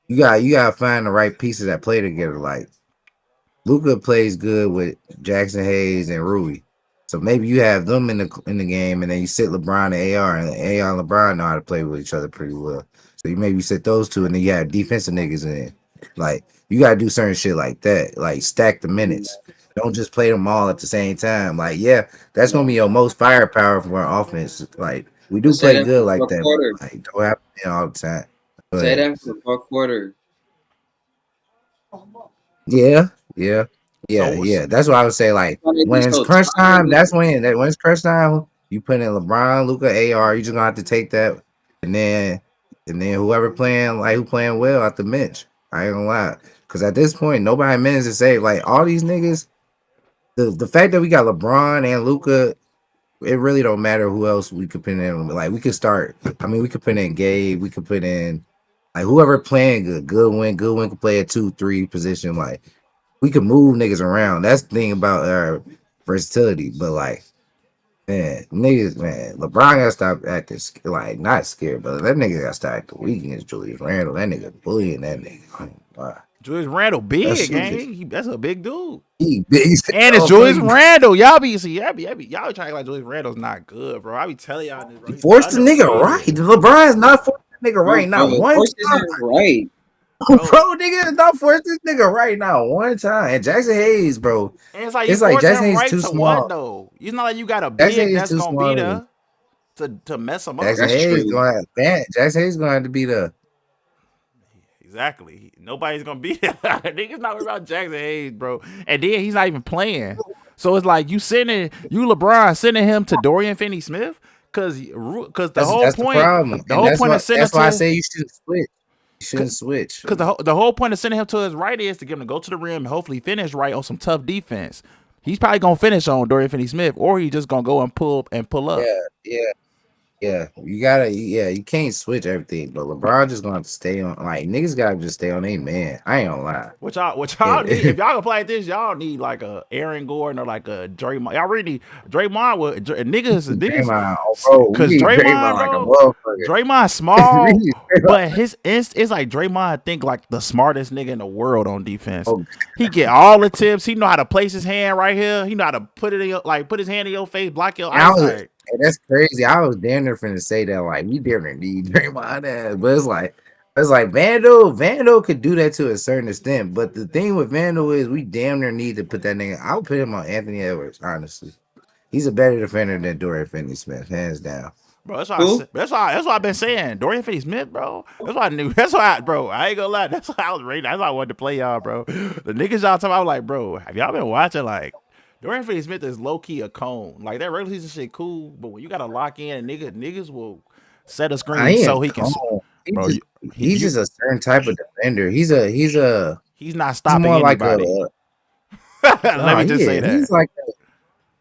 You gotta find the right pieces that play together. Like Luka plays good with Jackson Hayes and Rui. So maybe you have them in the game, and then you sit LeBron and AR, and AR and LeBron know how to play with each other pretty well. So you maybe sit those two, and then you have defensive niggas in. Like you gotta do certain shit like that, like stack the minutes. Don't just play them all at the same time. Like yeah, that's gonna be your most firepower for our offense. Like we do let's say play that for good the like fourth that, quarter. but like don't have to all the time. Go Say ahead. that for the fourth quarter. Yeah, yeah, yeah, So yeah. That's what I would say. Like Why they be when it's so crunch tired? time, that's when it's crunch time. You put in LeBron, Luka, AR. You just gonna have to take that, and then whoever playing like who playing well at the bench. I ain't gonna lie, because at this point, nobody minutes to save. Like all these niggas, the fact that we got LeBron and Luka, it really don't matter who else we could put in. Like we could start. I mean, we could put in Gabe. We could put in like whoever playing good. Goodwin could play a 2-3 position. Like we could move niggas around. That's the thing about our versatility. But like, man, niggas, man, LeBron gotta stop acting like not scared, but that nigga gotta start acting weak against Julius Randle. That nigga bullying that nigga. Oh, wow. Julius Randle That big, shit just gang. That's a big dude. he big. And it's Oh, Julius fuck. Randle. Y'all trying to act like Julius Randle's not good, bro. I be telling y'all this, bro. He He's forced the nigga right. underrated, LeBron's not forcing the nigga No, right. Not bro, of one course this time. is right. bro. Bro, nigga is not forcing this nigga right now. One time. And Jackson Hayes, bro. And it's like you It's like forcing Jackson him Hayes right too to what small. though? It's not like you got a Jackson big Hayes that's too gonna be small. there to mess him up. Jackson That's Hayes true. gonna have Jackson Hayes gonna have to be the Exactly. Nobody's gonna be there. Niggas not worried about Jackson Hayes, bro. And then he's not even playing. So it's like you LeBron sending him to Dorian Finney Smith, cause that's the problem. the And whole point of sending him that's why I to say you shouldn't switch. You shouldn't switch. because the whole point of sending him to his right is to get him to go to the rim and hopefully finish right on some tough defense. He's probably gonna finish on Dorian Finney Smith, or he just gonna go and pull up. Yeah, yeah. Yeah, you gotta. Yeah, you can't switch everything, but LeBron just gonna have to stay on. Like niggas gotta just stay on a man. I ain't gonna lie. What y'all need if y'all can play like this, y'all need like a Aaron Gordon or like a Draymond. Y'all really need Draymond with niggas Draymond, oh, bro, we because need Draymond, Draymond like a bro, motherfucker. Draymond We small, need Draymond. but it's like Draymond think like the smartest nigga in the world on defense. Oh, He get all the tips. He know how to place his hand right here. He know how to put it in put his hand in your face, block your eyesight. and that's crazy. I was damn near finna say that. Like we damn near need Draymond ass, but it's like Vandal could do that to a certain extent. But the thing with Vandal is we damn near need to put that nigga. I'll put him on Anthony Edwards. Honestly, he's a better defender than Dorian Finney-Smith, hands down. Bro, that's why. Who? That's why I've been saying Dorian Finney-Smith, bro. That's why I knew. That's why, bro. I ain't gonna lie. That's why I was rating. That's why I wanted to play y'all, bro. The niggas y'all talking, I was like, bro, have y'all been watching? Like, Dorian Finney-Smith is low key a cone. Like that regular season shit cool, but when you gotta lock in, niggas will set a I screen so ain't he can, calm. bro. He's just a certain type of defender. He's not He's stopping more like a anybody. Let me just say he's that. like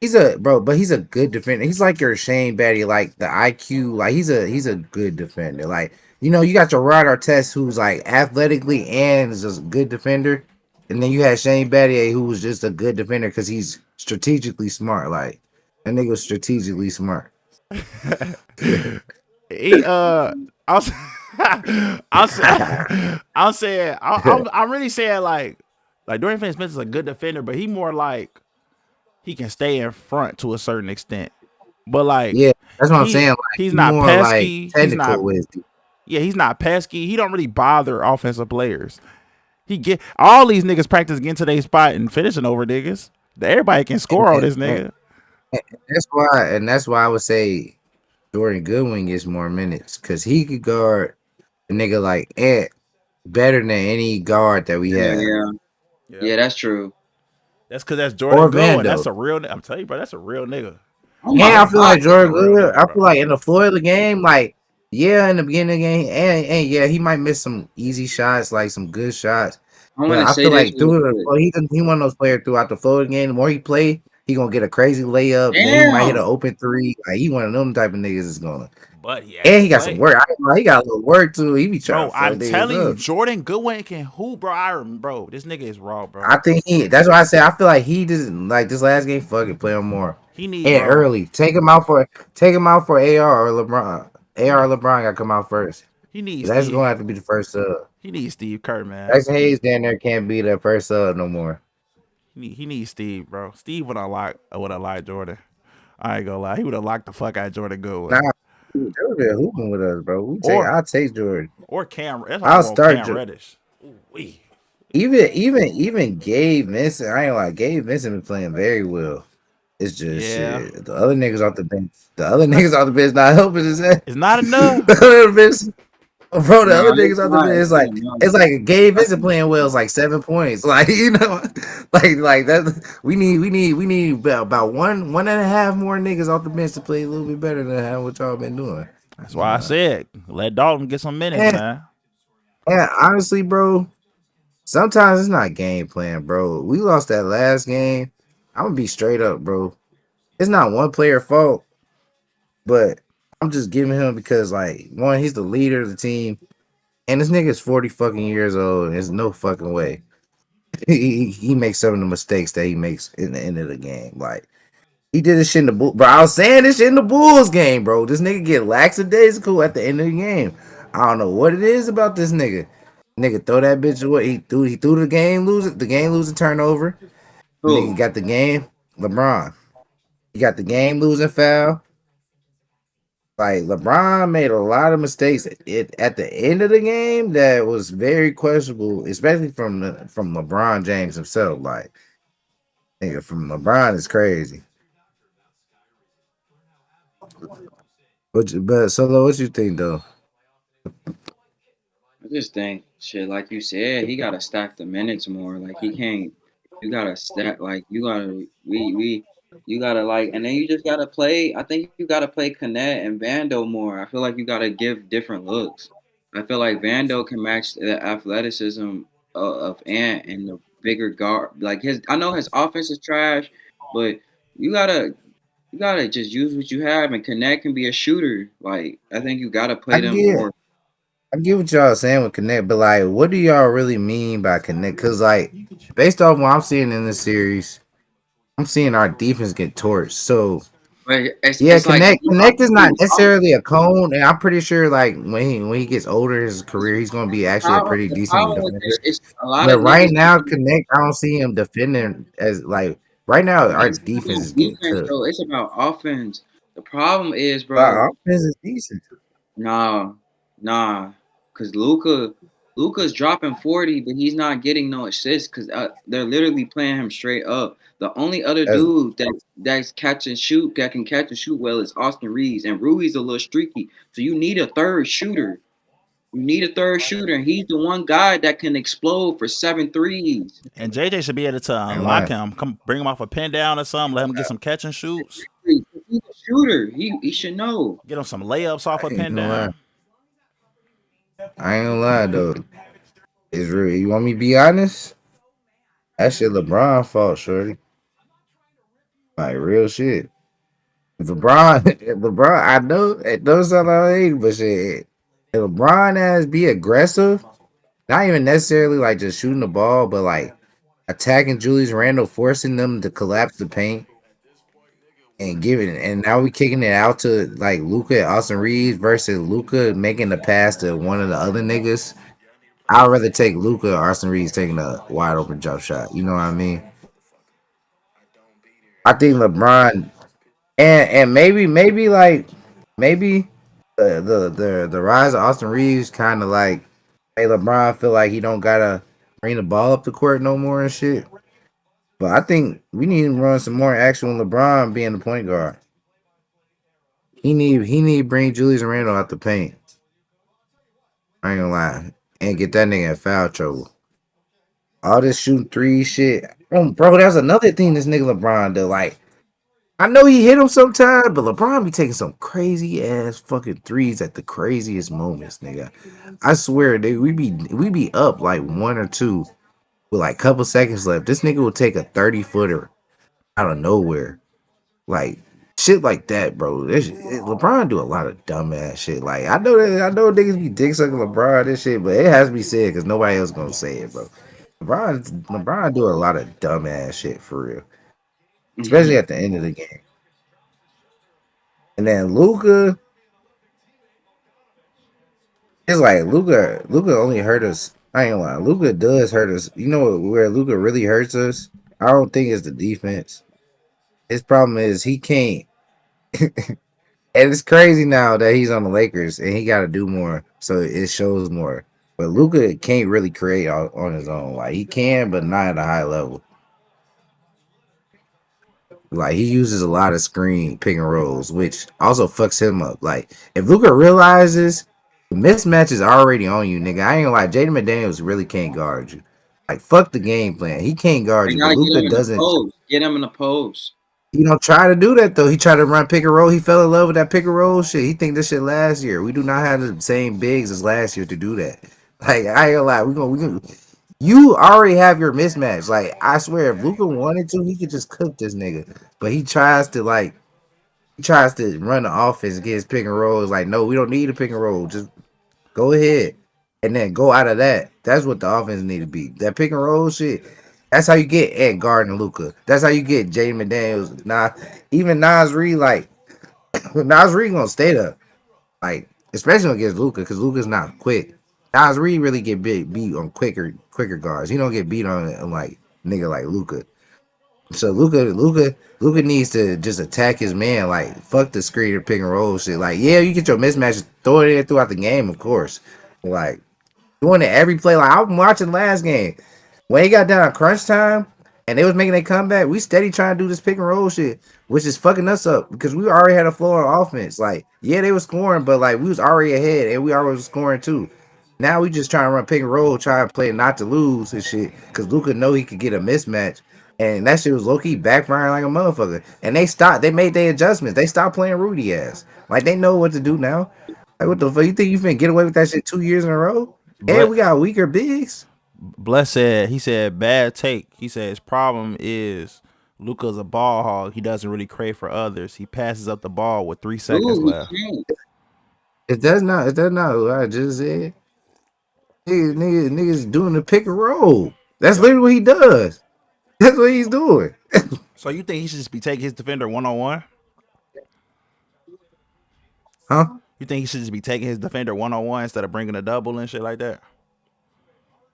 he's a bro, but he's a good defender. He's like your Shane Batty, like the IQ. Like he's a good defender. Like you got your Rod Artest, who's like athletically and is just a good defender, and then you had Shane Battier, who was just a good defender because he's strategically smart. Like that nigga was strategically smart. he I'm, I'm, I'm saying I'm really saying like Dorian Finney-Smith is a good defender, but he more like he can stay in front to a certain extent. But like Yeah, that's what I'm saying. Like he's he's not more like pesky. He's not technical with it. he's not pesky. He don't really bother offensive players. He get all these niggas practice getting to their spot and finishing over niggas. Everybody can score on And, this and, nigga. and that's why I would say Jordan Goodwin gets more minutes because he could guard a nigga like Ant better than any guard that we Yeah, have. yeah, Yeah. yeah. That's true. That's because that's Or Jordan Goodwin. Vando. That's a real. I'm telling you, bro. That's a real nigga. Oh And my I feel God. like That's a Jordan real Goodwin, nigga, I feel bro. like in the floor of the game, like, yeah, in the beginning of the game, and yeah, he might miss some easy shots, like some good shots. I want But to I say feel this like real through the quick. floor, he one of those players throughout the floor of the game. The more he play, he gonna get a crazy layup. Then he might hit an Damn. open three. Like he one of them type of niggas is going. But he And actually he got some play. work. I ain't gonna lie, he got a little work too. He be trying Bro, to fuck I'm niggas telling you, up. Jordan Goodwin can who, bro. Bro, this nigga is raw, bro. I think that's why I say I feel like he doesn't like this last game. Fucking play him more He need, and bro. early. Take him out for AR or LeBron. AR or LeBron got to come out first. He needs That's Steve. gonna have to be the first sub. He needs Steve Kerr, man. Jackson Hayes down there can't be the first sub no more. He needs Steve, bro. Steve would have locked Jordan. I ain't gonna lie. He would have locked the fuck out of Jordan Nah, Goodwin. Jordan been hooping with us, bro. Or I'll take Jordan. Cam. That's why I I'll want start Cam Reddish. Ooh, wee. even Gabe Vincent. I ain't like Gabe Vincent been playing very well. It's just Yeah. shit. The other niggas off the bench. The other niggas off the bench not helping his ass. It's not enough. The other bench, bro. The No, other it's niggas off the not. bench. It's It's not like enough. it's like Gabe I Vincent playing well. It's like 7 points. Like like that. We need about one and a half more niggas off the bench to play a little bit better than what y'all been doing. That's why I said let Dalton get some minutes, And, man. and honestly, bro, sometimes it's not game plan, bro. We lost that last game. I'm gonna be straight up, bro. It's not one player fault, but I'm just giving him because like one, he's the leader of the team, and this nigga's 40 fucking years old. And there's no fucking way he makes some of the mistakes that he makes in the end of the game. Like he did this shit in the bull, bro. I was saying this shit in the Bulls game, bro. This nigga get lackadaisical at the end of the game. I don't know what it is about this nigga. Nigga throw that bitch away. He threw the game losing turnover. Nigga Who? got the game. LeBron. He got the game losing foul. Like LeBron made a lot of mistakes at the end of the game that was very questionable, especially from LeBron James himself. Like nigga from LeBron is crazy. But Solo, what you think though? I just think shit, like you said, he gotta stack the minutes more. Like he can't. You gotta stack. Like you gotta. We. You gotta like, and then you just gotta play. I think you gotta play Connect and Vando more. I feel like you gotta give different looks. I feel like Vando can match the athleticism of Ant and the bigger guard. Like his, I know his offense is trash, but you gotta you gotta just use what you have. And Connect can be a shooter. Like I think you gotta I play them get more. I get what y'all saying with Connect, but like, what do y'all really mean by Connect? Because like, based off what I'm seeing in this series, I'm seeing our defense get torched. So But yeah, it's like Connect is not necessarily a cone, and I'm pretty sure like when he gets older in his career, he's gonna be actually a pretty the decent problem with defender. it is a lot But of right niggas now, Connect, I don't see him defending as like right now. Our it's defense about is getting defense, cooked. bro. It's about offense. The problem is, But our bro, offense is decent. nah, nah, cause Luka. Luka's dropping 40, but he's not getting no assists because they're literally playing him straight up. The only other That's dude that's catch and shoot that can catch and shoot well is Austin Reeves, and Rui's a little streaky. So you need a third shooter. You need a third shooter, and he's the one guy that can explode for 7 threes. And JJ should be able to I ain't unlock lying. him. Come bring him off a pin down or something. Let him get some catch and shoots. He's a shooter. He should know. Get him some layups off I a ain't pin gonna lie. down. I ain't gonna lie though. It's real. You want me to be honest? That shit LeBron fault, shorty. Like real shit. If LeBron, if LeBron, I know it does sound like I hate, but shit. If LeBron has be aggressive, not even necessarily like just shooting the ball, but like attacking Julius Randle, forcing them to collapse the paint and giving it. And now we kicking it out to like Luka and Austin Reeves versus Luka making the pass to one of the other niggas. I'd rather take Luka or Austin Reeves taking a wide open jump shot. You know what I mean? I think LeBron and maybe like maybe the rise of Austin Reeves kind of like made LeBron feel like he don't gotta bring the ball up the court no more and shit. But I think we need to run some more action with LeBron being the point guard. He need to bring Julius Randle out the paint. I ain't gonna lie, and get that nigga in foul trouble. All this shooting three shit. Bro, that's another thing this nigga LeBron do. Like, I know he hit him sometime, but LeBron be taking some crazy ass fucking threes at the craziest moments, nigga. I swear, dude, we be up like one or two with like couple seconds left. This nigga will take a 30-footer out of nowhere. Like shit like that, bro. LeBron do a lot of dumbass shit. Like I know niggas be dick sucking LeBron and shit, but it has to be said because nobody else gonna say it, bro. LeBron do a lot of dumbass shit for real, especially at the end of the game. And then Luca, it's like Luca only hurt us. I ain't gonna lie, Luca does hurt us. You know where Luca really hurts us? I don't think it's the defense. His problem is he can't. And it's crazy now that he's on the Lakers and he got to do more, so it shows more. But Luca can't really create on his own. Like he can, but not at a high level. Like he uses a lot of screen pick and rolls, which also fucks him up. Like if Luca realizes the mismatch is already on you, nigga, I ain't gonna lie. Jaden McDaniels really can't guard you. Like fuck the game plan. He can't guard They you, but gotta get Luca him in the doesn't. post. Get him in the post. He don't try to do that though. He tried to run pick and roll. He fell in love with that pick and roll shit. He think this shit last year. We do not have the same bigs as last year to do that. Like I ain't gonna lie, we gonna. You already have your mismatch. Like I swear, if Luca wanted to, he could just cook this nigga. But he tries to run the offense, get his pick and roll. It's like no, we don't need a pick and roll. Just go ahead and then go out of that. That's what the offense need to be. That pick and roll shit. That's how you get Ed Gardner Luca. That's how you get Jaden McDaniels. Nah, even Nas Reed, like Nas Reed gonna stay there. Like, especially against Luca, because Luca's not quick. Nas Reed really get beat on quicker guards. He don't get beat on like nigga like Luca. So Luca needs to just attack his man. Like fuck the screen or pick and roll shit. Like yeah, you get your mismatches, throw it in throughout the game, of course. Like doing it every play. Like I'm watching last game when he got down at crunch time and they was making a comeback. We steady trying to do this pick and roll shit, which is fucking us up because we already had a flow on offense. Like yeah, they were scoring, but like we was already ahead and we already was scoring too. Now we just trying to run pick and roll, trying to play not to lose and shit. Cause Luca know he could get a mismatch. And that shit was low key backfiring like a motherfucker. And they stopped. They made their adjustments. They stopped playing Rudy ass. Like they know what to do now. Like what the fuck? You think you finna get away with that shit 2 years in a row? And But we got weaker bigs. Bless said he said bad take. He said his problem is Luca's a ball hog. He doesn't really crave for others. He passes up the ball with 3 seconds Dude, left. he can't. If that's not what I just said, niggas doing the pick and roll. That's Yep. literally what he does. That's what he's doing. So you think he should just be taking his defender 1-on-1? Huh? You think he should just be taking his defender 1-on-1 instead of bringing a double and shit like that?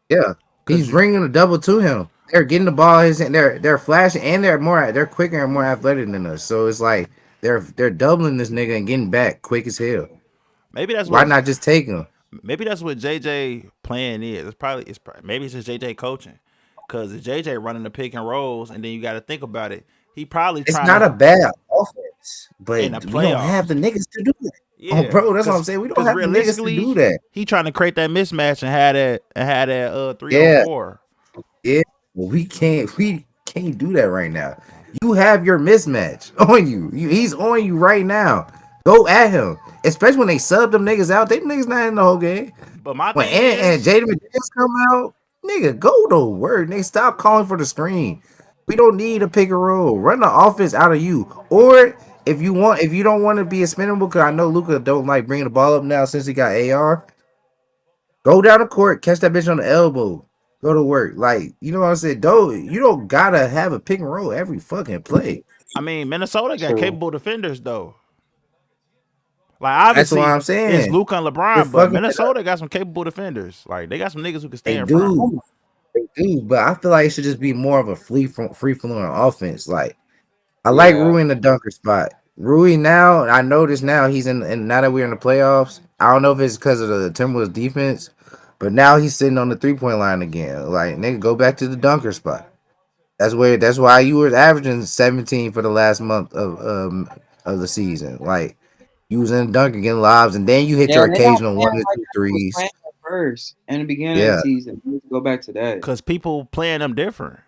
Yeah. He's Cause you, bringing a double to him. They're getting the ball. They're flashing and they're quicker and more athletic than us. So it's like they're doubling this nigga and getting back quick as hell. maybe that's Why what not just take him? maybe that's what JJ playing is. It's probably maybe it's just JJ coaching, because if JJ running the pick and rolls, and then you got to think about it, he probably It's trying not to a bad offense, in the but we don't have playoffs. the niggas to do that. Oh, Yeah, bro, that's what I'm because saying. We don't because have the niggas to realistically, do that. he trying to create that mismatch and had that 3 on Yeah, 4. yeah. Well, we can't do that right now. You have your mismatch on you. He's on you right now. Go at him. Especially when they sub them niggas out. They niggas not in the whole game. But my When thing and is, Jaden McDaniels come out, nigga, go to work. Nigga, stop calling for the screen. We don't need a pick and roll. Run the offense out of you. Or if you don't want to be expendable, because I know Luka don't like bringing the ball up now since he got AR. Go down the court, catch that bitch on the elbow, go to work. Like, you know what I'm saying? You don't gotta have a pick and roll every fucking play. I mean, Minnesota got True. capable defenders though. Like That's what obviously I'm it's saying. Luka and You're LeBron, but fucking it up. Minnesota got some capable defenders. Like they got some niggas who can stay They in front. do. They do. But I feel like it should just be more of a free flowing offense. Like I like Yeah. Rui in the dunker spot. Rui now, I notice now he's in, and now that we're in the playoffs, I don't know if it's because of the Timberwolves defense, but now he's sitting on the 3 point line again. Like, nigga, go back to the dunker spot. That's why you were averaging 17 for the last month of the season. Like, you was in the dunker getting lobs, and then you hit Yeah, your they're not occasional playing one or like two they was threes. playing at first in the beginning of the Yeah, season. We need to go back to that. Cause people playing them different.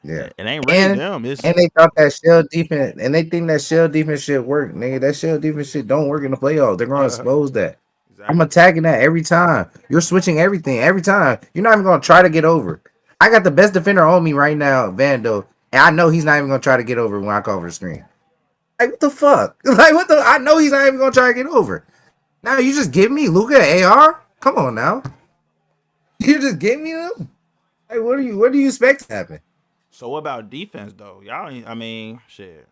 yeah. It ain't really And them. and It's they thought that shell defense, and they think that shell defense shit work, nigga. That shell defense shit don't work in the playoffs. They're gonna expose that. I'm exactly. attacking that every time. You're switching everything every time. You're not even gonna try to get over. I got the best defender on me right now, Vando, and I know he's not even gonna try to get over when I call for the screen. Like what the fuck? Like what the? I know he's not even gonna try to get over. Now you just give me Luka AR? Come on now. You just give me them? Like what do you expect to happen? So what about defense though? Y'all ain't, I mean, shit.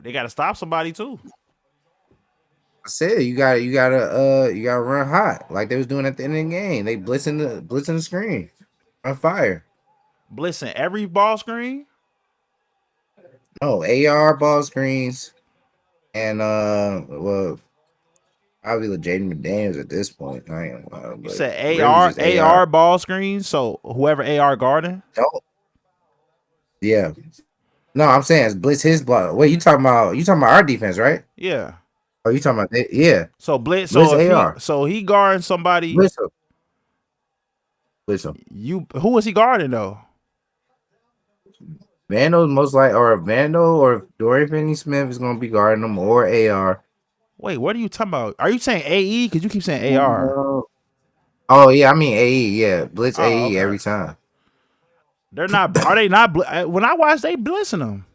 They gotta stop somebody too. I said you gotta run hot like they was doing at the end of the game. They blitzing the screen. On fire. Blitzing every ball screen. No, AR ball screens and well probably the Jaden McDaniels at this point. I ain't gonna lie, You but said really AR just AR. AR ball screens. So whoever AR guarding, Don't yeah. No, I'm saying it's blitz his block. Wait, you talking about our defense, right? yeah. Oh, you talking about yeah. So blitz. Blitz So if he AR. so he guarding somebody, Blitz him. Blitz him. you who is he guarding though? Vando's most like or Vando or Dorian Finney Smith is gonna be guarding them or AR. Wait, what are you talking about? Are you saying AE? Because you keep saying AR. No. Oh yeah, I mean AE, yeah. Blitz Oh, AE okay. every time. They're not. Are they not? When I watch, they blitzing them.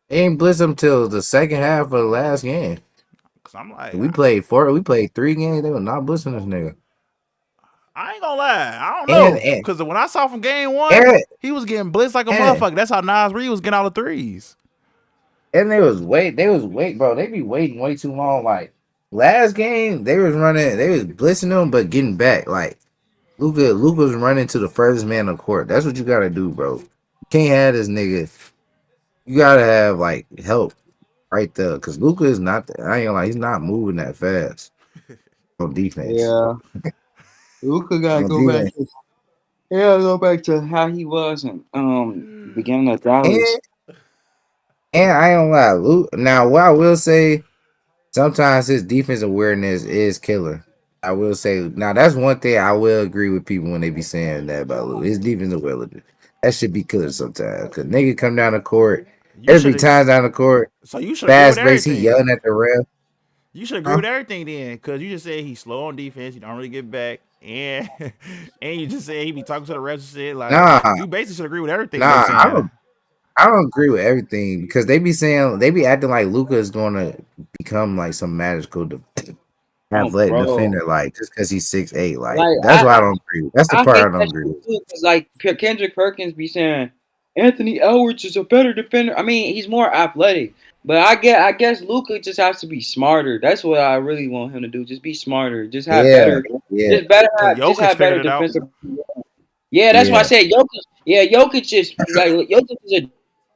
They ain't blitz him till the second half of the last game. Cause I'm like, We played 3 games, they were not blitzing this nigga. I ain't gonna lie. I don't And know. and Cause when I saw from game one, and, he was getting blitzed like a and, motherfucker. That's how Nas Reed was getting all the threes. and they was wait, bro. They be waiting way too long. Like last game, they was blitzing them, but getting back. Like Luka was running to the furthest man on the court. That's what you gotta do, bro. You can't have this nigga. You gotta have like help right there, cause Luka is not. I ain't gonna lie, he's not moving that fast on defense. Yeah. Luka gotta On go back defense, to he gotta go back to how he was in beginning of Dallas. and I ain't gonna lie, Luke. Now, what I will say, sometimes his defense awareness is killer. I will say. Now, that's one thing I will agree with people when they be saying that about Luke. His defense awareness, that should be killer sometimes. Cause nigga come down the court You every should. time down the court, So you should agree with fast breaks. He everything. yelling at the ref. You should agree Huh? with everything then, cause you just said he's slow on defense. He don't really get back, and and you just said he be talking to the refs and shit. Like Nah, you basically should agree with everything they nah. I saying. don't. I don't agree with everything because they be acting like Luca is going to become like some magical Oh, athletic bro. defender, like just because he's 6'8". Like Like that's why I don't agree with. That's the I part hate I don't that agree shit with. too, because like Kendrick Perkins be saying Anthony Edwards is a better defender. I mean, he's more athletic, but I guess Luka just has to be smarter. That's what I really want him to do. Just be smarter. Yeah, yeah, Cause Just Jokic have better figured it out. defensive. Yeah, that's why I yeah. said Jokic. Yeah, Jokic is like Jokic is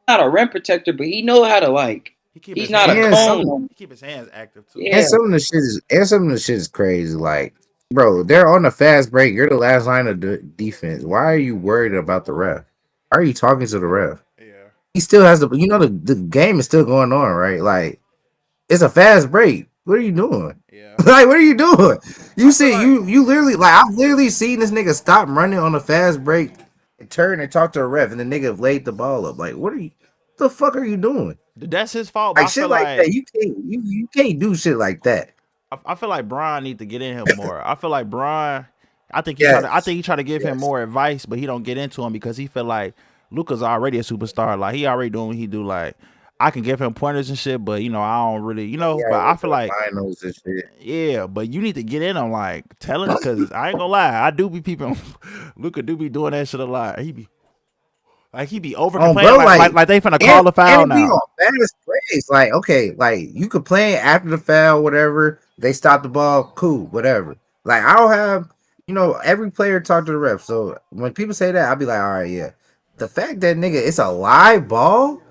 not a rim protector, but he know how to like. He keep He's his not a And hands. some cone. He keep his hands active too. and Yeah, some of the shit is crazy. Like bro, they're on the fast break. You're the last line of defense. Why are you worried about the ref? Why are you talking to the ref? Yeah, He still has the game is still going on, right? Like it's a fast break. What are you doing? yeah. Like what are you doing? You I feel see, like you literally like I've literally seen this nigga stop running on a fast break and turn and talk to a ref, and the nigga laid the ball up. Like what are you? What the fuck are you doing? that's his fault, but Like shit like that. You can't do shit like that. I feel like Brian need to get in him more. I feel like Brian. I Yes, think he try to give him yes. more advice, but he don't get into him because he feel like Luka's already a superstar. Like he already doing what he do. Like I can give him pointers and shit, but I don't really, Yeah, But he I went feel to the like finals and shit. yeah, but you need to get in him, like tell him, because I ain't gonna lie, I do be peeping. Luka do be doing that shit a lot. He be over Bro, complaining like they finna and call the and foul it be now. on fast plays. Like, okay, like you complain after the foul, whatever. They stop the ball, cool, whatever. Like, I don't have, every player talk to the ref. So when people say that, I'll be like, all right, yeah. The fact that nigga, it's a live ball,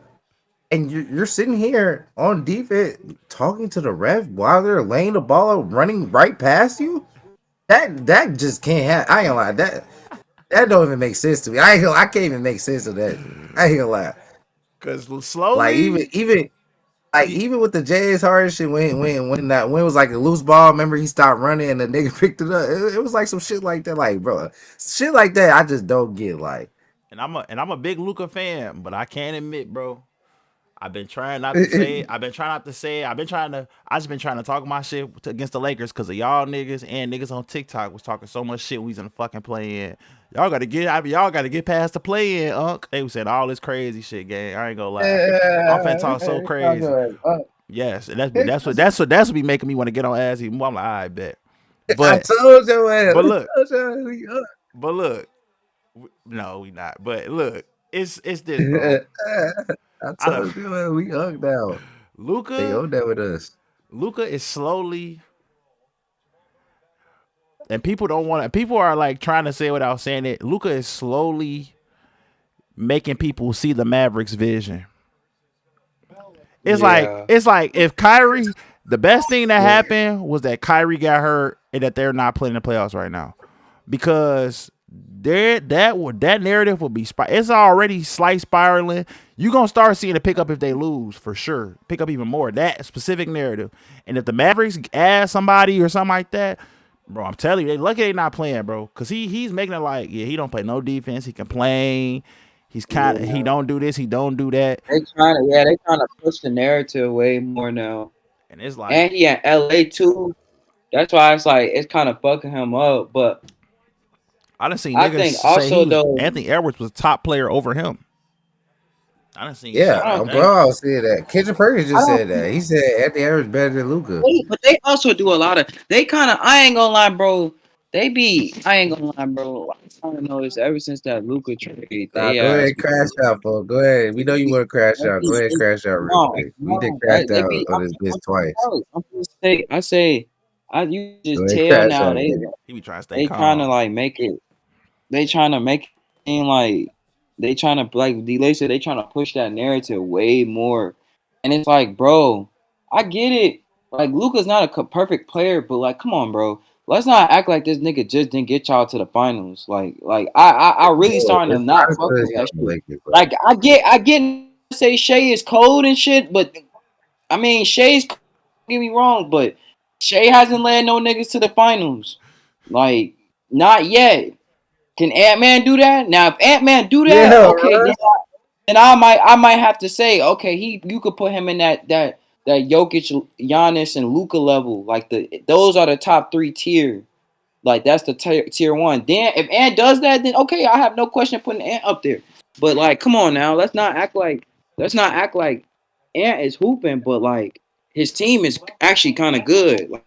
and you're sitting here on defense talking to the ref while they're laying the ball running right past you. That just can't happen. I ain't gonna lie. That don't even make sense to me. I can't even make sense of that. I ain't gonna lie. Cause Like even slowly, even like he even with the Jays hard shit when it was like a loose ball, remember he stopped running and the nigga picked it up. It was like some shit like that. Like bro, shit like that I just don't get. Like and I'm a big Luca fan, but I can't admit, bro. I've been trying not to say it. I've been trying not to say it. I just been trying to talk my shit against the Lakers because of y'all niggas, and niggas on TikTok was talking so much shit when we was in the fucking play in. Y'all gotta get past the play in, Unc. They was saying all this crazy shit, gang. I ain't gonna lie. I'm finna talk so crazy. Yes, and that's what be making me want to get on ass even more. I'm like, I bet. I But told you, man. but I look, told you. but look, no, we not. But look, it's this, bro. I I don't told you, man, we hung down. They Luca own that with us. Luca is slowly, and people don't want to. People are like trying to say it without saying it. Luca is slowly making people see the Mavericks' vision. Yeah. It's like if Kyrie, the best thing that happened was that Kyrie got hurt and that they're not playing the playoffs right now, because that narrative will be it's already slight spiraling. You gonna start seeing it pick up if they lose for sure. Pick up even more that specific narrative, and if the Mavericks add somebody or something like that, bro, I'm telling you, they lucky they not playing, bro, because he's making it like yeah, he don't play no defense, he complain, he Yeah. don't do this, he don't do that, They trying to push the narrative way more now. and it's like And he at LA too. That's why it's like it's kind of fucking him up. But I done seen I niggas think say also though, Anthony Edwards was a top player over him. I done seen Yeah, shit I like don't that. bro, I was saying that. Kendrick Perkins I just don't said that. He said Anthony Edwards better than Luca. but they also do a lot of they kind of I ain't gonna lie, bro. I ain't gonna lie, bro. I don't know this ever since that Luca trade. Nah, They go ahead asked and crash out, folks. Go ahead. We know you want to crash out. Go ahead and crash out real no, quick. We did no, crash they out be. on this bitch twice. I'm just say, I say, you Go just ahead and tell crash now out, nigga. He be trying to stay they trying to calm. like make it. They trying to make it seem like they trying to like delay said they trying to push that narrative way more, and it's like, bro, I get it. Like Luka's not a perfect player, but like, come on, bro. Let's not act like this nigga just didn't get y'all to the finals. I really Bro, starting to it's not not fuck because with he on that the shit. Lakers, bro. Like I get say Shea is cold and shit, but I mean Shea's don't get me wrong, but Shea hasn't led no niggas to the finals. Like not yet. Can Ant Man do that? Now, if Ant Man do that, Yeah, okay, then I might have to say, okay, you could put him in that Jokic, Giannis, and Luka level. Like those are the top three tier. Like that's the tier one. Then if Ant does that, then okay, I have no question putting Ant up there. But like, come on now, let's not act like Ant is hooping, but like his team is actually kind of good. Like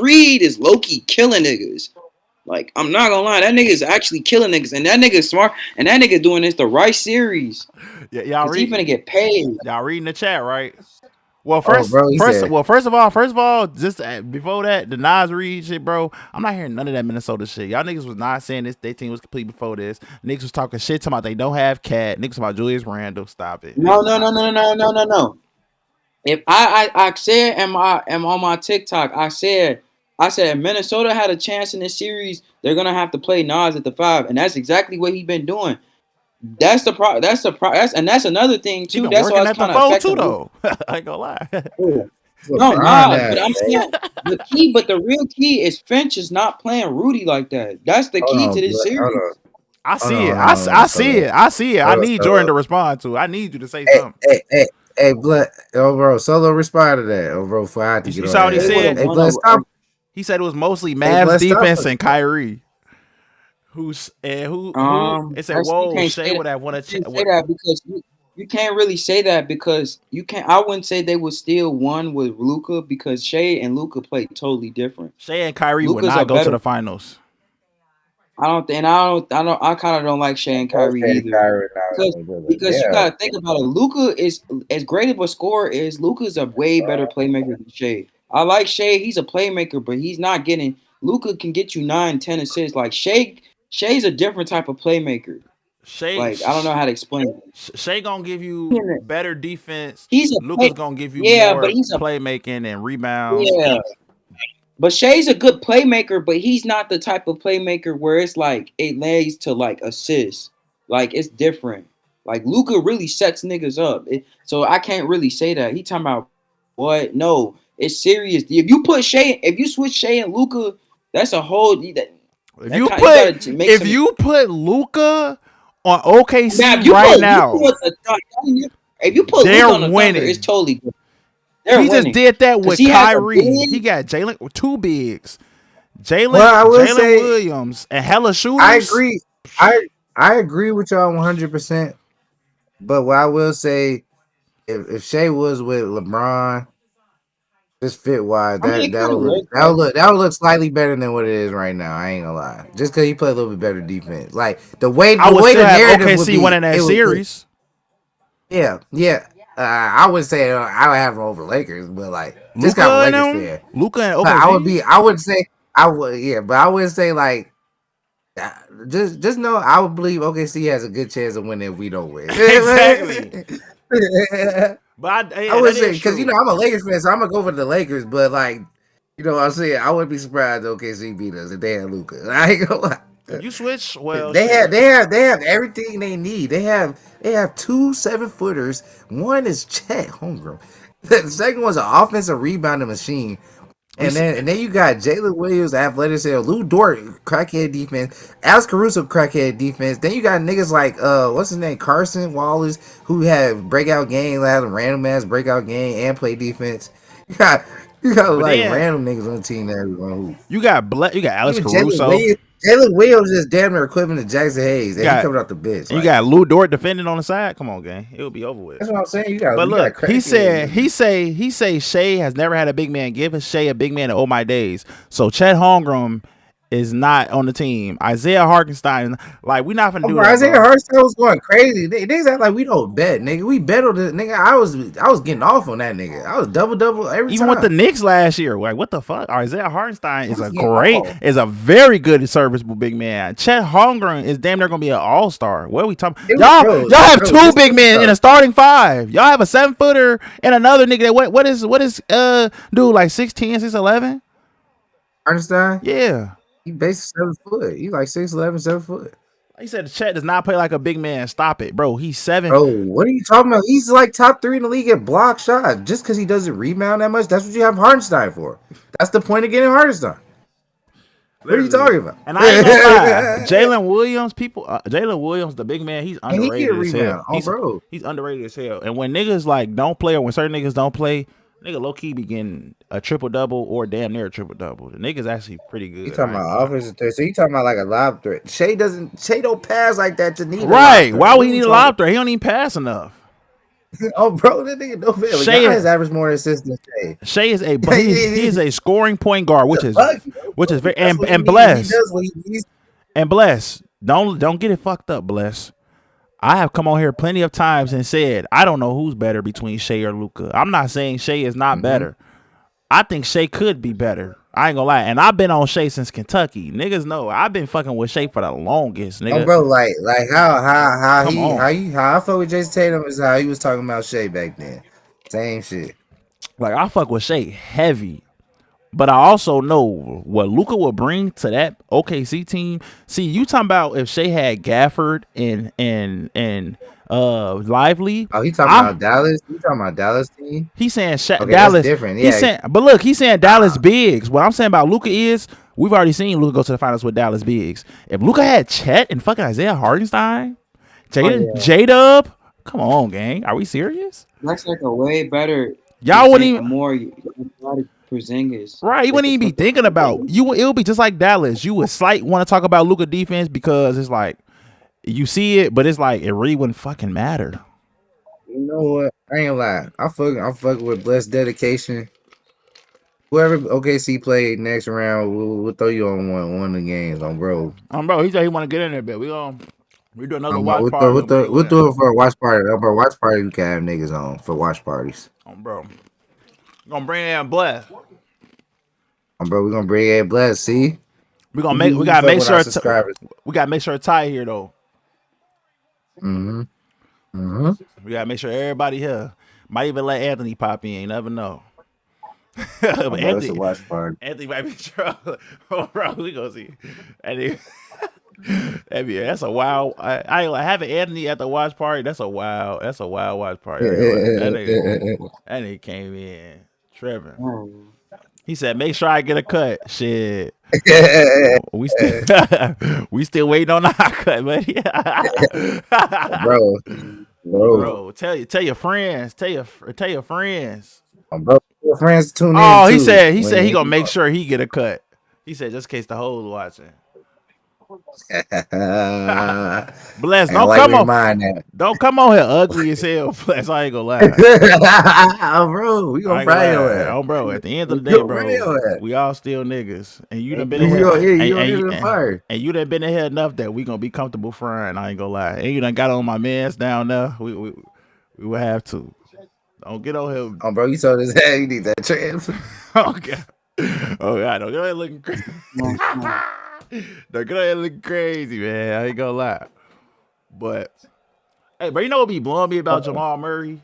Reed is low key killing niggas. Like, I'm not gonna lie, that nigga is actually killing niggas, and that nigga is smart, and that nigga doing this the right series, Yeah, cause he finna get paid. y'all reading the chat, right? Well, Oh, bro, he said, first of all, just before that, the Nas Reed shit, bro. I'm not hearing none of that Minnesota shit. Y'all niggas was not saying this. Their team was complete before this. Niggas was talking shit talking about they don't have Cat. Niggas about Julius Randle. Stop it. Niggas No, was no, no, not no, saying no, no, no, no. If I said am on my TikTok, I said I said if Minnesota had a chance in this series, they're gonna have to play Nas at the 5, and that's exactly what he's been doing. That's the pro. That's the pro. And that's another thing He too. been That's why working it's at the kind of fold too, affecting. though. I ain't gonna lie. No, LeBron Nas, that. but I'm saying the real key is Finch is not playing Rudy like that. That's the key to this series. I Hold see it. on, I see it. I see it. I need Jordan to respond to it. I need you to say something. Hey, Blood, bro, Solo respond to that, bro. Before I have to You get on saw what he that. said? Hey, Blood, stop. He said it was mostly Hey, Mavs Blood, stop. defense and Kyrie. Who? It said, Actually, you "Whoa, can't Shea say would have that. won You a can't say that because you can't really say that because you can't. I wouldn't say they would still won with Luka because Shea and Luka play totally different. Shea and Kyrie would Luka's a not go to better. the finals. I don't think. And I kind of don't like Shea and Kyrie either. Because you gotta think about it. Luka is as great of a scorer as Luka's a way better playmaker than Shea. I like Shea. He's a playmaker, but he's not getting. Luka can get you 9, 10 assists. Like Shea's a different type of playmaker. Like I don't know how to explain it. Shea gonna give you better defense. He's a Luka's gonna give you but more he's a playmaking and rebounds. yeah. But Shea's a good playmaker, but he's not the type of playmaker where it's like it lays to like assists. Like it's different. Like Luka really sets niggas up. So I can't really say that. He talking about what? No, it's serious. If you switch Shea and Luka, that's a whole. If you put Luka on OKC if you put they're Luka on the winning. Thunder, it's totally different. He just did that with Kyrie. He got Jalen, 2 bigs. Jalen Williams and hella shooters. I agree. I agree with y'all 100%. But what I will say, if Shea was with LeBron, just fit wise, that would look slightly better than what it is right now. I ain't gonna lie. Just because he played a little bit better defense, like the way the narrative OKC would be, winning that series. Yeah. I would say I would have him over Lakers, but like just Luka got Lakers fan. Luka and OKC. I would say but I would say like just know I would believe OKC has a good chance of winning if we don't win. Exactly. But I would say because I'm a Lakers fan, so I'm gonna go for the Lakers. But like what I'm saying, I wouldn't be surprised if OKC beat us if they had Luka. I ain't gonna lie. If you switch, well, they have everything they need. They have 2 7-footers. One is Chet Holmgren. The second one's an offensive rebounding machine. And then you got Jalen Williams, athleticism, Lou Dort, crackhead defense, Alex Caruso, crackhead defense. Then you got niggas like what's his name, Carson Wallace, who have breakout game, had a random ass breakout game and play defense. You got random nniggas on the team that everyone who. You got Alex Caruso. Jalen Williams is damn near equivalent to Jackson Hayes, and he coming off the bench. You got Lou Dort defending on the side. Come on, gang, it will be over with. That's what I'm saying. He say Shea has never had a big man. Give Shea a big man in all my days. So Chet Holmgren is not on the team. Isaiah Hartenstein, like we not gonna do that. Isaiah Hartenstein was going crazy. Niggas act like we don't bet, nigga. We bet on the nigga. I was getting off on that nigga. I was double every even time. with the Knicks last year. Like what the fuck? Isaiah Hartenstein is a very good serviceable big man. Chet Holmgren is damn near gonna be an all-star. What are we talking? Y'all have 2 big men in a starting 5. Y'all have a 7-footer and another nigga that what is dude like 6'10", 6'11"? Hartenstein? Yeah. He basically 7 foot. He like 6'11", 7 foot. He said Chet does not play like a big man. Stop it, bro. He's 7. Bro, what are you talking about? He's like top 3 in the league at block shots. Just because he doesn't rebound that much, that's what you have Hartenstein for. That's the point of getting Hartenstein. What are you talking about? And I ain't gonna lie, Jalen Williams, the big man, he's underrated as hell. He's underrated as hell. And when niggas like don't play, or when certain niggas don't play, nigga low key be getting a triple double or damn near a triple double. The nigga's actually pretty good. You talking about offensive threat? So you talking about like a lob threat? Shea don't pass like that to need. Right? Why would he need a lob threat? He don't even pass enough. Oh, bro, that nigga no fail. Shea has averaged more assists than Shea. Shea is he is a scoring point guard, which is very and blessed. And bless. Don't get it fucked up, bless. I have come on here plenty of times and said I don't know who's better between Shea or Luka. I'm not saying Shea is not better. I think Shea could be better. I ain't gonna lie. And I've been on Shea since Kentucky. Niggas know I've been fucking with Shea for the longest, nigga. Oh, bro, like how I fuck with Jason Tatum is how he was talking about Shea back then. Same shit. Like I fuck with Shea heavy. But I also know what Luka will bring to that OKC team. See, you talking about if Shea had Gafford and Lively. Oh, he talking I about Dallas? You talking about Dallas team? He's saying Okay, that's Dallas. different. He's Yeah. saying, but look, he's saying Dallas Nah. bigs. What I'm saying about Luka is we've already seen Luka go to the finals with Dallas bigs. If Luka had Chet and fucking Isaiah Hartenstein, Oh yeah, J Dub, come on, gang, are we serious? that's like a way better Y'all wouldn't even more athletic Porzingis right. You that wouldn't could even be put the thinking ball about down. you. It would be just like Dallas. You would slight want to talk about Luka defense because it's like you see it, but it's like it really wouldn't fucking matter. You know what? I ain't lie. I'm fucking with blessed dedication. Whoever OKC played next round, we'll throw you on one of the games, on bro. Bro, he said he want to get in there, but we do another watch We'll party. We ain't go we'll there. do it for a watch party. For a watch party, we can have niggas on for watch parties. Bro, gonna bring in Bless. Bro, we gonna bring a bless. See, We gonna make. We we gotta fuck make with our sure. subscribers. We gotta make sure Ty here though. Mm-hmm. Mm-hmm. We gotta make sure everybody here. Might even let Anthony pop in. You never know. But Bro, it's a watch party. Anthony might be trouble. Oh, bro, we gonna see. Anthony, that's a wild. I ain't like having Anthony at the watch party. That's a wild. That's a wild watch party. That nigga came in tripping. Oh, He said, "Make sure I get a cut." Shit. We still we still waiting on our cut, but bro, bro, bro, tell your friends, tell your friends. bro. Your friends tune in Oh, too. he said he When gonna make sure he get a cut. He said just in case the hoes watching. Bless, I like remind that. don't come on here ugly as hell. Bless, I ain't gonna lie. Oh, bro, we I gonna ain't gonna fry your lie. ass. Oh, bro, at the end We of the day, gonna fry bro, your ass. we all still niggas, and you done And been in you here, gonna, yeah, you gonna hit the fire. and you done been in here enough that we gonna be comfortable frying. I ain't gonna lie, and you done got on my mans down there. We will have to. Don't get on here. Oh, bro, you saw this head. You need that trans. Oh god. Oh god, don't get on here looking crazy. no, no. Don't get on here looking crazy, man. I ain't gonna lie. But hey, bro, you know what be blowing me about Jamal Murray?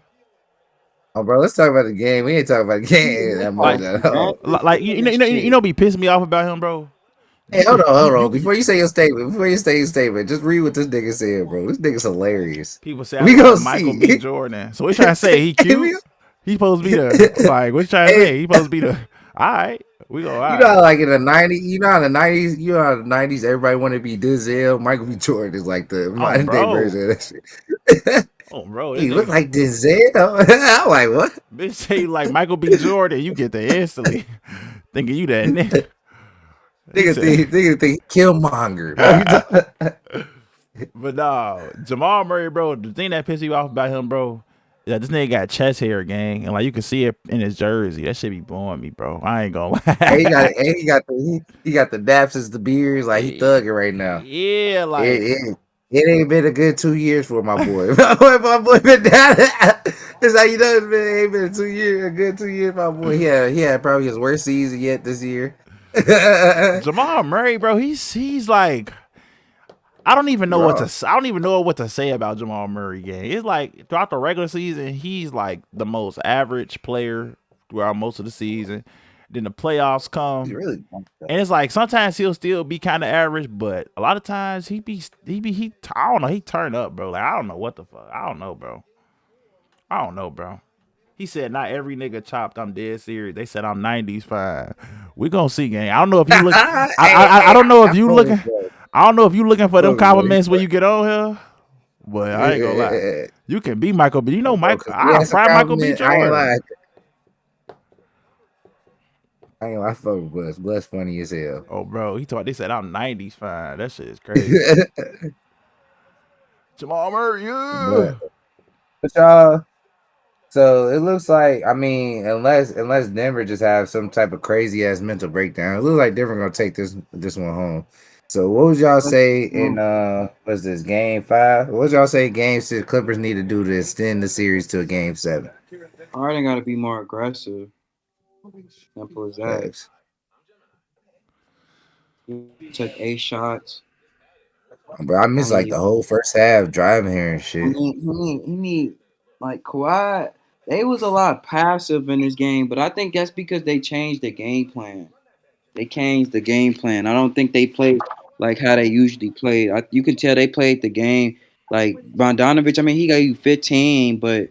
Oh, bro, let's talk about the game. We ain't talking about the game that much Like, at all. like be pissing me off about him, bro. Hey, hold on. Before you say your statement, just read what this nigga said, bro. This nigga's hilarious. People say I We look like gonna Michael see. B. Jordan. So what you trying to say? He Hey, cute? He supposed to be the like what you trying to hey, say? He supposed to be the all right. We go all you know right. how like in the 90s, you know how the 90s everybody want to be Denzel. Michael B. Jordan is like the Oh modern day bro. version of that shit. Oh bro, this He look nigga like Denzel. I'm like, what? bitch say you like Michael B. Jordan, you get there instantly thinking you that nigga. He said Nigga think Killmonger. Bro. but nah, Jamal Murray, bro, the thing that pissed you off about him, bro, is that this nigga got chest hair, gang, and like you can see it in his jersey. That shit be blowing me, bro. I ain't gonna And lie. he got the daps, the beards, like he thugging right now. Yeah, like It ain't been a good 2 years for my boy. My boy been down. It's how you know it ain't been 2 years, a good 2 years. My boy, he had probably his worst season yet this year. Jamal Murray, bro, he's like I don't even know Bro, I don't even know what to say about Jamal Murray, gang. It's like throughout the regular season, he's like the most average player throughout most of the season. Then the playoffs he's come, really and it's like sometimes he'll still be kind of average, but a lot of times I don't know, he turned up, bro. Like I don't know what the fuck. I don't know, bro. I don't know, bro. He said, "Not every nigga chopped. I'm dead serious." They said I'm 90s fine. We gonna see, gang. I don't know if you look. I don't know if you fuck looking. with that. I don't know if you looking for them Fuck with that. compliments when you get on here. But I ain't gonna lie. You can be Michael B. You know Bro, Mike. 'cause he I has a fry Michael B. compliment. I ain't Jordan. lying. I ain't lie. I fuck with Bless. Bless funny as hell. Oh, bro. They said I'm 90s fine. That shit is crazy. Jamal Murray, yeah. but y'all, so it looks like, I mean, unless Denver just have some type of crazy ass mental breakdown, it looks like Denver gonna take this one home. So what would y'all say in what's this, game 5? What would y'all say game 6 Clippers need to do to extend the series to a game 7? Harden got to be more aggressive. Simple as that. Facts. He took 8 shots. Bro, I miss like Only the whole first half driving here and I shit. mean, he need like Kawhi. They was a lot passive in this game, but I think that's because they changed the game plan. They changed the game plan. I don't think they played like how they usually played. You can tell they played the game like Bogdanovich. I mean, he got you 15, but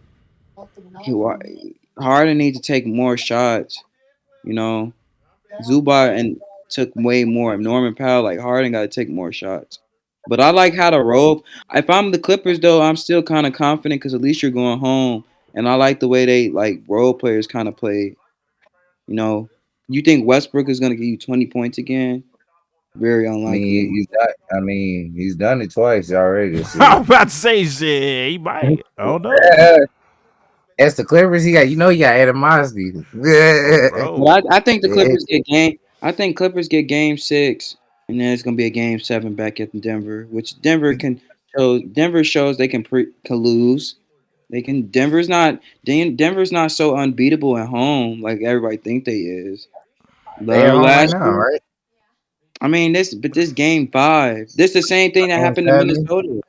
Harden needs to take more shots. You know, Zubac and took way more. Norman Powell, like Harden, got to take more shots. But I like how to roll. If I'm the Clippers, though, I'm still kind of confident because at least you're going home, and I like the way they like role players kind of play. You know, you think Westbrook is going to give you 20 points again? Very I mean, unlikely. he's done. I mean, he's done it twice already this I'm year. about to say shit. He might. I don't know. As the Clippers, he got animosity. Oh, But bro. I think the It- Clippers get game. I think Clippers get game 6, and then it's gonna be a game 7 back at Denver, which Denver can show. Denver shows they can lose. They can. Denver's not so unbeatable at home like everybody think they is. they at home right Last now, year, right? I mean this game 5. This the same thing that Game happened to 7. Minnesota.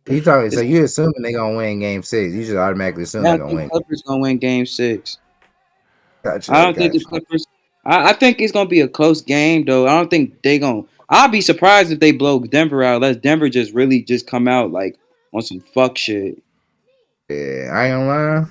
You talking? So This, you assuming they gonna win Game 6? You should automatically assume I they gonna think win. Clippers gonna win game 6. Gotcha. I I don't think the got you. Clippers. I think it's gonna be a close game though. I don't think they gonna. I'll be surprised if they blow Denver out. Unless Denver just really just come out like on some fuck shit. Yeah, I ain't gonna lie.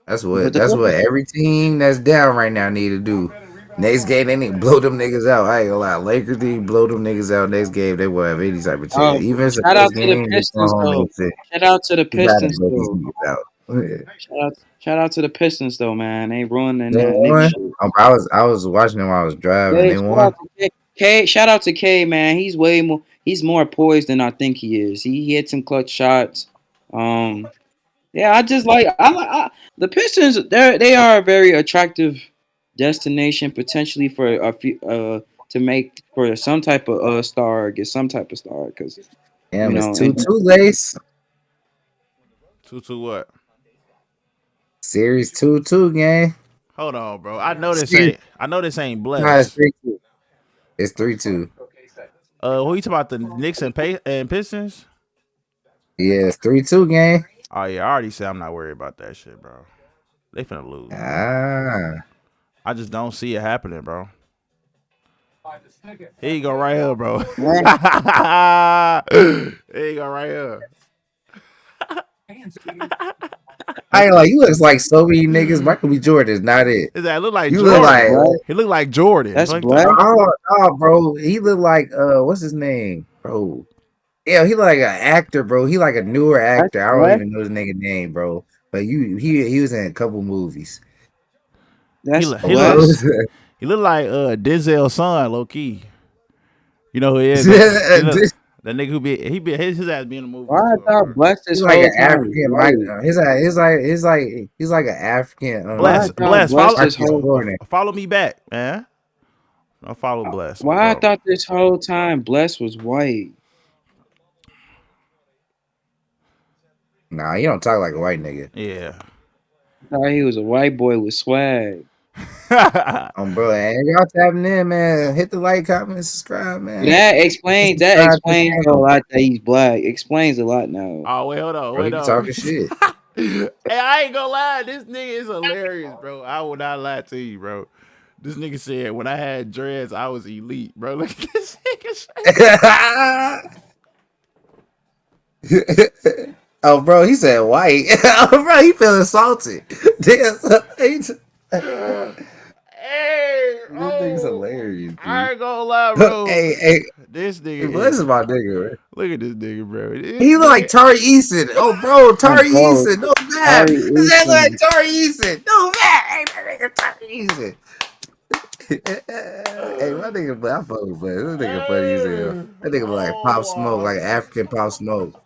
That's But what the that's what Clippers. every team that's down right now need to do. Next game they need to blow them niggas out. I ain't gonna lie. Lakers need to blow them niggas out. Next game they will have any type of chance. Even if it's a Shout close out to the game, they going Pistons home though. and say Shout out to the you gotta Pistons blow these though. niggas out. Yeah. Shout out to the Pistons though, man. They ruining They that nigga won. shit. I was watching them while I was driving. Hey, They won. Shout out to K, man. He's more poised than I think he is. He hit some clutch shots. Um, Yeah, the Pistons. They are a very attractive destination potentially for a few to make for some type of star, get some type of star because Damn, it's and 2-2 lace. 2-2 what? Series 2-2 game. Hold on, bro. I know this Series, ain't. I know this ain't no, it's blessed. 3-2. It's 3-2. Who you talking about? The Knicks and Pistons? Yeah, it's 3-2 game. Oh yeah, I already said I'm not worried about that shit, bro. They finna lose, bro. Ah. I just don't see it happening, bro. Here you go right here, bro. man, Here you go right here. I ain't like you looks like so many niggas. Michael B. Jordan is not it. Is that look like You look Jordan? like He look like Jordan. that's Like black. oh, bro. He look like what's his name, bro? Yeah, he look like an actor, bro. He like a newer That's actor. I don't black. even know his nigga name, bro. But he was in a couple movies. he That's look he black. look he look like Denzel's son, low key. You know who he is? He look This- that nigga who his ass be in the movies Why I too, thought bro. blessed this He's like whole an time was African Mike. white. He's like an African Why I thought Bless, blessed follow this Marcus whole Jordan. follow me back, man. I'll follow Bless, Why I bro. thought this whole time blessed was white. Nah, you don't talk like a white nigga. Yeah. I thought he was a white boy with swag. Bro, and y'all tapping in, man. Hit the like, comment, and subscribe, man. That explains Subscribe to the a channel. lot that he's black. Explains a lot now. Oh wait, hold on, Bro, he wait be on. talking shit. Hey, I ain't gonna lie, this nigga is hilarious, bro. I will not lie to you, bro. This nigga said when I had dreads, I was elite, bro. Look at this nigga shit. Oh, bro, he said white. Oh, bro, he feeling salty. Damn, this Hey, thing's hilarious, I dude. ain't gonna lie, bro. Hey, This nigga this is. is my nigga, bro. Look at this nigga, bro. He look like Tari Eason. Oh, bro, Tari Bro, Eason. No map. Ari That look like Eason. Tari Eason. No map. Hey, that nigga Tari Eason. Hey, my nigga, but I fuck with Bless. This nigga funny as hell. That nigga look like Pop Smoke, like African Pop Smoke.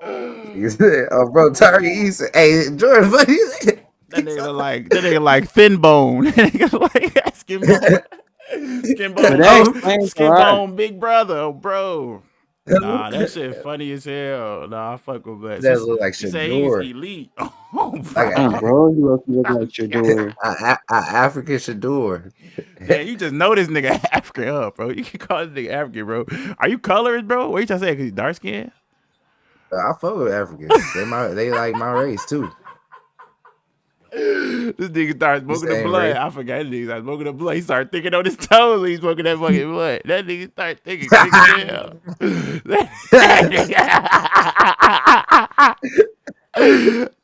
Oh, bro, Tari Eason. Hey, Jordan, funny as hell. That nigga like thin bone. That nigga like skin bone. Skin But bone. that explains a Skin lot. bone, big brother, oh, bro. Nah, that shit funny as hell. Nah, I fuck with Bless. That look like He say he's Shador. elite. Oh, Like bro. Bro, you look like Shador. a African Shador. Yeah, you just know this nigga African up, bro. You can call this nigga African, bro. Are you colored, bro? What you trying to say? Cause he's dark skinned? I fuck with Africans. They like my race too. This nigga started The smoking the same blood. race. I forgot this nigga started smoking the blood. He started thinking on his toes when he smoking that fucking blood. That nigga started thinking quick as hell.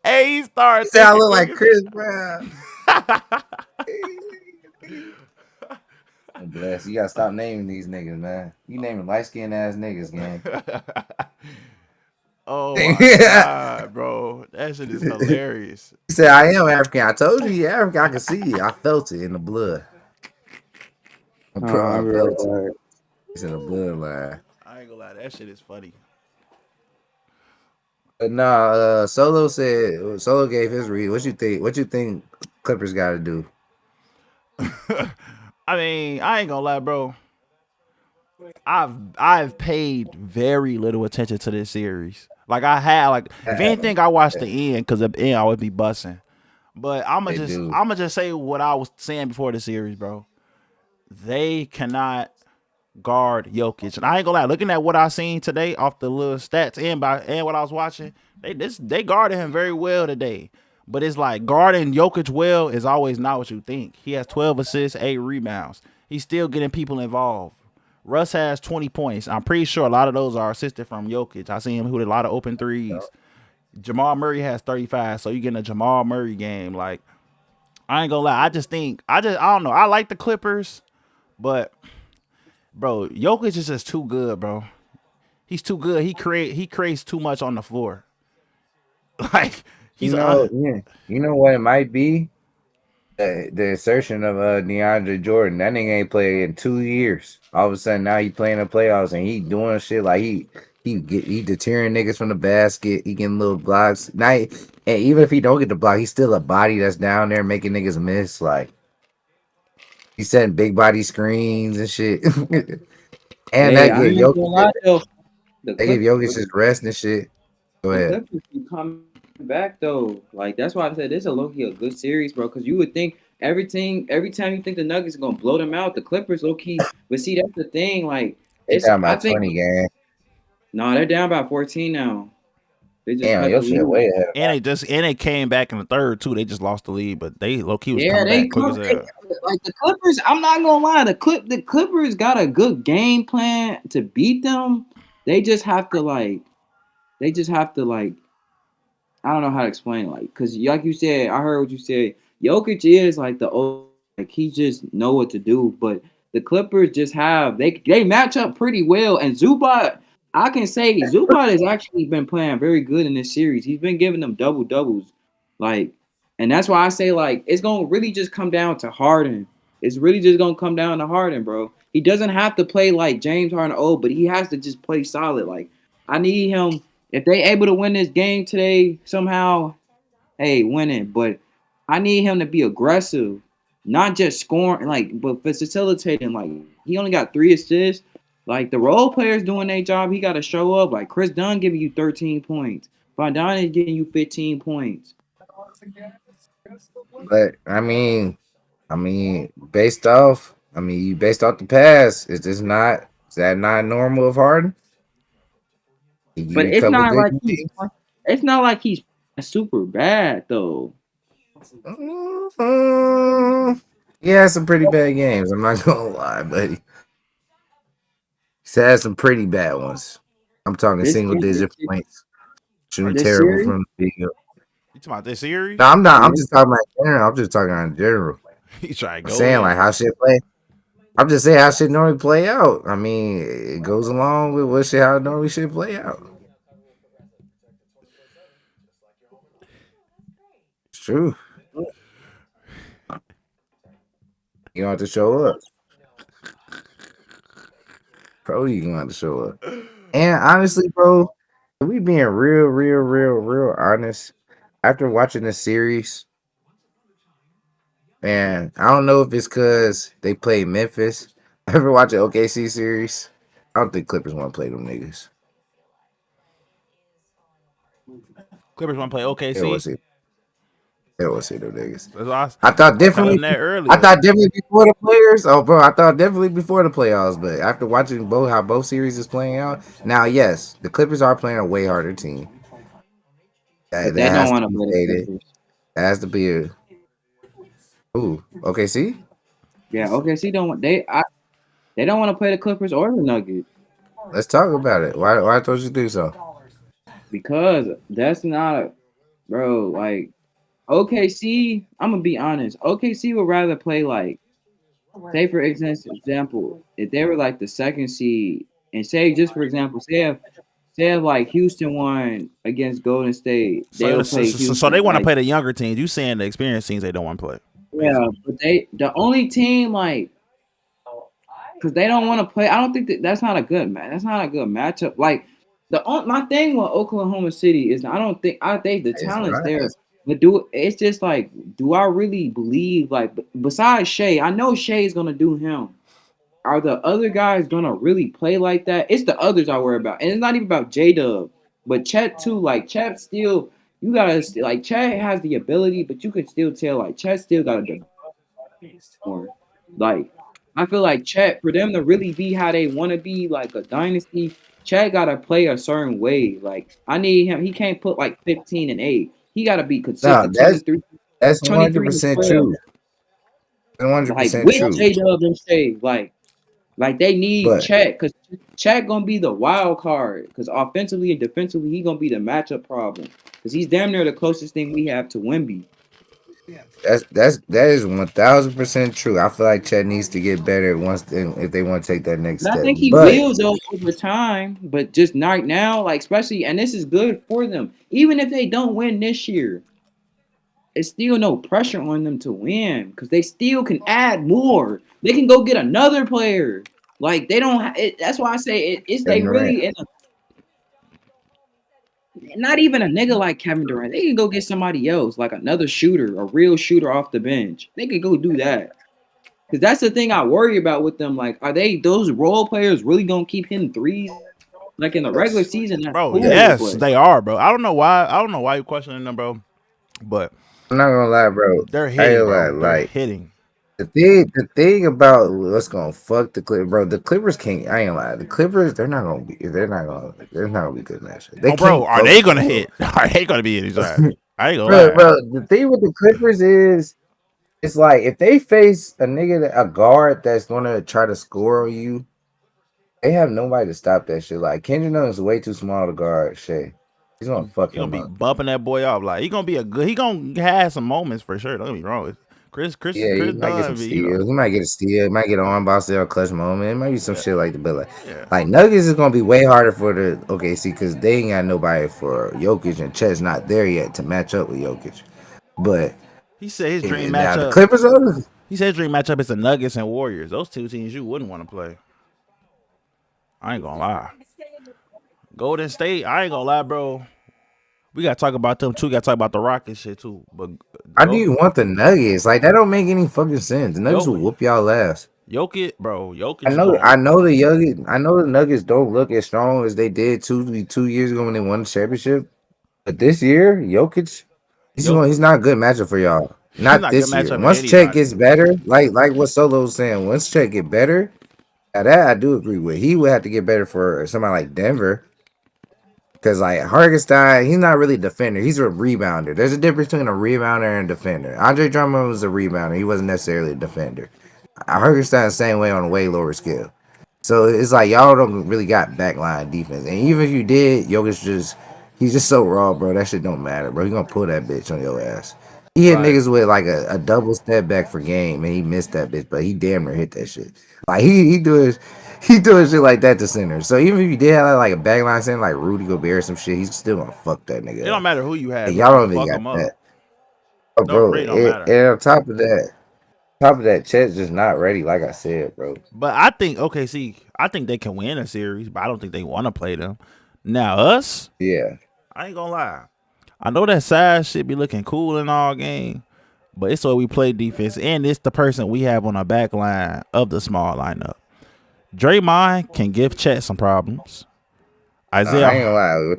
Hey, he He started said I thinking look quick like as Chris Brown. I'm blessed. You gotta stop naming these niggas, man. You naming light skinned ass niggas, gang. hell. Oh He my god, bro. That shit is hilarious. said I am African. I told you he African. I can see it. I felt it in the blood. I'll Bro, I be felt it. right back. It's in the bloodline. I ain't gonna lie, that shit is funny. But nah, Solo gave his read. What you think? What you think Clippers got to do? I mean, I ain't gonna lie, bro. I've paid very little attention to this series. Like I had, like if anything, I watched the end because the end I would be bussing. But They do. I'ma just say what I was saying before the series, bro. They cannot guard Jokic, and I ain't gonna lie. Looking at what I seen today off the little stats and what I was watching, they guarded him very well today. But it's like guarding Jokic well is always not what you think. He has 12 assists, 8 rebounds. He's still getting people involved. Russ has 20 points. I'm pretty sure a lot of those are assisted from Jokic. I seen him with a lot of open threes. Jamal Murray has 35, so you getting a Jamal Murray game. Like I ain't gonna lie, I don't know. I like the Clippers, but bro, Jokic is just too good, bro. He's too good. He creates too much on the floor. Like You he's know, yeah. You know what it might be? The assertion of DeAndre Jordan. That nigga ain't played in 2 years. All of a sudden now he playing the playoffs and he doing shit like he deterring niggas from the basket. He getting little blocks. And even if he don't get the block, he's still a body that's down there making niggas miss. Like he's setting big body screens and shit. And Hey, that I give ain't gonna lie Jokic though. The they give Jokic Clippers, his rest and shit. Go the ahead. Clippers keep coming back though. Like that's why I said this is a low key a good series, bro. Because you would think every time you think the Nuggets are gonna blow them out, the Clippers low key. But see, that's the thing. Like They it's talking I about think 20 game. no, they're down by 14 now. They just Damn, cut your the shit lead. way ahead. and they came back in the third too. They just lost the lead, but they low key was Yeah, coming they back quick come as hell. like the Clippers. I'm not gonna lie, the Clippers got a good game plan to beat them. They just have to like they just have to like I don't know how to explain it, like because like you said, I heard what you said. Jokic is like the old like he just know what to do, but the Clippers just have they match up pretty well. And Zubac, I can say Zubac has actually been playing very good in this series. He's been giving them double doubles, like, and that's why I say like it's gonna really just come down to Harden. It's really just gonna come down to Harden, bro. He doesn't have to play like James Harden, but he has to just play solid. Like I need him if they able to win this game today somehow, hey, win it. But I need him to be aggressive, not just scoring, like, but facilitating. Like he only got 3 assists. Like the role players doing their job, he got to show up. Like Chris Dunn giving you 13 points, Van is giving you 15 points. But based off the past, is that not normal of Harden? He give But you a couple good games. it's not like he's super bad though. Mhm. He had some pretty bad games. I'm not gonna lie, but he's had some pretty bad ones. I'm talking This single digit points, shooting this terrible series, from the field. You talking about this No, series? I'm not. I'm yeah. just talking about general. I'm just talking on general. He trying to I'm go saying like in. how shit play. I'm just saying how shit normally play out. I mean, it goes along with how it normally should play out. It's true. You don't have to show up. Bro, you gonna have to show up. And honestly, bro, if we being real honest, after watching this series, man, I don't know if it's cause they played Memphis. Ever watch an OKC series? I don't think Clippers want to play them niggas. Clippers want to play Yeah, OKC. what's it? They don't see no niggas. I I thought was telling definitely. them that I earlier. thought definitely before the players. Oh, bro, I thought definitely before the playoffs. But after watching both how both series is playing out, now yes, the Clippers are playing a way harder team. But That they don't has to want to be play the stated. Clippers. That has to be a. Ooh, okay. See, Yeah, OKC don't want they don't want to play the Clippers or the Nuggets let's talk about it. Why don't you think so? because that's not bro. Like OKC, I'm gonna be honest. OKC would rather play like say for example, if they were like the second seed and say just for example, say if like Houston won against Golden State, they So, will so, play so, so they Houston. want to Like play the younger teams. You saying the experienced teams they don't want to play, yeah, basically. but the only team like because they don't want to play. I don't think that's not a good man. That's not a good matchup. Like my thing with Oklahoma City is I think the It's talent's right. there, but it's just like do I really believe like besides Shea, I know Shea's gonna do him. Are the other guys gonna really play like that? It's the others I worry about, and it's not even about J Dub, but Chet too. Like Chet still, you gotta like Chet has the ability, but you can still tell like Chet still gotta more. Like I feel like Chet for them to really be how they want to be, like a dynasty, Chet gotta play a certain way. Like I need him. He can't put like 15 and 8. He gotta be No, consistent 23, that's 23 and 100% 12. true. 100% Like with true. J Dub and Shea. Like they need But Chet because Chet gonna be the wild card. Because offensively and defensively, he gonna be the matchup problem. Because he's damn near the closest thing we have to Wemby. that is 1,000% true. I feel like Chet needs to get better if they want to take that next But I step. think he But will though over time, but just not now. Like especially, and this is good for them. Even if they don't win this year, it's still no pressure on them to win because they still can add more. They can go get another player. Like they don't. That's why I say it's they Kevin Durant, really in not even a nigga like Kevin Durant. They can go get somebody else, like another shooter, a real shooter off the bench. They could go do that. Because that's the thing I worry about with them. Like, are they those role players really gonna keep hitting threes? Like in the regular yes, season, that's Bro, cool, yes. yes, but they are, bro. I don't know why. I don't know why you questioning them, bro. But I'm not gonna lie, bro. they're I ain't hitting, gonna lie. bro. They're Like hitting. the thing about what's gonna fuck the Clippers, bro. The Clippers can't. I ain't gonna lie. The Clippers, they're not gonna be good match. They Oh, bro, can't are they focus gonna on hit? Are they gonna be in his ass? I ain't gonna lie. bro. The thing with the Clippers is, it's like if they face a guard that's gonna try to score on you, they have nobody to stop that shit. Like Kendrick Nunn is way too small to guard Shea. He's gonna fuck He gonna him be up. bumping that boy off. Like he gonna be a good. He gonna have some moments for sure. Don't get me wrong. Yeah, he Chris might get some Dunn. You know. steals. He might get a steal. He might get an arm boss there, a clutch moment. It might be some Yeah. shit like that. But Yeah. like Nuggets is gonna be way harder for the OKC because they ain't got nobody for Jokic and Chet's not there yet to match up with Jokic. But He said his dream now the matchup. Clippers are. He said his dream matchup is the Nuggets and Warriors. Those two teams you wouldn't want to play. I ain't gonna lie. Golden State. I ain't gonna lie, bro. We gotta talk about them too. Gotta talk about the Rockets shit too. But How do go you want the Nuggets? Like that don't make any fucking sense. The Nuggets yo, will whoop y'all ass. Jokic, bro. I Jokic is know, going. I know I know the Nuggets don't look as strong as they did 2 years ago when they won the championship. But this year, Jokic, Yo, he's not a good matchup for y'all. he's Not not a good this year. matchup for Once Chet anybody. gets better, like what Solo was saying, once Chet get better, now that I do agree with. He would have to get better for somebody like Denver. Because like Hargenstein, he's not really a defender. He's a rebounder. There's a difference between a rebounder and a defender. Andre Drummond was a rebounder. He wasn't necessarily a defender. Hargenstein the same way on a way lower scale. So it's like y'all don't really got backline defense. And even if you did, he's just so raw, bro. That shit don't matter, bro. He gonna pull that bitch on your ass. He hit Like niggas with like a double step back for game and he missed that bitch, but he damn near hit that shit. Like he doing shit like that to center. So even if you did have like a backline center like Rudy Gobert or some shit, he's still gonna fuck that it nigga don't up. matter who you have. And He y'all gonna don't even fuck got him up. that. Oh, No, it bro, really don't matter. and on top of that, Chet's just not ready, like I said, bro. But I think okay, see, I think they can win a series, but I don't think they want to play them. Now us, Yeah. I ain't gonna lie. I know that size shit be looking cool in all game, but it's what we play defense, and it's the person we have on our back line of the small lineup. Draymond can give Chet some problems. I ain't Isaiah gonna lie.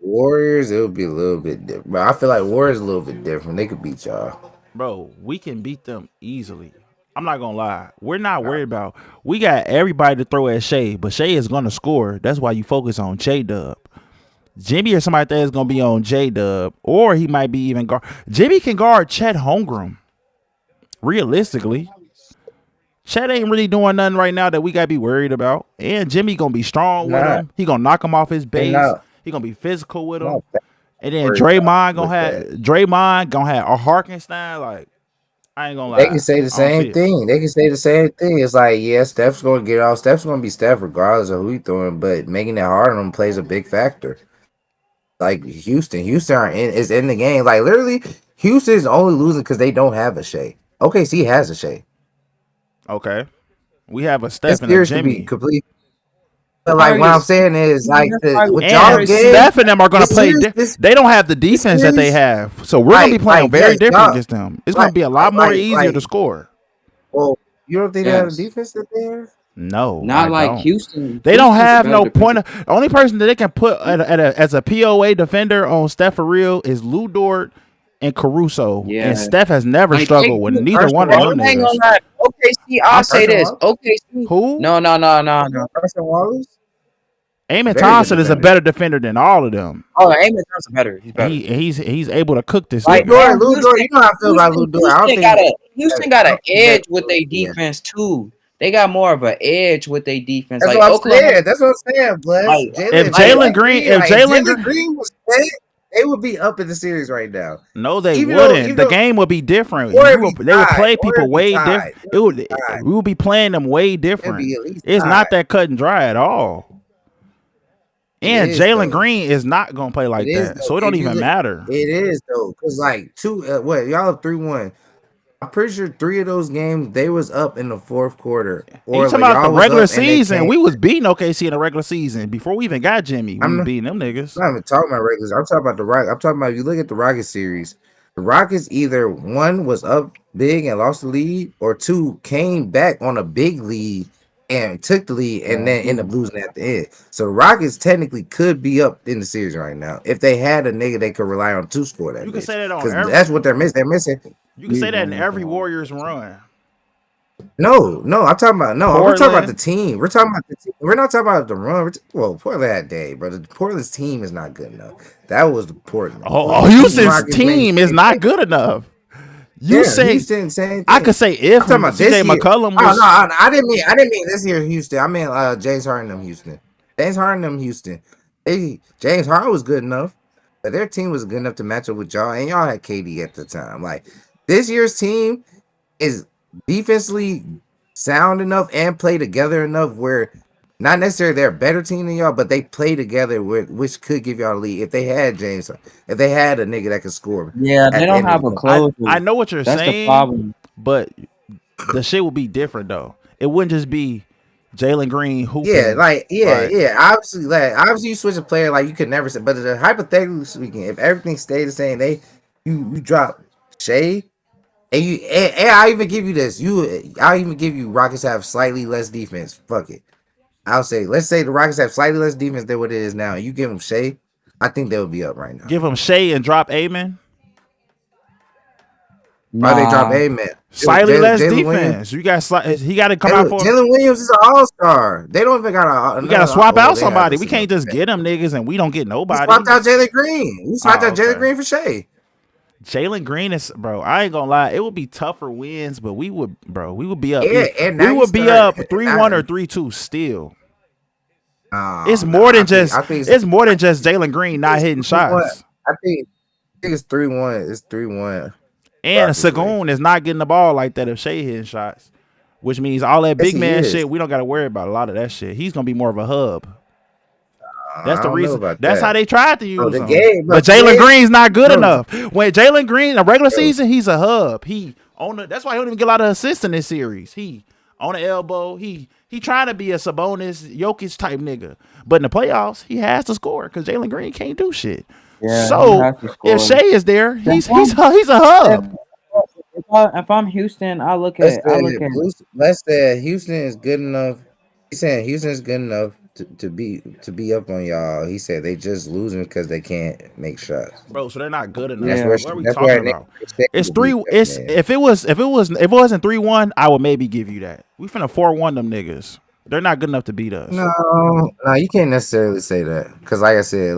Warriors, it would be a little bit different. But I feel like Warriors a little bit different. They could beat y'all. Bro, we can beat them easily. I'm not gonna lie. We're not worried about. We got everybody to throw at Shea, but Shea is gonna score. That's why you focus on J Dub. Jimmy or somebody that is gonna be on J Dub, or he might be even guard. Jimmy can guard Chet Holmgren. Realistically, Chet ain't really doing nothing right now that we gotta be worried about. And Jimmy gonna be strong with him. He gonna knock him off his base. He gonna be physical with him. And then Draymond gonna have a Harkenstein. Like, I ain't gonna lie. They can say the same thing. They can say the same thing. It's like, yeah, Steph's gonna get off. Steph's gonna be Steph regardless of who he's throwing, but making it hard on him plays a big factor. Like Houston is in the game. Like literally, Houston is only losing because they don't have a Shea. OKC has a Shea. Okay, we have a Steph and a Jimmy. Complete. But like what I'm saying is like with y'all Steph and them are gonna play. They don't have the defense that they have, so we're gonna be playing very different against them. It's gonna be a lot more easier to score. Well, you don't think they have the defense that they have? No, not like Houston. They don't have no point. The only person that they can put as a POA defender on Steph for real is Lou Dort and Caruso. Yeah. And Steph has never struggled with neither one of them niggas. OKC, I'll say this. OKC. Who? No. Carson Wallace? Eamon Thompson is a better defender than all of them. Oh, Eamon Thompson better. He's better. He's able to cook this. Like Lou Dort, you know how I feel about Lou Dort. Houston got an edge with their defense too. They got more of an edge with their defense. That's what I'm saying. That's what I'm saying, Bless. If Jalen Green was playing, they would be up in the series right now. No, they wouldn't. The game would be different. They would play people way different. We would be playing them way different. It's not that cut and dry at all. And Jalen Green is not gonna play like that, so it don't even matter. It is though, because like y'all have 3-1. I'm pretty sure 3 of those games they was up in the fourth quarter. Or you talking about the regular season? We was beating OKC in the regular season before we even got Jimmy. We was beating them niggas. I'm not even talking about regulars. I'm talking about the Rockets. I'm talking about if you look at the Rockets series. The Rockets either one was up big and lost the lead, or 2 came back on a big lead and took the lead and then ended up losing at the end. So the Rockets technically could be up in the series right now if they had a nigga they could rely on to score that. You can say that on every, that's what they're missing. They're missing. You can say that in every Warriors run. No, I'm talking about we're talking about the team. We're talking about the team. We're not talking about the run. Portland that day, brother. Portland's team is not good enough. That was the Portland. Houston's team is not good enough. You say Houston, same thing. I could say if CJ McCollum was. No, I didn't mean this year Houston. I meant James Harden Houston. James Harden Houston. James Harden was good enough, but their team was good enough to match up with y'all, and y'all had KD at the time. Like this year's team is defensively sound enough and play together enough where not necessarily they're a better team than y'all, but they play together which could give y'all a lead if they had James, if they had a nigga that could score. Yeah, they don't have a closer. I know what you're saying, the problem. But the shit would be different though. It wouldn't just be Jalen Green hooping. Yeah. Obviously, you switch a player like you could never say. But hypothetically speaking, if everything stayed the same, you drop Shea. And I even give you this. I'll even give you Rockets have slightly less defense. Fuck it. Let's say the Rockets have slightly less defense than what it is now. You give them Shea, I think they would be up right now. Give them Shea and drop Amen. Why they drop Amen? Slightly less defense. You got he got to come out for. Jalen Williams is an all-star. They don't even got a. We got to swap out somebody. We can't just get them niggas and we don't get nobody. We swapped out Jalen Green. We swapped out Jalen Green for Shea. Jalen Green is, bro. I ain't gonna lie. It would be tougher wins, but we would be up. Yeah, we would be up 3-1 or 3-2 still. It's more than just Jalen Green not hitting shots. I think it's 3-1. It's 3-1. And Sagoon is not getting the ball like that if Shea hitting shots, which means all that big man shit we don't got to worry about a lot of that shit. He's gonna be more of a hub. That's the reason. That's how they tried to use him. But Jalen Green's not good enough. When Jalen Green in the regular season, he's a hub. That's why he don't even get a lot of assists in this series. He on the elbow. He trying to be a Sabonis, Jokic type nigga. But in the playoffs, he has to score because Jalen Green can't do shit. Yeah, so if Shea is there, he's a hub. If I'm Houston, I look at. Let's say Houston is good enough. He's saying Houston is good enough to be up on y'all. He said they just losing because they can't make shots. bro. So they're not good enough. That's Yeah. where What are we that's where talking niggas about? expect It's to beat three. them, It's man. if it wasn't 3-1, I would maybe give you that. We finna 4-1 them niggas. They're not good enough to beat us. No, no, you can't necessarily say that because, like I said,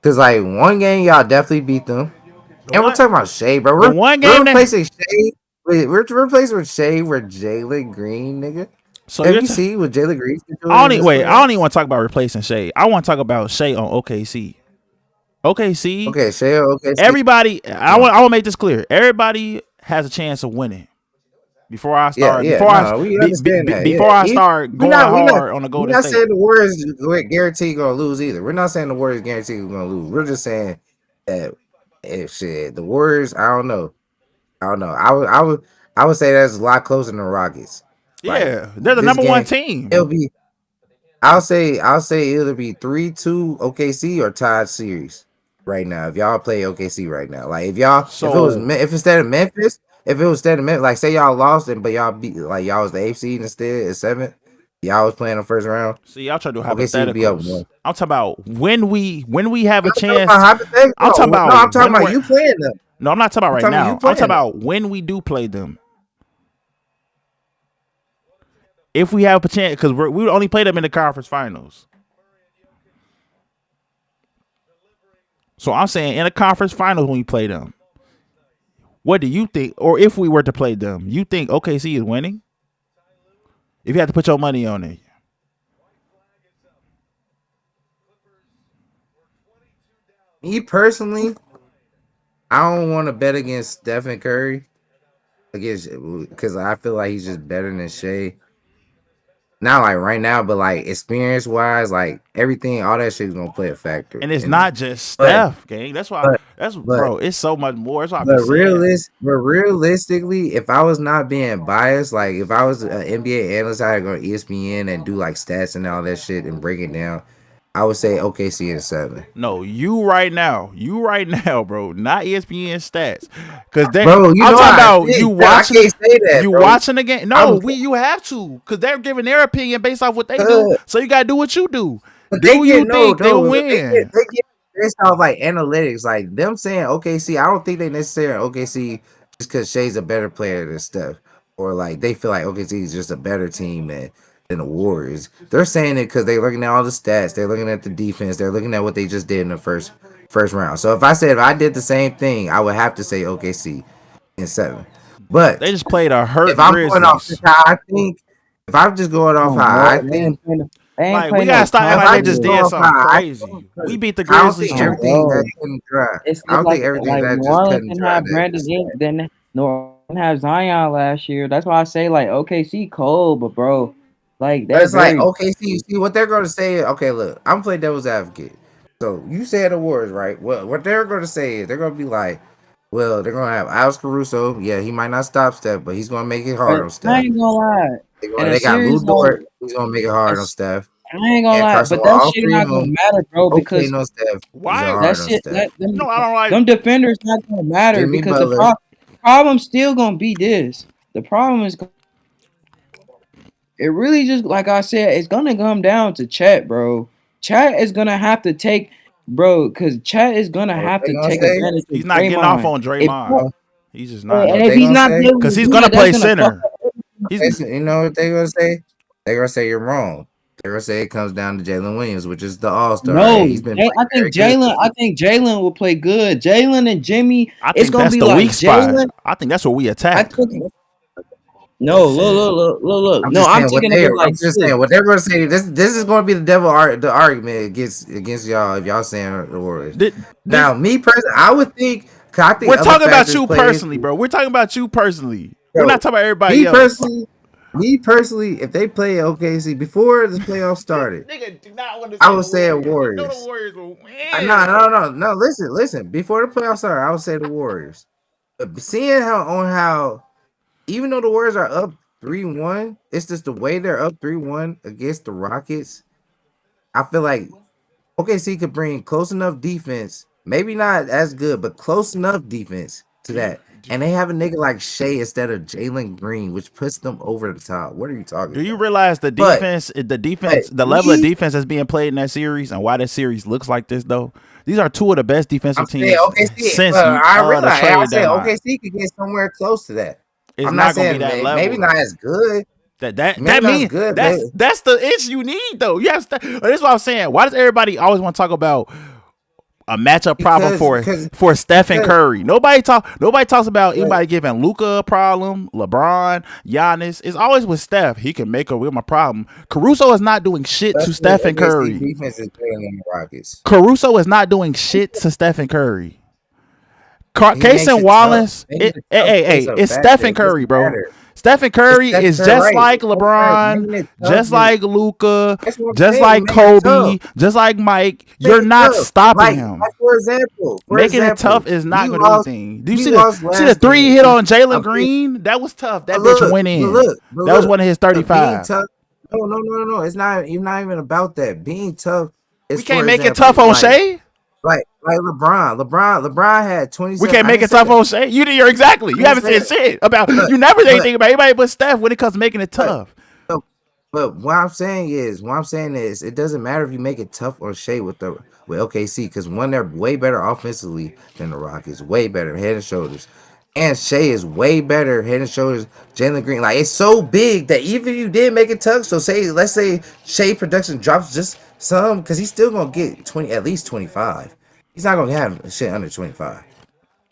because like one game y'all definitely beat them, The and we're one, talking about Shea, bro. the We're one we're game that. replacing Shea. We're replacing with Shea with Jalen Green, nigga. So Have you're. you seen what Jalen Green's been I doing don't in even this wait. I don't even playoffs? want to talk about replacing Shea. I want to talk about Shea on OKC. OKC. Okay, Shea. Okay, see, Everybody. I yeah, want to make this clear. Everybody has a chance of winning. Before I yeah, start, yeah. before I No, we understand that. Yeah, before I start we're going not, we're not, hard on the we're Golden not State. saying the Warriors guaranteed gonna lose either. We're not saying the Warriors guaranteed gonna lose. We're just saying that if shit, the Warriors, I don't know. I would say that's a lot closer than the Rockets. Like Yeah, they're the this number one game, team. it'll be. I'll say it'll be 3-2 OKC or tied series right now. If y'all play OKC right now, like So if instead of Memphis, if it was instead of Memphis, like say y'all lost it, but y'all beat like y'all was the 8th seed instead at 7th, y'all was playing the first round. see, y'all try to do OKC would be up hypotheticals. one. I'm talking about when we have I'm a not talking about chance. I'm talking hypothetical. No, about I'm talking when about we're. you playing them. No, I'm not talking about I'm right talking about you now. I'm talking playing them. about when we do play them. If we have a chance, because we would only play them in the conference finals. So I'm saying in the conference finals when we play them, what do you think? Or if we were to play them, you think OKC is winning? If you had to put your money on it, Me personally, I don't want to bet against Stephen Curry against because I feel like he's just better than Shea. Not like right now, but like experience wise, like everything, all that shit is gonna play a factor and it's in it. not just But Steph, gang. That's why. but That's but bro. It's so much more. That's why I be but saying. realistically, if I was not being biased, like if I was an NBA analyst, I'd go to ESPN and do like stats and all that shit and break it down. I would say OKC in 7. No, you right now, bro. Not ESPN stats, because they. Bro, you I'm know talking how I about think. I can't say that, you bro. watching the game. No, I'm you have to, because they're giving their opinion based off what they do. uh, So you gotta do what you do. but they Do you get no, think they will no. win? They get based off like analytics, like them saying OKC. I don't think they necessarily OKC just because Shea's a better player than Steph, or like they feel like OKC is just a better team than the Warriors. They're saying it because they're looking at all the stats, they're looking at the defense, they're looking at what they just did in the first round. So if I did the same thing, I would have to say OKC in 7. They But just played a if hurt I'm going off just Grizzlies. how I think, if I'm just going off Oh, how I bro, they think. ain't playing. They ain't Like we playing gotta no stop acting If like I they just just conference. go did off something how I crazy. We think, beat the I don't Grizzlies think Oh, too. everything bro. that cut and dry. It's I don't like think everything like that New just cut Orleans and didn't dry. have That Brandon just Ingram, didn't New Orleans have Zion last year. That's why I say like OKC cold, but bro, like but they're it's like very okay, see what they're gonna say. Okay, look, I'm playing devil's advocate. So you said the words right. Well, what they're gonna say is they're gonna be like, well, they're gonna have Alex Caruso. Yeah, he might not stop Steph, but he's gonna make it hard but on I Steph. ain't gonna lie. In a They got Lou series like Dort. He's gonna make it hard on a Steph. I ain't gonna And lie, Carson, but that all shit three of not gonna them. matter, bro, Okay, because no Steph. He's Why? hard that on shit Steph. No, I don't like. them defenders not gonna matter Jimmy because the Butler. problem still gonna be this. The problem is it really just like I said, it's gonna come down to Chat, bro. Chat is gonna have to take, bro, because Chat is gonna What have they to gonna take say? advantage of He's not getting off Draymond. on If Draymond. Uh, He's just you not. know and what if they he's gonna not say? able Cause to he's do gonna that, that's play gonna fuck center. up. He's You know what they gonna say? They gonna say you're wrong. They're gonna say it comes down to Jalen Williams, which is the All Star, and No, he's been playing I very think good Jalen. this I year. think Jalen will play good. Jalen and Jimmy. I It's think gonna that's be the like weak spot. Jalen. I think that's what we I attack. took But no. shit, Look. I'm No, just I'm saying what taking it they. like I'm just this. saying what they're gonna say. This is gonna be the argument against y'all if y'all saying the Warriors. This Now, me personally, I would think. 'Cause I think we're other talking about factors you play personally, into. bro. We're talking about you personally. We're not So, talking about everybody me else. personally, me personally, if they play OKC before the playoffs started, Nigga do not want to I say would the say Warriors. You know the Warriors. Warriors will No, win. no, no, no. Listen. Before the playoffs started, I would say the Warriors. But seeing how even though the Warriors are up 3-1, it's just the way they're up 3-1 against the Rockets. I feel like OKC could bring close enough defense, maybe not as good, but close enough defense to Do you that. And they have a nigga like Shea instead of Jalen Green, which puts them over the top. What are you talking Do you about? realize the But defense, but the level of we, defense that's being played in that series, and why that series looks like this though? These are two of the best I'm defensive saying teams OKC. since But I the realize, and I trade said deadline. OKC could get somewhere close to that. It's I'm not not gonna be saying that maybe level not though. as good. Maybe That not as means good, but that's the itch you need though. Yes, that's what I'm saying. Why does everybody always want to talk about a matchup problem because for Steph and because Curry? Nobody talks about but anybody giving Luka a problem, LeBron, Giannis. It's always with Steph. He can make a real problem. Caruso is not doing shit to especially Steph and OKC Curry. defense is better than the Rockets. Caruso is not doing shit to Steph and Curry. He makes Casey it tough. Wallace, Making it tough plays hey, a it's factor. Steph and It Curry, doesn't bro. matter. Steph and It's Curry Steph is Curry, just right? like Steph Curry LeBron, making it tough just is like Luka, that's what I'm just saying. like Make it tough. Kobe, just like Mike. Make You're it not tough. stopping Like him. for Making it tough example, is not we going to do lost anything. Do you we see lost the last three he game. hit on Jalen I'm saying, Green? That was tough. That but bitch look, went but in. look, but That was look. one of his Being 35. tough. No. It's not even about that. Being tough is, We can't for make it example, tough on Shea. like LeBron had We 27. can't I make didn't it say tough that. on Shea. You're exactly. I You didn't haven't say said that. shit about. But You never say but anything about anybody but Steph when it comes to making it but tough. but but what I'm saying is, it doesn't matter if you make it tough or shade with OKC, because one, they're way better offensively than the Rockets, way better head and shoulders, and Shea is way better head and shoulders. Jalen Green, like, it's so big that even if you did make it tough, so let's say Shea production drops just some, because he's still gonna get 20, at least 25. He's not gonna have shit under 25.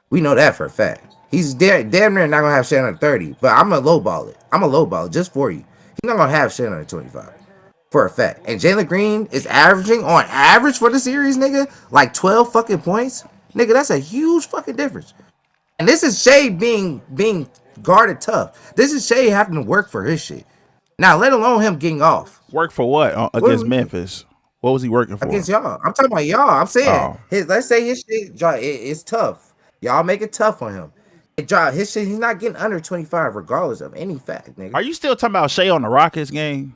We know that for a fact. He's damn near not gonna have shit under 30. But I'm a lowball it. I'm a lowball it just for you. He's not gonna have shit under 25 for a fact. And Jalen Green is averaging, on average for the series, nigga, like 12 fucking points. Nigga, that's a huge fucking difference. And this is Shea being guarded tough. This is Shea having to work for his shit. Now, let alone him getting off. Work for what What do against we mean? Memphis? What was he working Against for? y'all. I'm talking about y'all. I'm saying Oh, let's say his shit it's tough. Y'all make it tough on him. It drop his shit. He's not getting under 25 regardless of any fact, nigga. are you still talking about Shea on the Rockets game?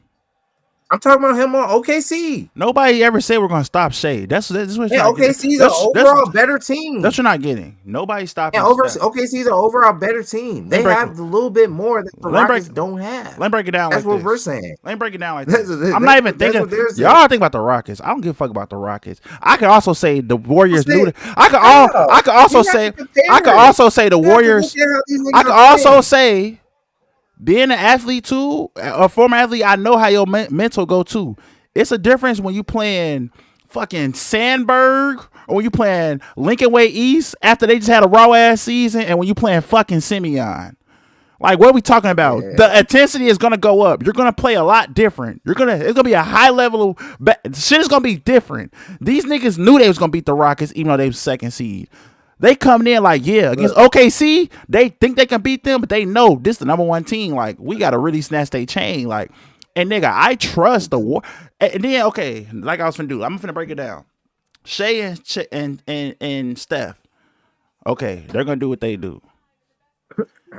I'm talking about him on OKC. Nobody ever said we're gonna stop Shea. That's what you're Yeah, not getting. OKC's an overall better team. That's what you're not getting. Nobody Yeah, stopping Steph. OKC's an overall better team. Let They me break. have a little bit more that the Let me break. Rockets don't have. Let me break it down That's like what we're this. saying. Let me break it down like That's, this. that's, I'm not even that's thinking. what they're saying. Y'all think about the Rockets. I don't give a fuck about the Rockets. I could also say the I'm Warriors knew saying, that. I could how? also You have say. to compare I could it. also say the You have to look Warriors. at how these I niggas could are also playing. say being an athlete too, a former athlete. I know how your mental go too. It's a difference when you playing fucking Sandberg or when you playing Lincoln Way East after they just had a raw ass season, and when you playing fucking Simeon. Like, what are we talking about? Yeah. The intensity is gonna go up. You're gonna play a lot different. It's gonna be a high level of shit is gonna be different. These niggas knew they was gonna beat the Rockets even though they was second seed. They coming in like, yeah, against Look, OKC, they think they can beat them, but they know this is the number one team. Like, we gotta really snatch their chain. Like, and nigga, I trust the war. And then, okay, like I was finna do, I'm finna break it down. Shea and Steph. Okay, they're gonna do what they do.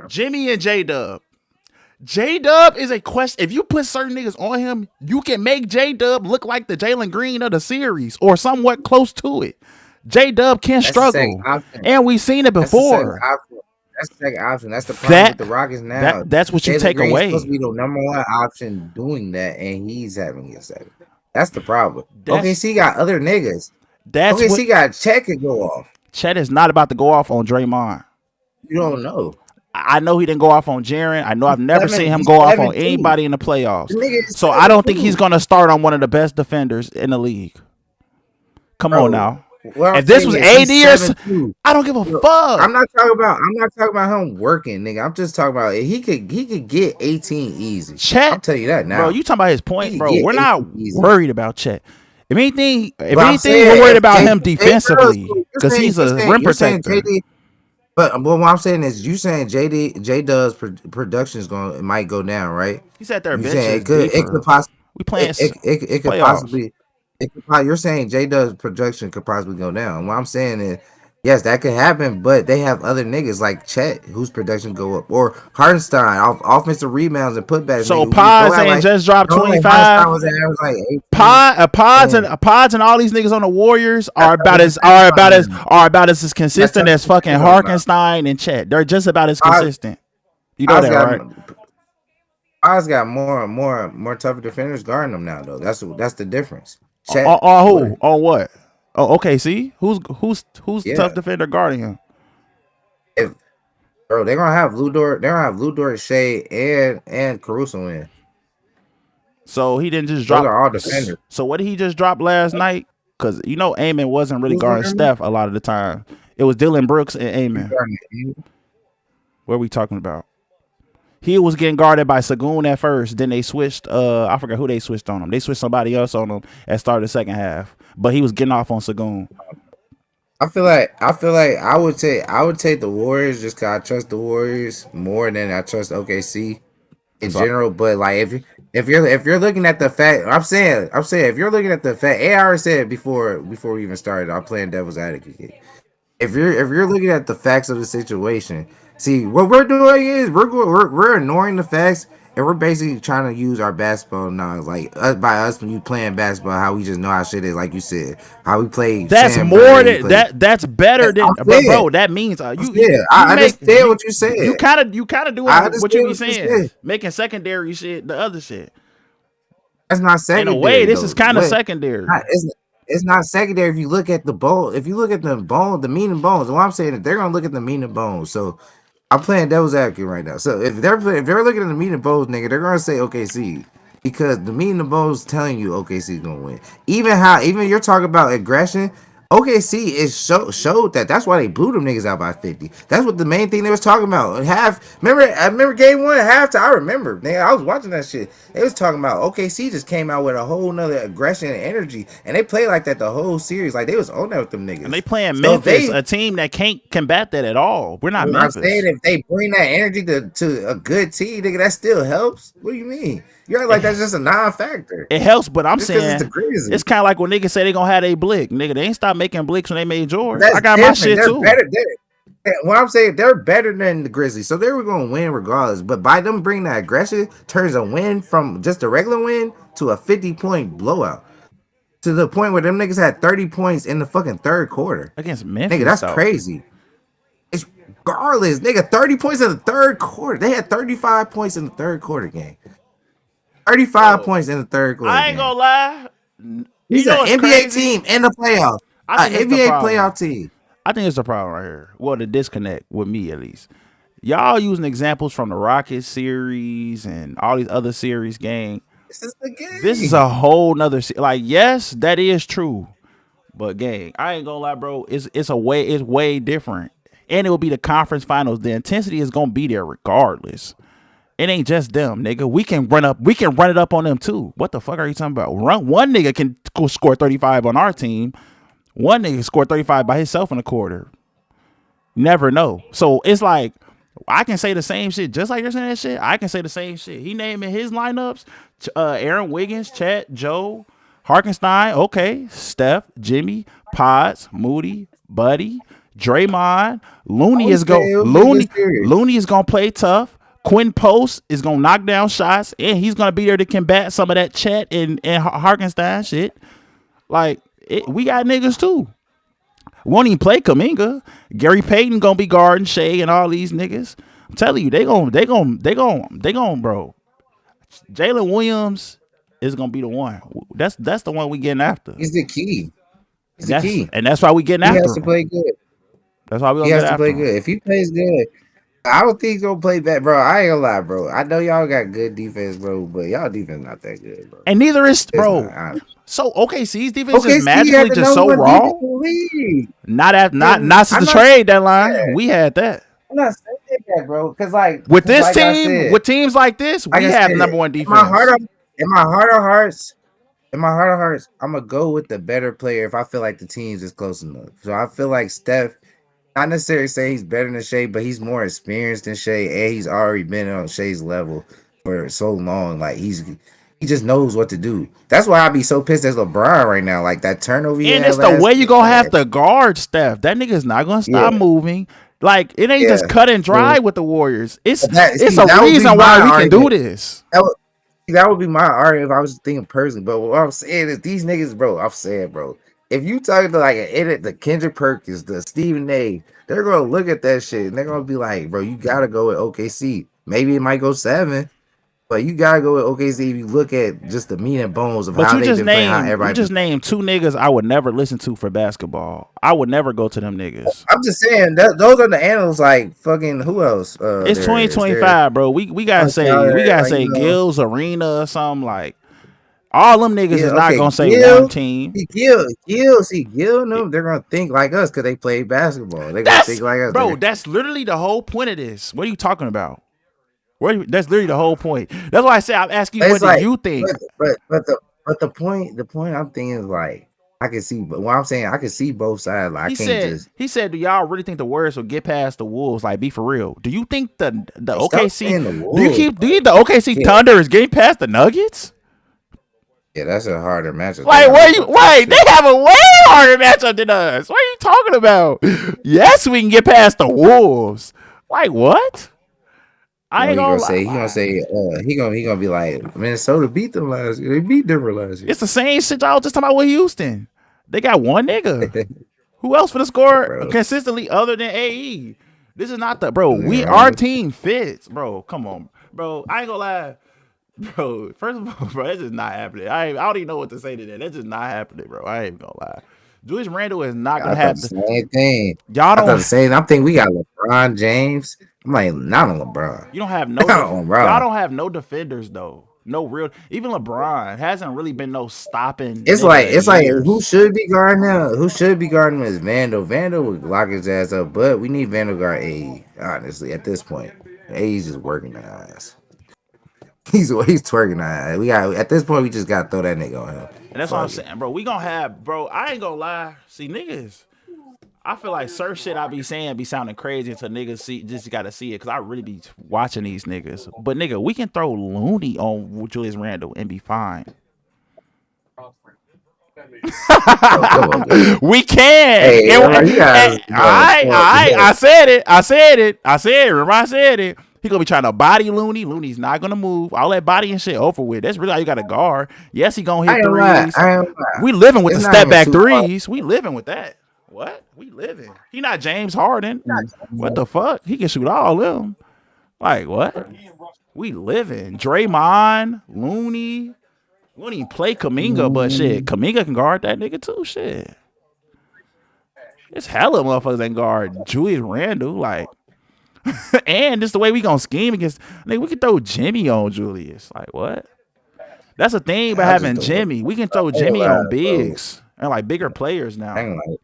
Jimmy and J Dub. J Dub is a question. If you put certain niggas on him, you can make J Dub look like the Jalen Green of the series or somewhat close to it. J Dub can that's the second struggle, option. and we've seen it That's the second before. option. That's the second option. That's the problem with the That Rockets now. that's what you Jalen take Green's supposed to away. be the number one option doing that, and he's having it second. That's the problem. That's OKC got other niggas. that's what OKC got Chet could go off. Chet is not about to go off on Draymond. You don't know. I know he didn't go off on Jaren. I know I've never seen him He's go off on 7'2". anybody in the playoffs. The nigga is So I don't think 7'2". he's gonna start on one of the best defenders in the league. Come on Bro, now. what I'm If this saying was is AD he's or 7'2". I don't give a Look, fuck. I'm not talking about him working, nigga. I'm just talking about he could get 18 easy. Chet, I'm telling you that bro, now. you talking about his He point, could bro. get We're not 18 easy. worried about Chet. If But anything, I'm saying, we're worried if about J, him J defensively you're because saying he's a rim you're saying protector. JD. But what I'm saying is, you saying J Dub's production is going, it might go down, right? He said their You bench saying is it could deeper. possibly We playing it could playoffs. possibly you're saying J Dub's production could possibly go down. What I'm saying is, Yes, that could happen, but they have other niggas like Chet whose production go up, or Hartenstein, offensive rebounds and putbacks, So nigga. We Pods don't have ain't like just dropped Hartenstein 25. was average like 18. Man, Pods and all these niggas on the Warriors that's are not about even as stat line. consistent That's as what fucking I'm talking about. Harkenstein and Chet. They're just about as Oz, consistent. You know Oz that, got right? Oz got more tougher defenders guarding them now though. That's the difference. Chet, On what? who? On what? Oh, okay. See, who's the tough Yeah, defender guarding him? if bro, they're gonna have Ludor, they're gonna have Ludor, Shea, and Caruso in. So he didn't just Those drop. are all defenders. So what did he just drop last night? Because Amon wasn't really Who's guarding guarding Steph a lot of the time. It was Dylan Brooks and him? Amon. What are we talking about? He was getting guarded by Sagoon at first. Then they switched. I forgot who they switched on him. They switched somebody else on him at start of the second half. But he was getting off on Sagoon. I feel like I would take the Warriors just cause I trust the Warriors more than I trust OKC in So general. But like if you're looking at the fact, I'm saying if you're looking at the fact, I already said before we even started, I'm playing devil's advocate. If you're looking at the facts of the situation, see what we're doing is we're ignoring the facts and we're basically trying to use our basketball knowledge, like us when you playing basketball, how we just know how shit is, like you said, how we play that's Sam more Bradley, we than play. that. That's better I'm than. But saying, bro, that means I'm saying, I understand what you said. you kind of I doing what you understand be what you saying, said. making secondary shit the other shit. That's not In a way, secondary this is though. kind of What? secondary. It's not secondary if you look at the bone. If you look at the bone, the mean and bones. What I'm saying is they're gonna look at the mean and bones. So I'm playing devil's advocate right now. So if they're looking at the meat and bones, nigga, they're gonna say OKC because the meat and the bones telling you OKC is gonna win. Even you're talking about aggression. OKC is showed that. That's why they blew them niggas out by 50. That's what the main thing they was talking about. I remember game one at halftime. I remember, nigga, I was watching that shit. They was talking about OKC just came out with a whole nother aggression and energy, and they played like that the whole series. Like they was on that with them And they niggas. playing So if Memphis, they a team that can't combat that at all. We're not I'm saying Memphis. if they bring that energy to a good team, nigga, that still helps. What do you mean? You're like It, that's just a non-factor. it helps, but I'm Just because it's saying the Grizzlies. it's kind of like when niggas say they gonna have a blick. Nigga, they ain't stop making blicks when they made yours. I That's got my different. shit They're too. better. What I'm saying, they're better than the Grizzlies, so they were going to win regardless. But by them bringing that aggression, turns a win from just a regular win to a 50-point blowout to the point where them niggas had 30 points in the fucking third quarter. Against Nigga, Memphis that's though. crazy. It's regardless, nigga. 30 points in the third quarter. They had 35 points in the third quarter game. 35 Bro, points in the third quarter I ain't game. gonna lie. You He's an know what's NBA crazy? team in the playoffs. I An think it's the NBA problem. playoff team. I think it's the problem right here. Well, the disconnect with me at least. Y'all using examples from the Rockets series and all these other series game. This is the This is game. a whole nother like yes, that is true. But gang, I ain't gonna lie, bro. It's way different. And it will be the conference finals. The intensity is gonna be there regardless. It ain't just them, nigga. We can run it up on them too. What the fuck are you talking about? One nigga can score 35 on our team. One nigga scored 35 by himself in a quarter. Never know. So it's like I can say the same shit, just like you're saying that shit. I can say the same shit. He naming his lineups: Aaron Wiggins, Chet, Joe, Harkenstein. Okay, Steph, Jimmy, Potts, Moody, Buddy, Draymond. I would say it would be a good series. Looney is gonna play tough. Quinn Post is gonna knock down shots, and he's gonna be there to combat some of that Chet and Harkenstein shit. Like we got niggas too. Won't even play Kaminga. Gary Payton gonna be guarding Shea and all these niggas. I'm telling you, they gon' bro. Jalen Williams is gonna be the one. That's the one we getting after. He's the key. He's And the key. that's why we getting He after has to him. play good. That's why we He gonna get has to after play him. good. If he plays good, I don't think he's gonna play bad, bro. I ain't gonna lie, bro. I know y'all got good defense, bro, but y'all defense not that good, bro. And neither is It's not. bro. So OKC's defense is OKC had magically the just number so one defense raw. in the league. Not since I'm the not trade saying deadline. that. We had that. I'm not saying that, bro. With Cause this like I team, said, with teams like this, like we I have said, number one in my heart defense. of in my heart of hearts, in my heart of hearts, I'm gonna go with the better player if I feel like the teams is close enough. So I feel like Steph, not necessarily say he's better than Shea, but he's more experienced than Shea, and he's already been on Shea's level for so long. Like He just knows what to do. That's why I be so pissed at LeBron right now. Like that turnover he And had it's the last way you game. gonna have to guard Steph. That nigga's not gonna Yeah, stop moving. Like it ain't yeah. just cut and yeah. dry with the Warriors. It's But that it's see, a that would be reason why my we can do argument. this. That would, that would be my argument if I was thinking personally. But what I'm saying is these niggas, bro. I'm saying, bro. If you talking to like an edit, the Kendrick Perkins, the Stephen A, they're gonna look at that shit and they're gonna be like, bro, you gotta go with OKC. Maybe it might go 7, but you gotta go with OKC if you look at just the meat and bones of But how they've been playing, how you everybody just been. named two niggas I would never listen to for basketball. I would never go to them niggas. I'm just saying that those are the analysts. Like fucking who else? It's There is there. 2025, bro. We gotta Like say Gil's Arena or something like all them niggas is yeah, not okay, gonna say one Gil, team. Gil, and them, they're gonna think like us because they play basketball. They're gonna That's think like us. bro, that's literally the whole point of this. What are you talking about? That's literally the whole point. That's why I say I'm asking you It's what do like, you think? the point I'm thinking is like I can see, but what I'm saying I can see both sides. Like I can't just He said, do y'all really think the Warriors will get past the Wolves? Like, be for real. Do you think the stop OKC? saying the Wolves. Do you think the OKC Yeah, Thunder is getting past the Nuggets? yeah, that's a harder matchup. They Like, gotta where you? fuck that Wait, shit. they have a way harder matchup than us. What are you talking about? Yes, we can get past the Wolves. Like what? I What ain't he gonna gonna say? He gonna lie. say he gonna be like Minnesota beat them last year. They beat Denver last year. It's the same shit y'all just talking about with Houston. They got one nigga. Who else for the score Bro, consistently other than AE? This is not the bro. Our right. team fits, bro. Come on, bro. I ain't gonna lie, bro. First of all, bro, that's just not happening. I don't even know what to say to that. That's just not happening, bro. I ain't even gonna lie. Julius Randle is not I gonna thought have the to. same thing. Y'all I thought don't. the same. I'm thinking we got LeBron James. I'm like, not on LeBron. You don't have Not on y'all LeBron. don't have no defenders though. No real. Even LeBron hasn't really been no stopping nigga in It's like who years. should be guarding him? Who should be guarding him is Vandal. Vandal would lock his ass up, but we need Vandal guard A. Honestly, at this point, A's just working the ass. He's twerking the ass. We got at this point we just gotta throw that nigga on him. And that's what I'm Fuck it. saying, bro. We gonna have, bro. I ain't gonna lie. See, niggas. I feel like certain shit I be saying be sounding crazy until niggas just gotta see it because I really be watching these niggas. But nigga, we can throw Looney on Julius Randle and be fine. Bro, come on, dude. We can. Hey, you guys, bro, I said it. Remember I said it. He gonna be trying to body Looney. Looney's not gonna move. All that body and shit over with. That's really how you got to guard. Yes, he gonna I hit ain't lying. threes. I ain't lying. We living with It's the not step even back too far. threes. We living with that. What? We living. He not James Harden. What the fuck? He can shoot all of them. Like what? We living. Draymond, Looney. We don't even play Kaminga, but shit, Kaminga can guard that nigga too. Shit. It's hella motherfuckers that can guard Julius Randle. Like, and this the way we gonna scheme against. Nigga, we can throw Jimmy on Julius. Like what? That's the thing about I just having don't know. Jimmy. We can throw I ain't Jimmy on lying, bro. bigs and like bigger players I now. ain't lying.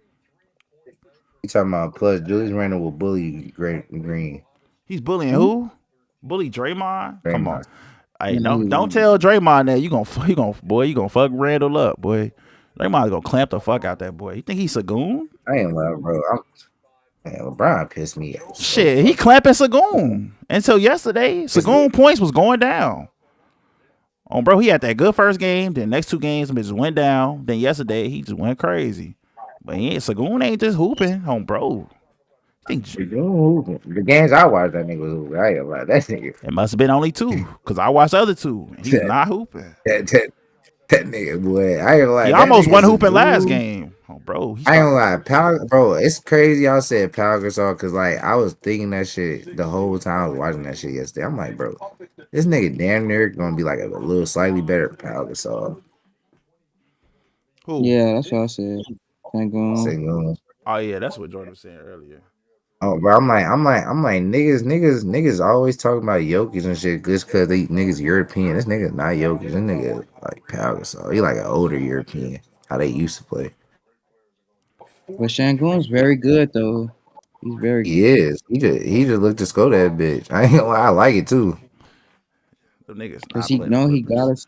You talking about plus Julius Randle will bully Green. He's bullying who? Bully Draymond? Come on. Draymond. Hey, don't tell Draymond that you gonna fuck Randall up, boy. Draymond gonna clamp the fuck out that boy. You think he's Sagoon? I ain't lying, bro. Man, LeBron pissed me off so Shit, he fucking. clamping Sagoon. Until yesterday, This Sagoon nigga, points was going down. Bro, he had that good first game. Then next two games, it just went down. Then yesterday, he just went crazy. But Sagoon ain't just hooping bro. Think the games I watched, that nigga was hooping. I ain't lying. That nigga, it must have been only two, cause I watched the other two. And he's that, not hooping. that, that nigga, boy. I ain't He lying. That almost nigga's won a hooping last dude. game. Bro, he I ain't started. gonna lie, bro. It's crazy y'all said Pau Gasol because like I was thinking that shit the whole time I was watching that shit yesterday. I'm like, bro, this nigga damn near gonna be like a little slightly better Pau Gasol. Who? Yeah, that's what I said. Cancun. Saying, Oh yeah, that's what Jordan was saying earlier. oh, bro, I'm like, niggas always talking about Jokic and shit just because they niggas European. This nigga not Jokic. This nigga like Pau Gasol. He like an older European. How they used to play. But Cancun's very good though. He's very He good. is. He just looked to score that bitch. I ain't gonna lie, I like it too. The niggas Cause not he playing the know he Clippers. got us.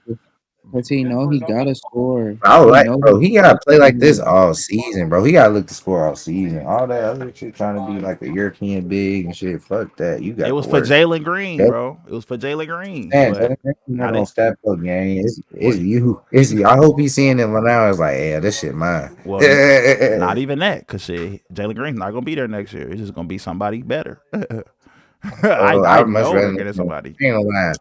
Cause he know he gotta score. I He like, know bro. he He gotta play like this capable. all season, bro. He gotta look to score all season. All that other shit, trying to be like a European big and shit. Fuck that. You It got to was for work. Jalen Green, That's bro. It was for Jalen Green, saying but Jalen not now gonna they step up, gang. It's well, you. It's you. I hope he's seeing it now. It's like, yeah, this shit mine. well, not even that, cause shit, Jalen Green's not gonna be there next year. It's just gonna be somebody better. I Bro, I I would much know rather. they're getting somebody. I ain't gonna lie.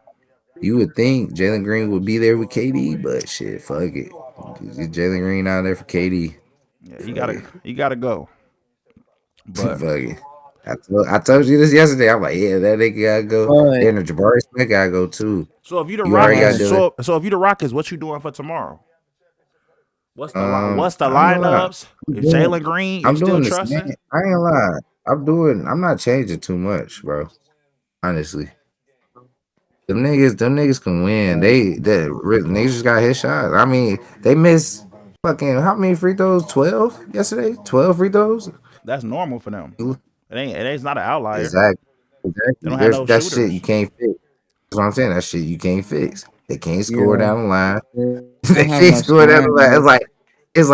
You would think Jalen Green would be there with KD, but shit, fuck it. Get Jalen Green out there for KD. Yeah, Fuck it. he gotta go. Fuck But it. I told you this yesterday. I'm like, yeah, that nigga gotta go. But Then the Jabari Smith gotta go too. so if you the You already got Rockets, but Dylan. so if you the Rockets, what you doing for tomorrow? What's the I ain't gonna lie. lineups? I'm Is doing, Jalen Green you I'm still doing the same. trusting? I ain't gonna lie. I'm not changing too much, bro. Honestly, them niggas can win. Niggas just got hit shots. I mean, they missed fucking how many free throws? 12 yesterday. 12 free throws. That's normal for them. It's not an outlier. Exactly. They Exactly. don't have There's no that shit you shooters. can't fix. That's what I'm saying. That shit you can't fix. They can't score yeah, down the line. they They don't have can't no score down the scoring line. help. It's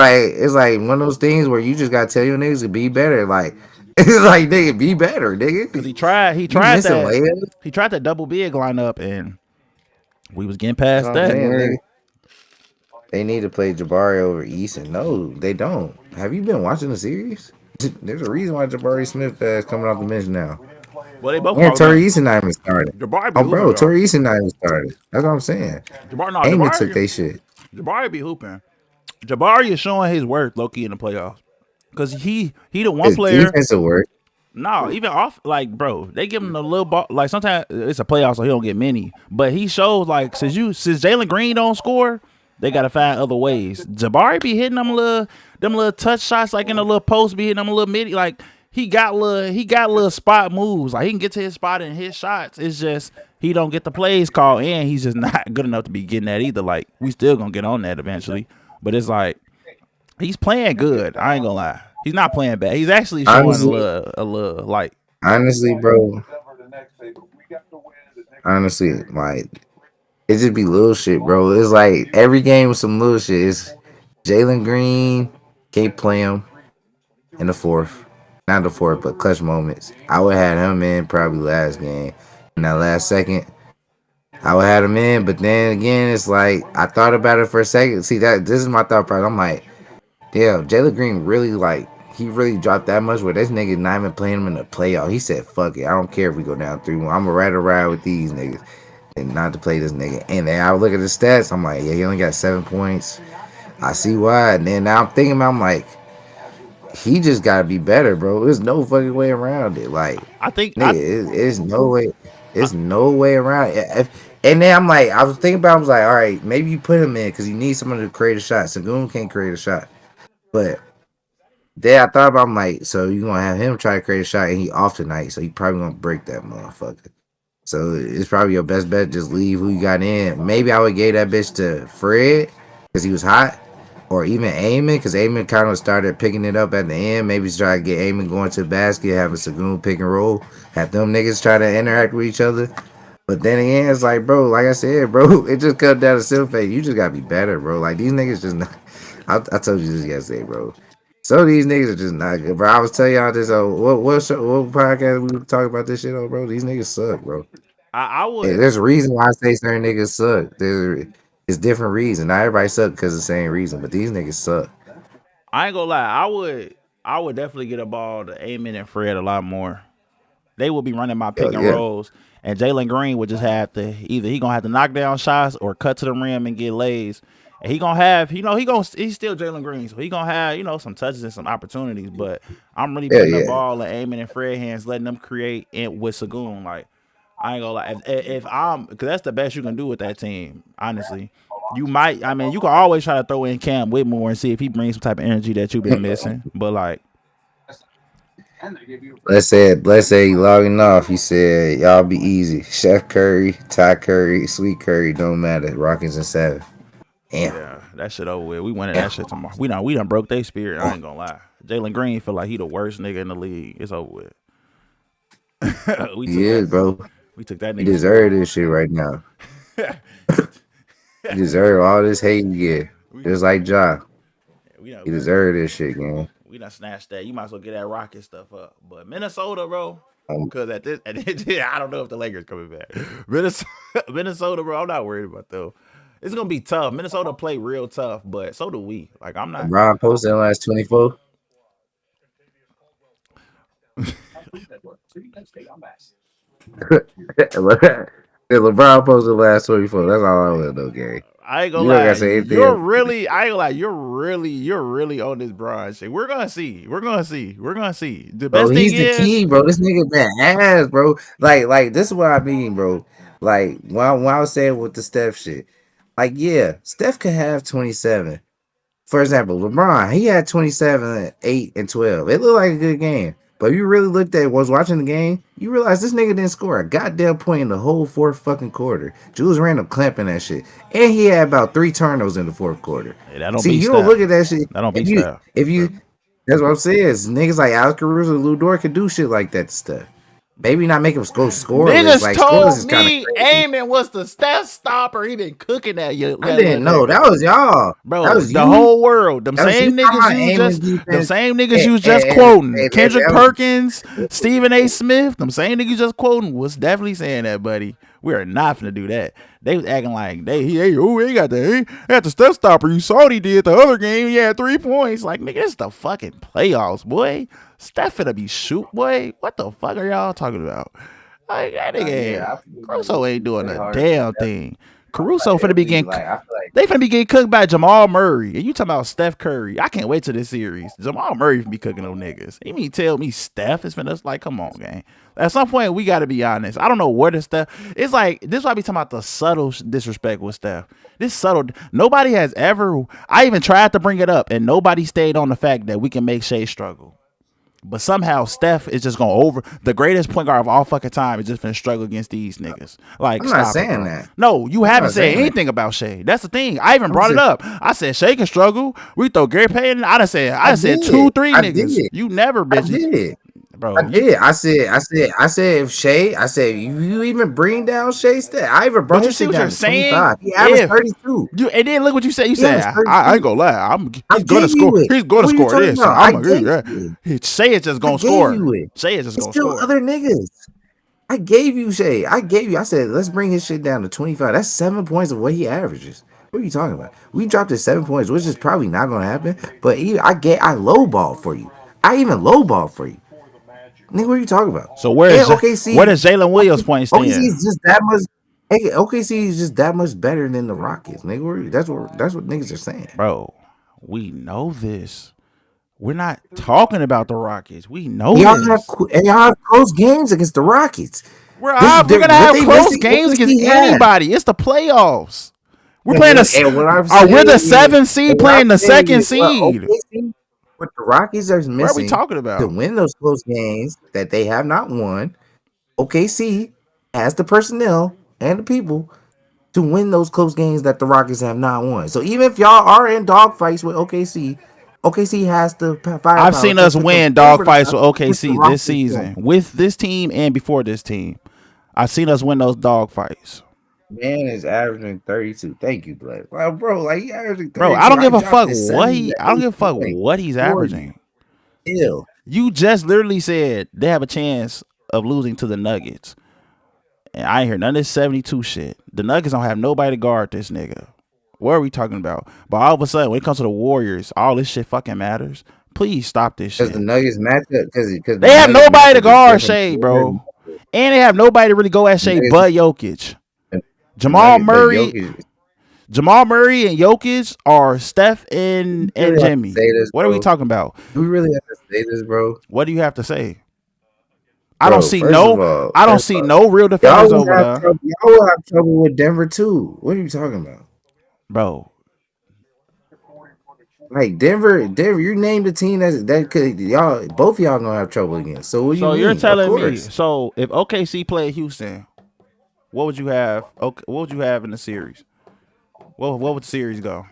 like one of those things where you just gotta tell your niggas to be better. Like it's like nigga, be better, Cause nigga. he You tried missing that layups. double big lineup and we was getting That's past what I'm that. Didn't saying, nigga. work. They need to play Jabari over Eason. No, they don't. Have you been watching the series? There's a reason why Jabari Smith is coming off the bench now. Well, they both And called Torrey him. Eason not even started. Jabari be Oh, hooping bro, though. Torrey Eason not even started. That's what I'm saying. Jabari, no, Heyman took they shit. Jabari be hooping. Jabari is showing his worth low key in the playoffs. Cause he the one His player. defensive work. No, even off like bro, they give him a little ball. Like sometimes it's a playoff, so he don't get many. But he shows like since Jalen Green don't score, they gotta find other ways. Jabari be hitting them little touch shots like in a little post, be hitting them a little midi. Like he got little spot moves. Like he can get to his spot and hit shots. It's just he don't get the plays called, and he's just not good enough to be getting that either. Like we still gonna get on that eventually, but it's like he's playing good. I ain't gonna lie. He's not playing bad. He's actually showing Honestly, a little like honestly, bro. Honestly, like it just be little shit, bro. It's like every game with some little shit. It's Jalen Green can't play him in the fourth. Not the fourth, but clutch moments. I would have had him in probably last game. In that last second, I would have him in. But then again, it's like I thought about it for a second. See that this is my thought process. I'm like, damn, Jalen Green really like he really dropped that much where this nigga not even playing him in the playoff. He said, fuck it. I don't care if we go down 3-1. I'm gonna ride with these niggas and not to play this nigga. And then I look at the stats, I'm like, yeah, he only got 7 points. I see why. And then now I'm thinking about I'm like, he just gotta be better, bro. There's no fucking way around it. Like, I think nigga, it's no way. It's no way around it. And then I'm like, I was thinking about, I was like, all right, maybe you put him in because you need someone to create a shot. Sagoon can't create a shot. But then I thought about, I'm like, so you gonna have him try to create a shot and he off tonight, so he probably gonna break that motherfucker. So it's probably your best bet. Just leave who you got in. Maybe I would give that bitch to Fred because he was hot, or even Eamon because Eamon kind of started picking it up at the end. Maybe try to get Eamon going to the basket, have a Sagoon pick and roll, have them niggas try to interact with each other. But then again, it's like, bro, like I said, bro, it just comes down to simple. You just gotta be better, bro. Like these niggas just not. I told you this yesterday, bro. Some of these niggas are just not good, bro. I was telling y'all this. What podcast we were talking about this shit on, bro? These niggas suck, bro. I Hey, would there's a reason why I say certain niggas suck. It's different reason. Not everybody suck because of the same reason, but these niggas suck. I ain't gonna lie. I would definitely get a ball to Amen and Fred a lot more. They will be running my Yo, pick and yeah, rolls, and Jalen Green would just have to either he gonna have to knock down shots or cut to the rim and get lays. And he gonna have, he's still Jalen Green, so he gonna have, some touches and some opportunities. But I'm really yeah, putting the yeah. ball in Amen and Fred hands, letting them create in with Sagoon. Like I ain't gonna lie, if I'm, because that's the best you can do with that team. Honestly, you might, I mean, you can always try to throw in Cam Whitmore and see if he brings some type of energy that you've been missing. But like, Let's say he logging off. He said, "Y'all be easy." Chef Curry, Ty Curry, Sweet Curry, don't matter. Rockets and 7. Damn, yeah, that shit over with. We winning damn. that shit tomorrow. We done broke their spirit. I ain't gonna lie. Jalen Green feel like he the worst nigga in the league. It's over with. we He took that is, bro. we took that He nigga deserves serious. this shit right now. He deserve all this hate he get. we Just like Ja. we He don't deserve this shit, man. we done snatched that. You might as well get that Rocket stuff up. But Minnesota, bro. Um, Cause I don't know if the Lakers coming back. Minnesota, Minnesota, bro. I'm not worried about though. It's gonna be tough. Minnesota play real tough, but so do we. Like I'm not. LeBron posted in the last 24. LeBron posted the last 24. That's all I want to know, Gary. I ain't gonna You don't lie. gotta say anything else. I ain't gonna lie. You're really on this Bron shit. We're gonna see. We're gonna see. We're gonna see. The Bro, best thing he's the is, key, bro. This nigga been ass, bro. Like this is what I mean, bro. Like when I was saying with the Steph shit, like yeah, Steph could have 27. For example, LeBron, he had 27, 8, and 12. It looked like a good game. But if you really looked at was watching the game, you realize this nigga didn't score a goddamn point in the whole fourth fucking quarter. Jules Randle clamping that shit. And he had about 3 turnovers in the fourth quarter. hey, that don't See, beat you don't Steph. look at that shit. That don't beat If you Steph. if you that's what I'm saying. Is niggas like Alex Caruso, Lou Dort could do shit like that stuff. Maybe not make him go scoreless. Niggas Like scoreless told is kind of me crazy. Amen was the Steph stopper. He been cooking I that little didn't know. nigga. That was y'all. That Bro, was the you. whole world, That was you talking about aiming them defense. same niggas And, you was just and, quoting, Kendrick that was Perkins, Stephen A. Smith, them same niggas you just quoting was definitely saying that, buddy. We are not finna do that. They was acting like he got the step stopper. You saw what he did the other game. He had 3 points. Like nigga, it's the fucking playoffs, boy. Steph finna be shoot, boy. What the fuck are y'all talking about? Like that nigga, yeah. I feel Caruso ain't doing play a hard. damn thing. I feel Caruso like finna be every getting like I feel like they finna be getting cooked by Jamal Murray. And you talking about Steph Curry. I can't wait till this series. Jamal Murray finna be cooking those niggas. You mean tell me Steph is finna like, come on, gang. At some point, we gotta be honest. I don't know where the Steph. It's like this is why I be talking about the subtle disrespect with Steph. This subtle nobody has ever I even tried to bring it up, and nobody stayed on the fact that we can make Shea struggle. But somehow Steph is just gonna over the greatest point guard of all fucking time is just gonna struggle against these niggas. Like, I'm not stop it, saying bro. that. No, you I'm haven't not said saying that. anything about Shea. That's the thing. I even I'm brought it just up. I said Shea can struggle. We throw Gary Payton. I I done said did. 2-3 I niggas. did. You never I bitch. did. I Bro, you did. I said if Shea, I said you even bring down Shea stat. I even brought but you his see shit what you're down to saying? 25. He averaged If 32. you and then look what you said. You He said averaged I ain't 32. gonna lie. I He's gonna gave score. you it. He's gonna What are you score talking this. about? I'm I gonna gave yeah. you Shea is just it. I gonna gave you score. it. Shea is just It's gonna still score. other niggas. I gave you Shea. I gave you. I said let's bring his shit down to 25. That's 7 points of what he averages. What are you talking about? We dropped it 7 points, which is probably not gonna happen. But I lowball for you. I even lowball for you. Nigga, what are you talking about? So And where OKC, does Jalen Williams point OKC stand? is just that much. OKC is just that much better than the Rockets, nigga. That's what niggas are saying. Bro, we know this. We're not talking about the Rockets. We know Y'all this. have close games against the Rockets. We're gonna What have they close missing. games against OKC has. anybody. It's the playoffs. We're And playing what, and what I'm we're the saying is, 7th seed and what I'm playing the saying second is, what seed. OKC, what the Rockies are What are we missing talking to about? win those close games that they have not won. OKC has the personnel and the people to win those close games that the Rockets have not won. So even if y'all are in dogfights with OKC, OKC has the I've firepower seen to us put them win over the dogfights top with against the OKC this Rockets. season with this team and before this team. I've seen us win those dogfights. Man is averaging 32. Thank you, Blake. Well, bro, like he averaging Bro, I 32. don't I give a dropped fuck this 7 to I don't 8 give a fuck points what he's for you. averaging. Still. You just literally said they have a chance of losing to the Nuggets. And I ain't hear none of this 72 shit. The Nuggets don't have nobody to guard this nigga. What are we talking about? But all of a sudden, when it comes to the Warriors, all this shit fucking matters. Please stop this Because the shit. Nuggets matchup, because the They have Nuggets nobody to matchup is guard different. Shea, bro. And they have nobody to really go at The Shea Nuggets, but Jokic. the Jamal Nuggets, but Murray, Jokic, Jamal Murray and Jokic are Steph we and really have to Jimmy. say this, What are we bro. talking about? We really have to say this, bro. What do you have to say? Bro, first of all, I don't see no real defenders over there. y'all will have trouble with Denver too. What are you talking about? Bro, Like Denver, you named a team that could y'all both y'all gonna have trouble against. So what do you so you're mean? Of telling me, course. so if OKC played Houston, what would you have? Okay, what would you have in the series? What would the series go?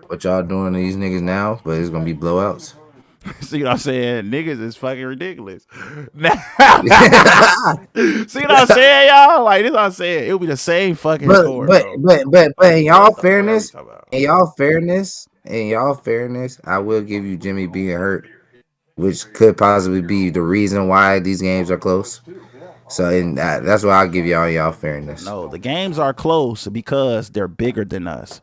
What y'all doing to these niggas now, but it's gonna be blowouts. See what I'm saying? Niggas is fucking ridiculous. See what I'm saying, y'all? Like this, what I'm saying it'll be the same fucking but score, but bro. but but but in What y'all the fuck are we fairness, talking about? I will give you Jimmy being hurt, which could possibly be the reason why these games are close. So that's why I'll give y'all fairness. No, the games are close because they're bigger than us.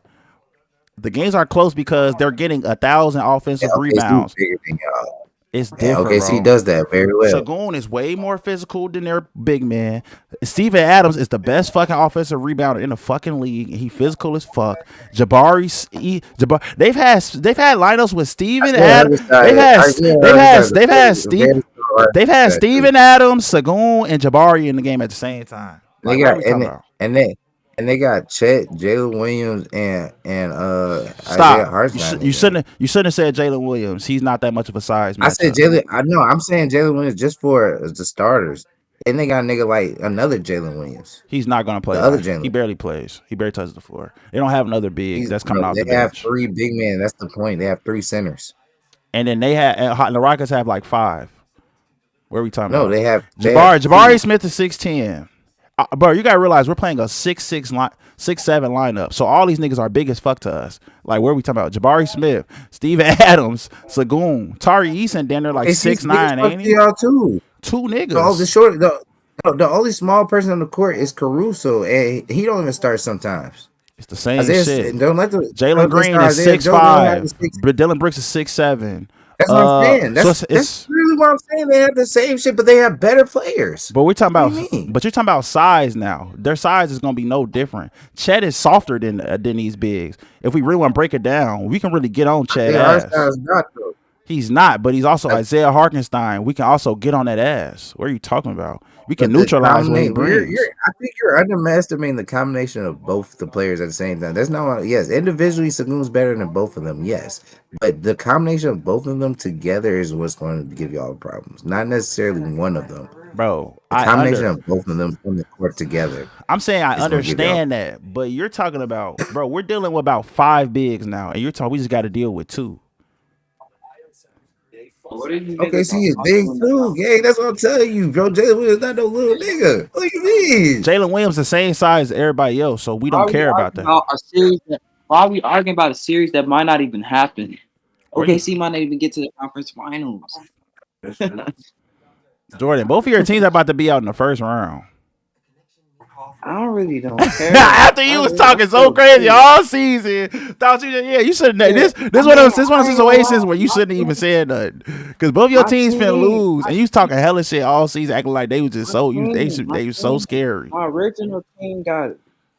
The games are close because they're getting 1,000 Yeah, offensive OKC rebounds. bigger than y'all, It's and different, OKC bro. does that very well. Sagoon is way more physical than their big man. Steven Adams is the best fucking offensive rebounder in the fucking league. He physical as fuck. They've had lineups with Steven Adams. They've had Steven Adams, Sagoon, and Jabari in the game at the same time. Like They what are got we talking about? and they got Chet, Jalen Williams, and Isaiah Stop. Hartenstein You in there. shouldn't have said Jalen Williams. He's not that much of a size I said matchup. Jalen. I know. I'm saying Jalen Williams just for the starters. And they got a nigga like another Jalen Williams, He's not gonna the play other like he Jalen. barely plays. He barely touches the floor. They don't have another big He's that's coming bro. off They the have bench. three big men. That's the point. They have three centers. And then the Rockets have like five. What are we talking No, about? they have Jabari two. Smith is 6'10". Bro, you gotta realize we're playing a 6'6", 6'7" lineup. So all these niggas are big as fuck to us. Like what are we talking about? Jabari Smith, Steven Adams, Sagoon, Tari Eason, down there like Okay, he's big as 6'9", fuck ain't to he? y'all too. Two The niggas. short the only small person on the court is Caruso, and he don't even start sometimes. It's the same Isaiah shit. Jalen don't they Green start is Isaiah six Joe. They don't have the five, six. but Dylan Brooks is 6'7". That's what I'm saying. So That's it's really what I'm saying. They have the same shit, but they have better players. But we're talking What do about, you mean? but you're talking about size now. Their size is gonna be no different. Chet is softer than these bigs. If we really want to break it down, we can really get on Chet Isaiah ass. Hartenstein's not though. He's not, but he's also Like, Isaiah Hartenstein. We can also get on that ass. What are you talking about? We can but the neutralize what he combination, brings. I think you're underestimating the combination of both the players at the same time. That's not yes, individually Sagoon's better than both of them, yes. But the combination of both of them together is what's going to give y'all problems. Not necessarily one of them. Bro, The combination of both of them on the court together I'm saying I is going to give y'all. understand that, but you're talking about, bro, we're dealing with about 5 bigs now, and you're talking we just got to deal with 2. What did you Okay, niggas see, talk it's about big doing the too, gang. That's what I'm telling you, bro. Jalen Williams not no little nigga. What do you mean? Jalen Williams the same size as everybody else, so we Why don't are we care about arguing that. about a series that? Why are we arguing about a series that might not even happen? Where you, OKC might not even get to the conference finals. Jordan? Both of your teams are about to be out in the first round. I don't care. After you was talking so crazy all season, thought you should have. This one of those situations where you shouldn't even say nothing, because both your teams finna lose, and you was talking hella shit all season, acting like they was just they was so scary. My original team got.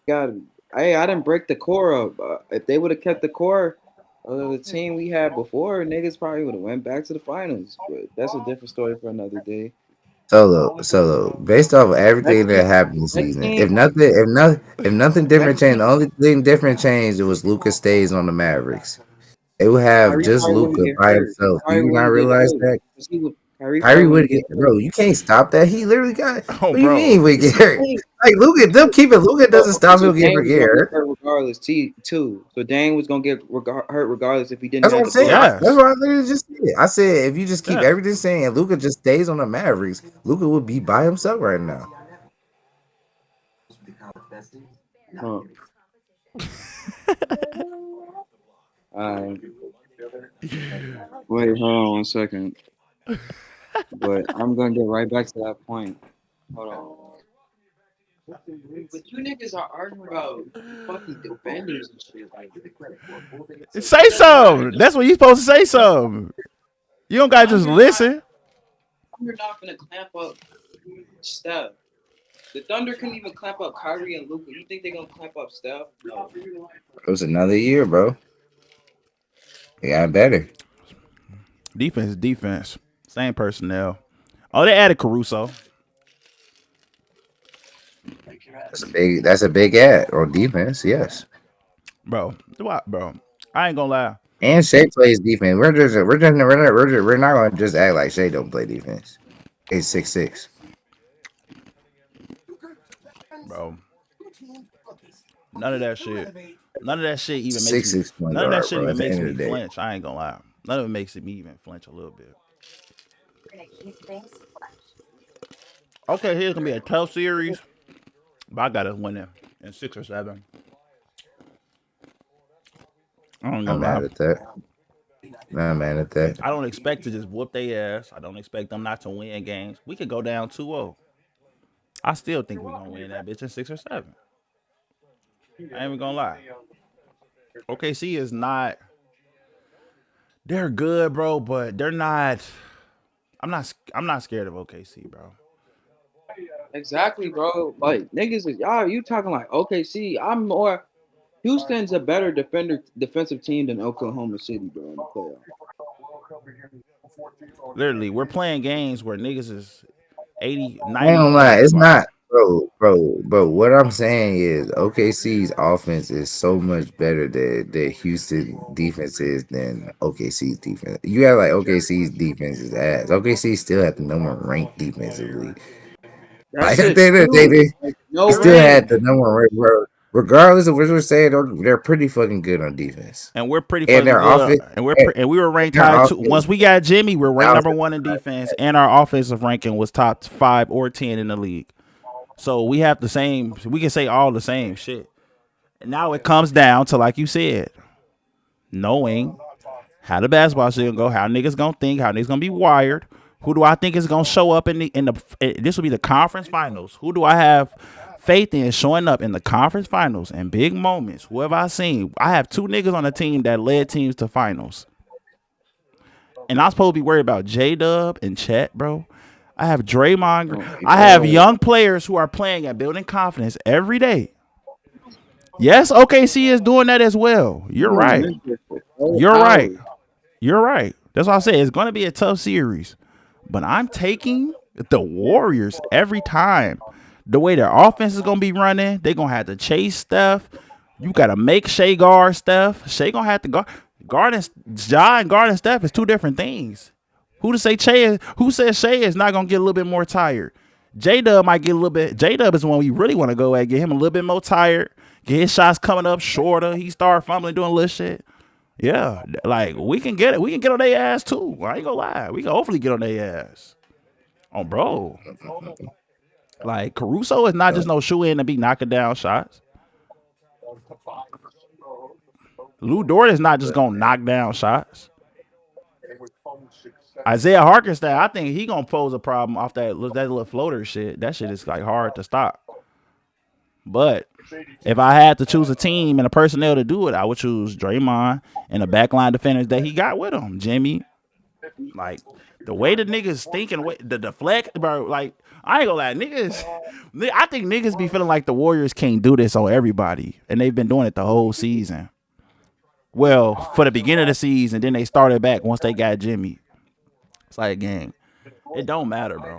Hey, I didn't break the core up. If they would have kept the core of the team we had before, niggas probably would have went back to the finals. But that's a different story for another day. Solo. Based off of everything that happened this Next season, team, if nothing different next changed, team, the only thing different changed it was Luka stays on the Mavericks. They would have Kyrie just probably wouldn't Luka get by hurt. himself. Do Kyrie you not wouldn't get realize hurt. that? 'Cause Kyrie probably Kyrie would wouldn't get get hurt. bro. You can't stop that. He literally got. Oh, What do you bro, mean we get You hurt? can't. Like Luka, them keeping Luka doesn't Okay, stop so him getting Dame was gonna get hurt. hurt regardless, too. So Dame was gonna get hurt regardless if he didn't That's what make I'm a saying. play. That's yes, what I literally just said. I said if you just keep yes. everything saying and Luka just stays on the Mavericks, Luka would be by himself right now. Huh. Wait, hold on 1 second. But I'm gonna get right back to that point. Hold on. But you niggas are arguing about fucking defenders and shit. Like, Say something. That's what you supposed to say. Something. You don't gotta just listen. Thunder not gonna clamp up Steph. The Thunder couldn't even clamp up Kyrie and Luka. You think they're gonna clamp up Steph? No. It was another year, bro. They got better. Defense. Same personnel. Oh, they added Caruso. That's a big ad on defense, yes. Bro. I ain't gonna lie. And Shea plays defense. We're not gonna just act like Shea don't play defense. He's 6'6". Bro. None of that shit even makes Six me six point guard, bro. At the makes end me of the day, flinch. I ain't gonna lie. None of it makes me even flinch a little bit. Okay, here's gonna be a tough series, but I got us winning in 6 or 7. I don't I'm gonna lie. mad at that. Not mad at that. I don't expect to just whoop their ass. I don't expect them not to win games. We could go down 2-0. I still think we're gonna win that bitch in 6 or 7. I ain't even gonna lie. OKC is not. They're good, bro, but they're not. I'm not scared of OKC, bro. Exactly, bro. Like niggas is y'all. You talking like OKC? I'm more. Houston's a better defensive team than Oklahoma City, bro, in the playoffs. Literally, we're playing games where niggas is 80, I ain't 90 gonna lie, points it's behind. not, bro. What I'm saying is OKC's offense is so much better than Houston defense is than OKC's defense. You got like OKC's defense is ass. OKC still had the number one ranked defensively. That Like they, shit's they, they, true. they Like, no You're still right. had ring. the number one ranked, bro. Regardless of what we're saying, they're pretty fucking good on defense. And we're pretty And fucking their good. offense, And we were and ranked their high too. offense, Once we got Jimmy, we're ranked that was number 1 in defense, and our offensive ranking was top 5 or 10 in the league. So we have the same. We can say all the same shit. And now it comes down to, like you said, knowing how the basketball shit gonna go, how niggas gonna think, how niggas gonna be wired. Who do I think is gonna show up this will be the conference finals? Who do I have faith in showing up in the conference finals and big moments? Who have I seen? I have 2 niggas on the team that led teams to finals. And I'm supposed to be worried about J-Dub and Chet, bro. I have Draymond. I have young players who are playing and building confidence every day. Yes, OKC is doing that as well. You're Been on right. this shit for 4 You're right. hours. You're right. That's why I say it's going to be a tough series. But I'm taking the Warriors every time. The way their offense is going to be running, they're going to have to chase Steph. You got to make Shea guard Steph. Shea going to have to guard and Ja and guard and Steph is 2 different things. Who says Shea is not going to get a little bit more tired? J-Dub might get a little bit. J-Dub is the one we really want to go at. Get him a little bit more tired. Get his shots coming up shorter. He start fumbling, doing a little shit. Yeah, like we can get it. We can get on their ass too. I ain't gonna lie. We can hopefully get on their ass. Oh, bro. Like Caruso is not just no shoe in to be knocking down shots. Lou Dort is not just gonna knock down shots. Isaiah Hartenstein, I think he gonna pose a problem off that little floater shit. That shit is like hard to stop. But if I had to choose a team and a personnel to do it, I would choose Draymond and the backline defenders that he got with him. Jimmy, like the way the niggas thinking, the deflect, bro. Like I ain't gonna lie, niggas. I think niggas be feeling like the Warriors can't do this on everybody, and they've been doing it the whole season. Well, for the beginning of the season, then they started back once they got Jimmy. It's like, gang, it don't matter, bro.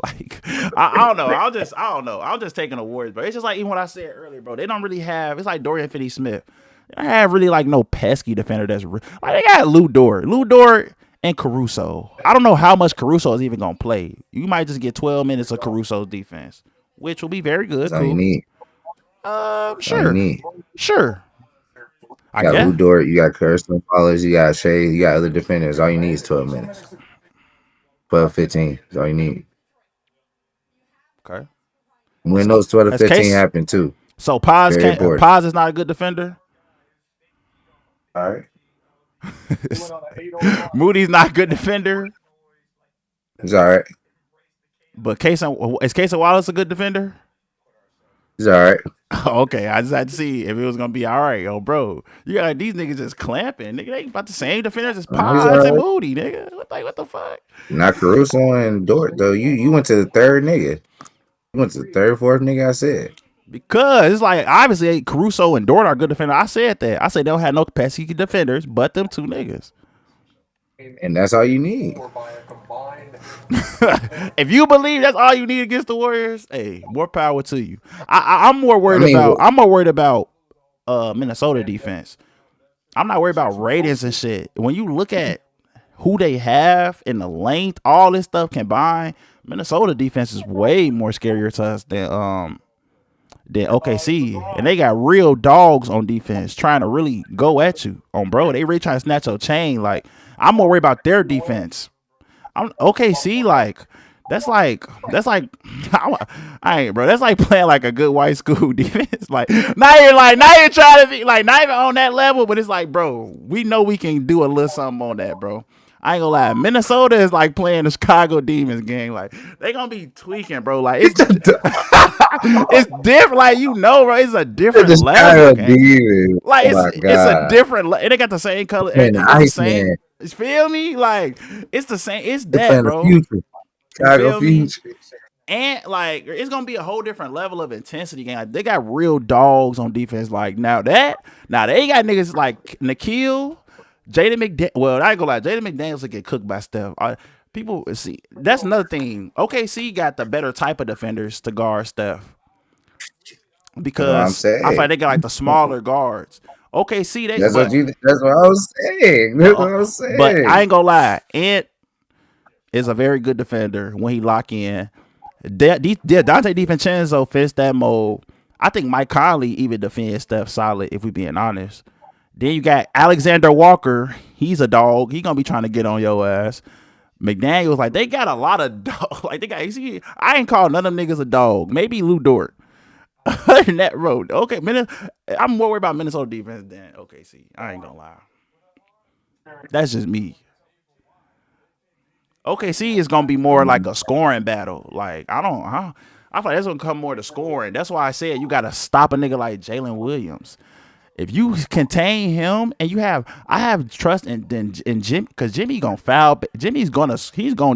Like, I don't know. I don't know. I'm just taking awards, bro. It's just like even what I said earlier, bro. They don't really have. It's like Dorian Finney-Smith. They don't have really like no pesky defender that's like they got Lou Dort, and Caruso. I don't know how much Caruso is even gonna play. You might just get 12 minutes of Caruso's defense, which will be very good. That's all you need. Sure, All you need. sure. You got Lou Dort, you got Kirsten Wallace, you got Shea, you got other defenders. All you need is 12 minutes. 12, 15 is all you need. Okay. When those 12 to 15 happen too. So Paz is not a good defender. All right. Moody's not a good defender. It's all right. But is Casey Wallace a good defender? It's all right. Okay, I just had to see if it was gonna be all right. Oh, bro, you got these niggas just clamping. Nigga, they about the same defenders as Paz and Moody. Nigga, what the fuck? Not Caruso and Dort though. You went to the third nigga. You went to the third, fourth nigga. I said because it's like obviously Caruso and Dort are good defenders. I said that. I said they don't have no pesky defenders, but them 2 niggas. And that's all you need. If you believe that's all you need against the Warriors, hey, more power to you. I'm more worried about Minnesota defense. I'm not worried about ratings and shit. When you look at who they have in the length, all this stuff combined, Minnesota defense is way more scarier to us than OKC, and they got real dogs on defense trying to really go at you on bro. They really trying to snatch your chain. Like I'm more worried about their defense. I'm OKC that's like I ain't bro. That's like playing like a good white school defense. Not even trying to be like not even on that level, but it's like, bro, we know we can do a little something on that, bro. I ain't gonna lie. Minnesota is like playing the Chicago Demons game. Like they gonna be tweaking, bro. Like it's different. Like bro, it's a different The level, Chicago gang. Demons. Like Oh my it's a god. different. And they got the same color. Man, the It's the same. Iceman. You feel me? Like it's the same. It's They're that, playing the bro. future. You Chicago feel me? Future. And like it's gonna be a whole different level of intensity game. Like, they got real dogs on defense. Like now they got niggas like Nikhil, Jaden McDaniels. Well, I ain't gonna lie, Jaden McDaniels will get cooked by Steph. People see that's another thing. OKC got the better type of defenders to guard Steph That's what I'm because I feel saying. like they got like the smaller guards. OKC, That's what I was saying. That's what I was but I saying. ain't gonna lie, Ant is a very good defender when he lock in. Dante DiVincenzo fits that mold. I think Mike Conley even defends Steph solid, if we being honest. Then you got Alexander Walker. He's a dog. He gonna be trying to get on your ass. McDaniels, like they got a lot of dog. Like they got. You see, I ain't call none of them niggas a dog. Maybe Lou Dort. Other than that road, okay. I'm more worried about Minnesota defense than OKC. I ain't gonna lie. That's just me. OKC is gonna be more like a scoring battle. Like I feel like that's gonna come more to scoring. That's why I said you gotta stop a nigga like Jalen Williams. If you contain him and I have trust in Jim because Jimmy gonna foul. He's gonna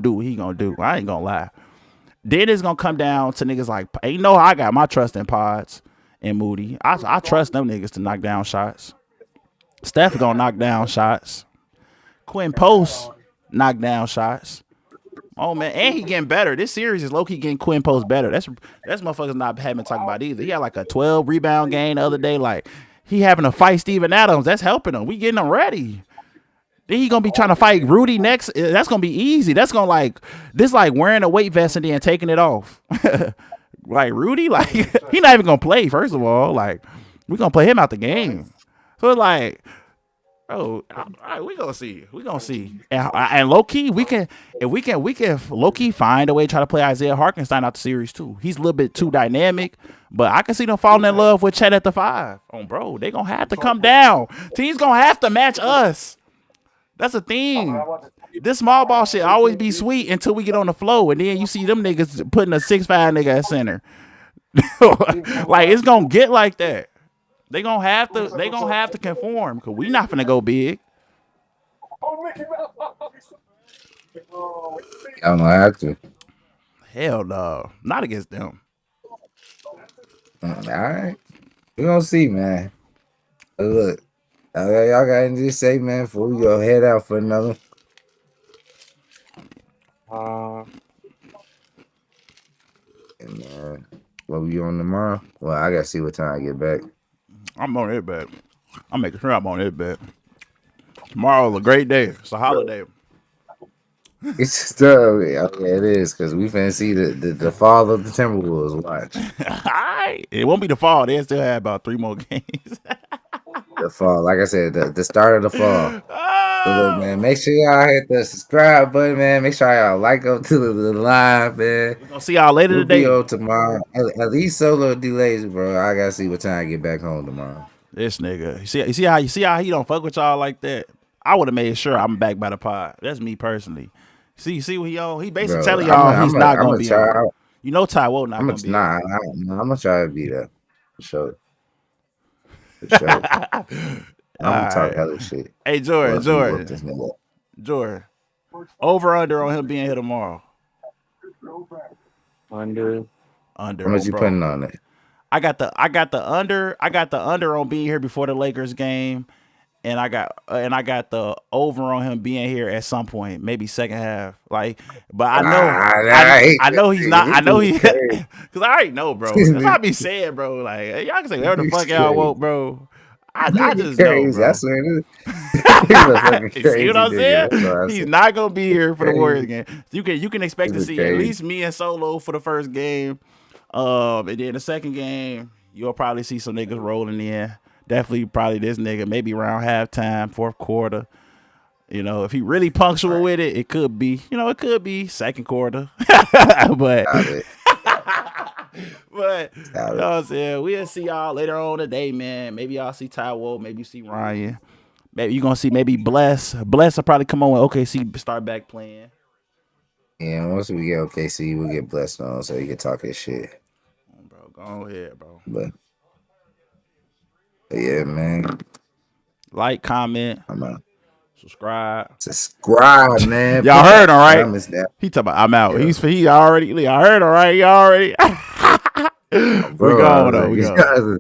do what he gonna do. I ain't gonna lie. Then it's gonna come down to niggas like I got my trust in Pods and Moody. I trust them niggas to knock down shots. Steph gonna knock down shots. Quinn Post knock down shots. Oh man, and he getting better. This series is low key getting Quinn Post better. That's motherfuckers not having talk about either. He had like a 12 rebound game the other day. Like he having to fight Steven Adams. That's helping him. We getting him ready. Then he gonna be trying to fight Rudy next. That's gonna be easy. That's gonna like wearing a weight vest and then taking it off. Like Rudy, like he not even gonna play. First of all, like we gonna play him out the game. So it's like, oh, all right, we gonna see. We gonna see. And low key, we can low key find a way to try to play Isaiah Hartenstein out the series too. He's a little bit too dynamic, but I can see them falling in love with Chet at the 5. Bro, they gonna have to come down. Teams gonna have to match us. That's the thing. This small ball shit always be sweet until we get on the floor, and then you see them niggas putting a 6'5" nigga at center. Like it's gonna get like that. They gonna have to conform because we not finna go big. I don't have to. Hell no, not against them. All right. We gonna see, man. Look, y'all got anything to say, man, before we go head out for another? And what we on tomorrow? Well, I gotta see what time I get back. I'm on it back. I'm making sure I'm on it back. Tomorrow's a great day. It's a holiday. It's still, yeah, it is, because we finna see the fall of the Timberwolves. Watch. It won't be the fall. They still have about 3 more games. The fall, like I said, the start of the fall. So look, man, make sure y'all hit the subscribe button, man. Make sure y'all like up to the live, man. We're gonna see y'all later today. We'll be on tomorrow. At least solo delays, bro. I gotta see what time I get back home tomorrow. This nigga, you see how he don't fuck with y'all like that. I would have made sure I'm back by the pod. That's me personally. See what he on? He basically telling y'all he's not gonna be on. You know Ty Woe not gonna be on. I'm gonna try to be there. For sure. I'm gonna talk hella shit. Hey Jordan. Over under on him being here tomorrow. Under. How much you putting on it? I got the under. I got the under on being here before the Lakers game, and I got the over on him being here at some point, maybe second half. Like, but I know I know he's not. I know he because I already know, bro. That's what I be saying, bro. Like y'all can say whatever the fuck y'all want, bro. I just know, bro. That's what it is. See what I'm saying? He's not gonna be here for the Warriors game. You can expect to see at least me and Solo for the first game. And then the second game, You'll probably see some niggas rolling in. Definitely, probably this nigga. Maybe around halftime, fourth quarter. You know, if he really punctual with it, it could be. You know, it could be second quarter. but but you know what I'm saying? We'll see y'all later on today, man. Maybe y'all see Taiwo, maybe you see Ryan. Maybe you're gonna see maybe Bless. Bless will probably come on when OKC start back playing. Yeah, once we get OKC, we'll get Blessed on so he can talk his shit. Bro, go ahead, bro. But yeah, man. Like, comment, I'm out. subscribe. Subscribe, man. Y'all heard him, right? He talking about I'm out. Yeah. He already. I heard him, right? Y'all already. Bro, we gone though. We gone.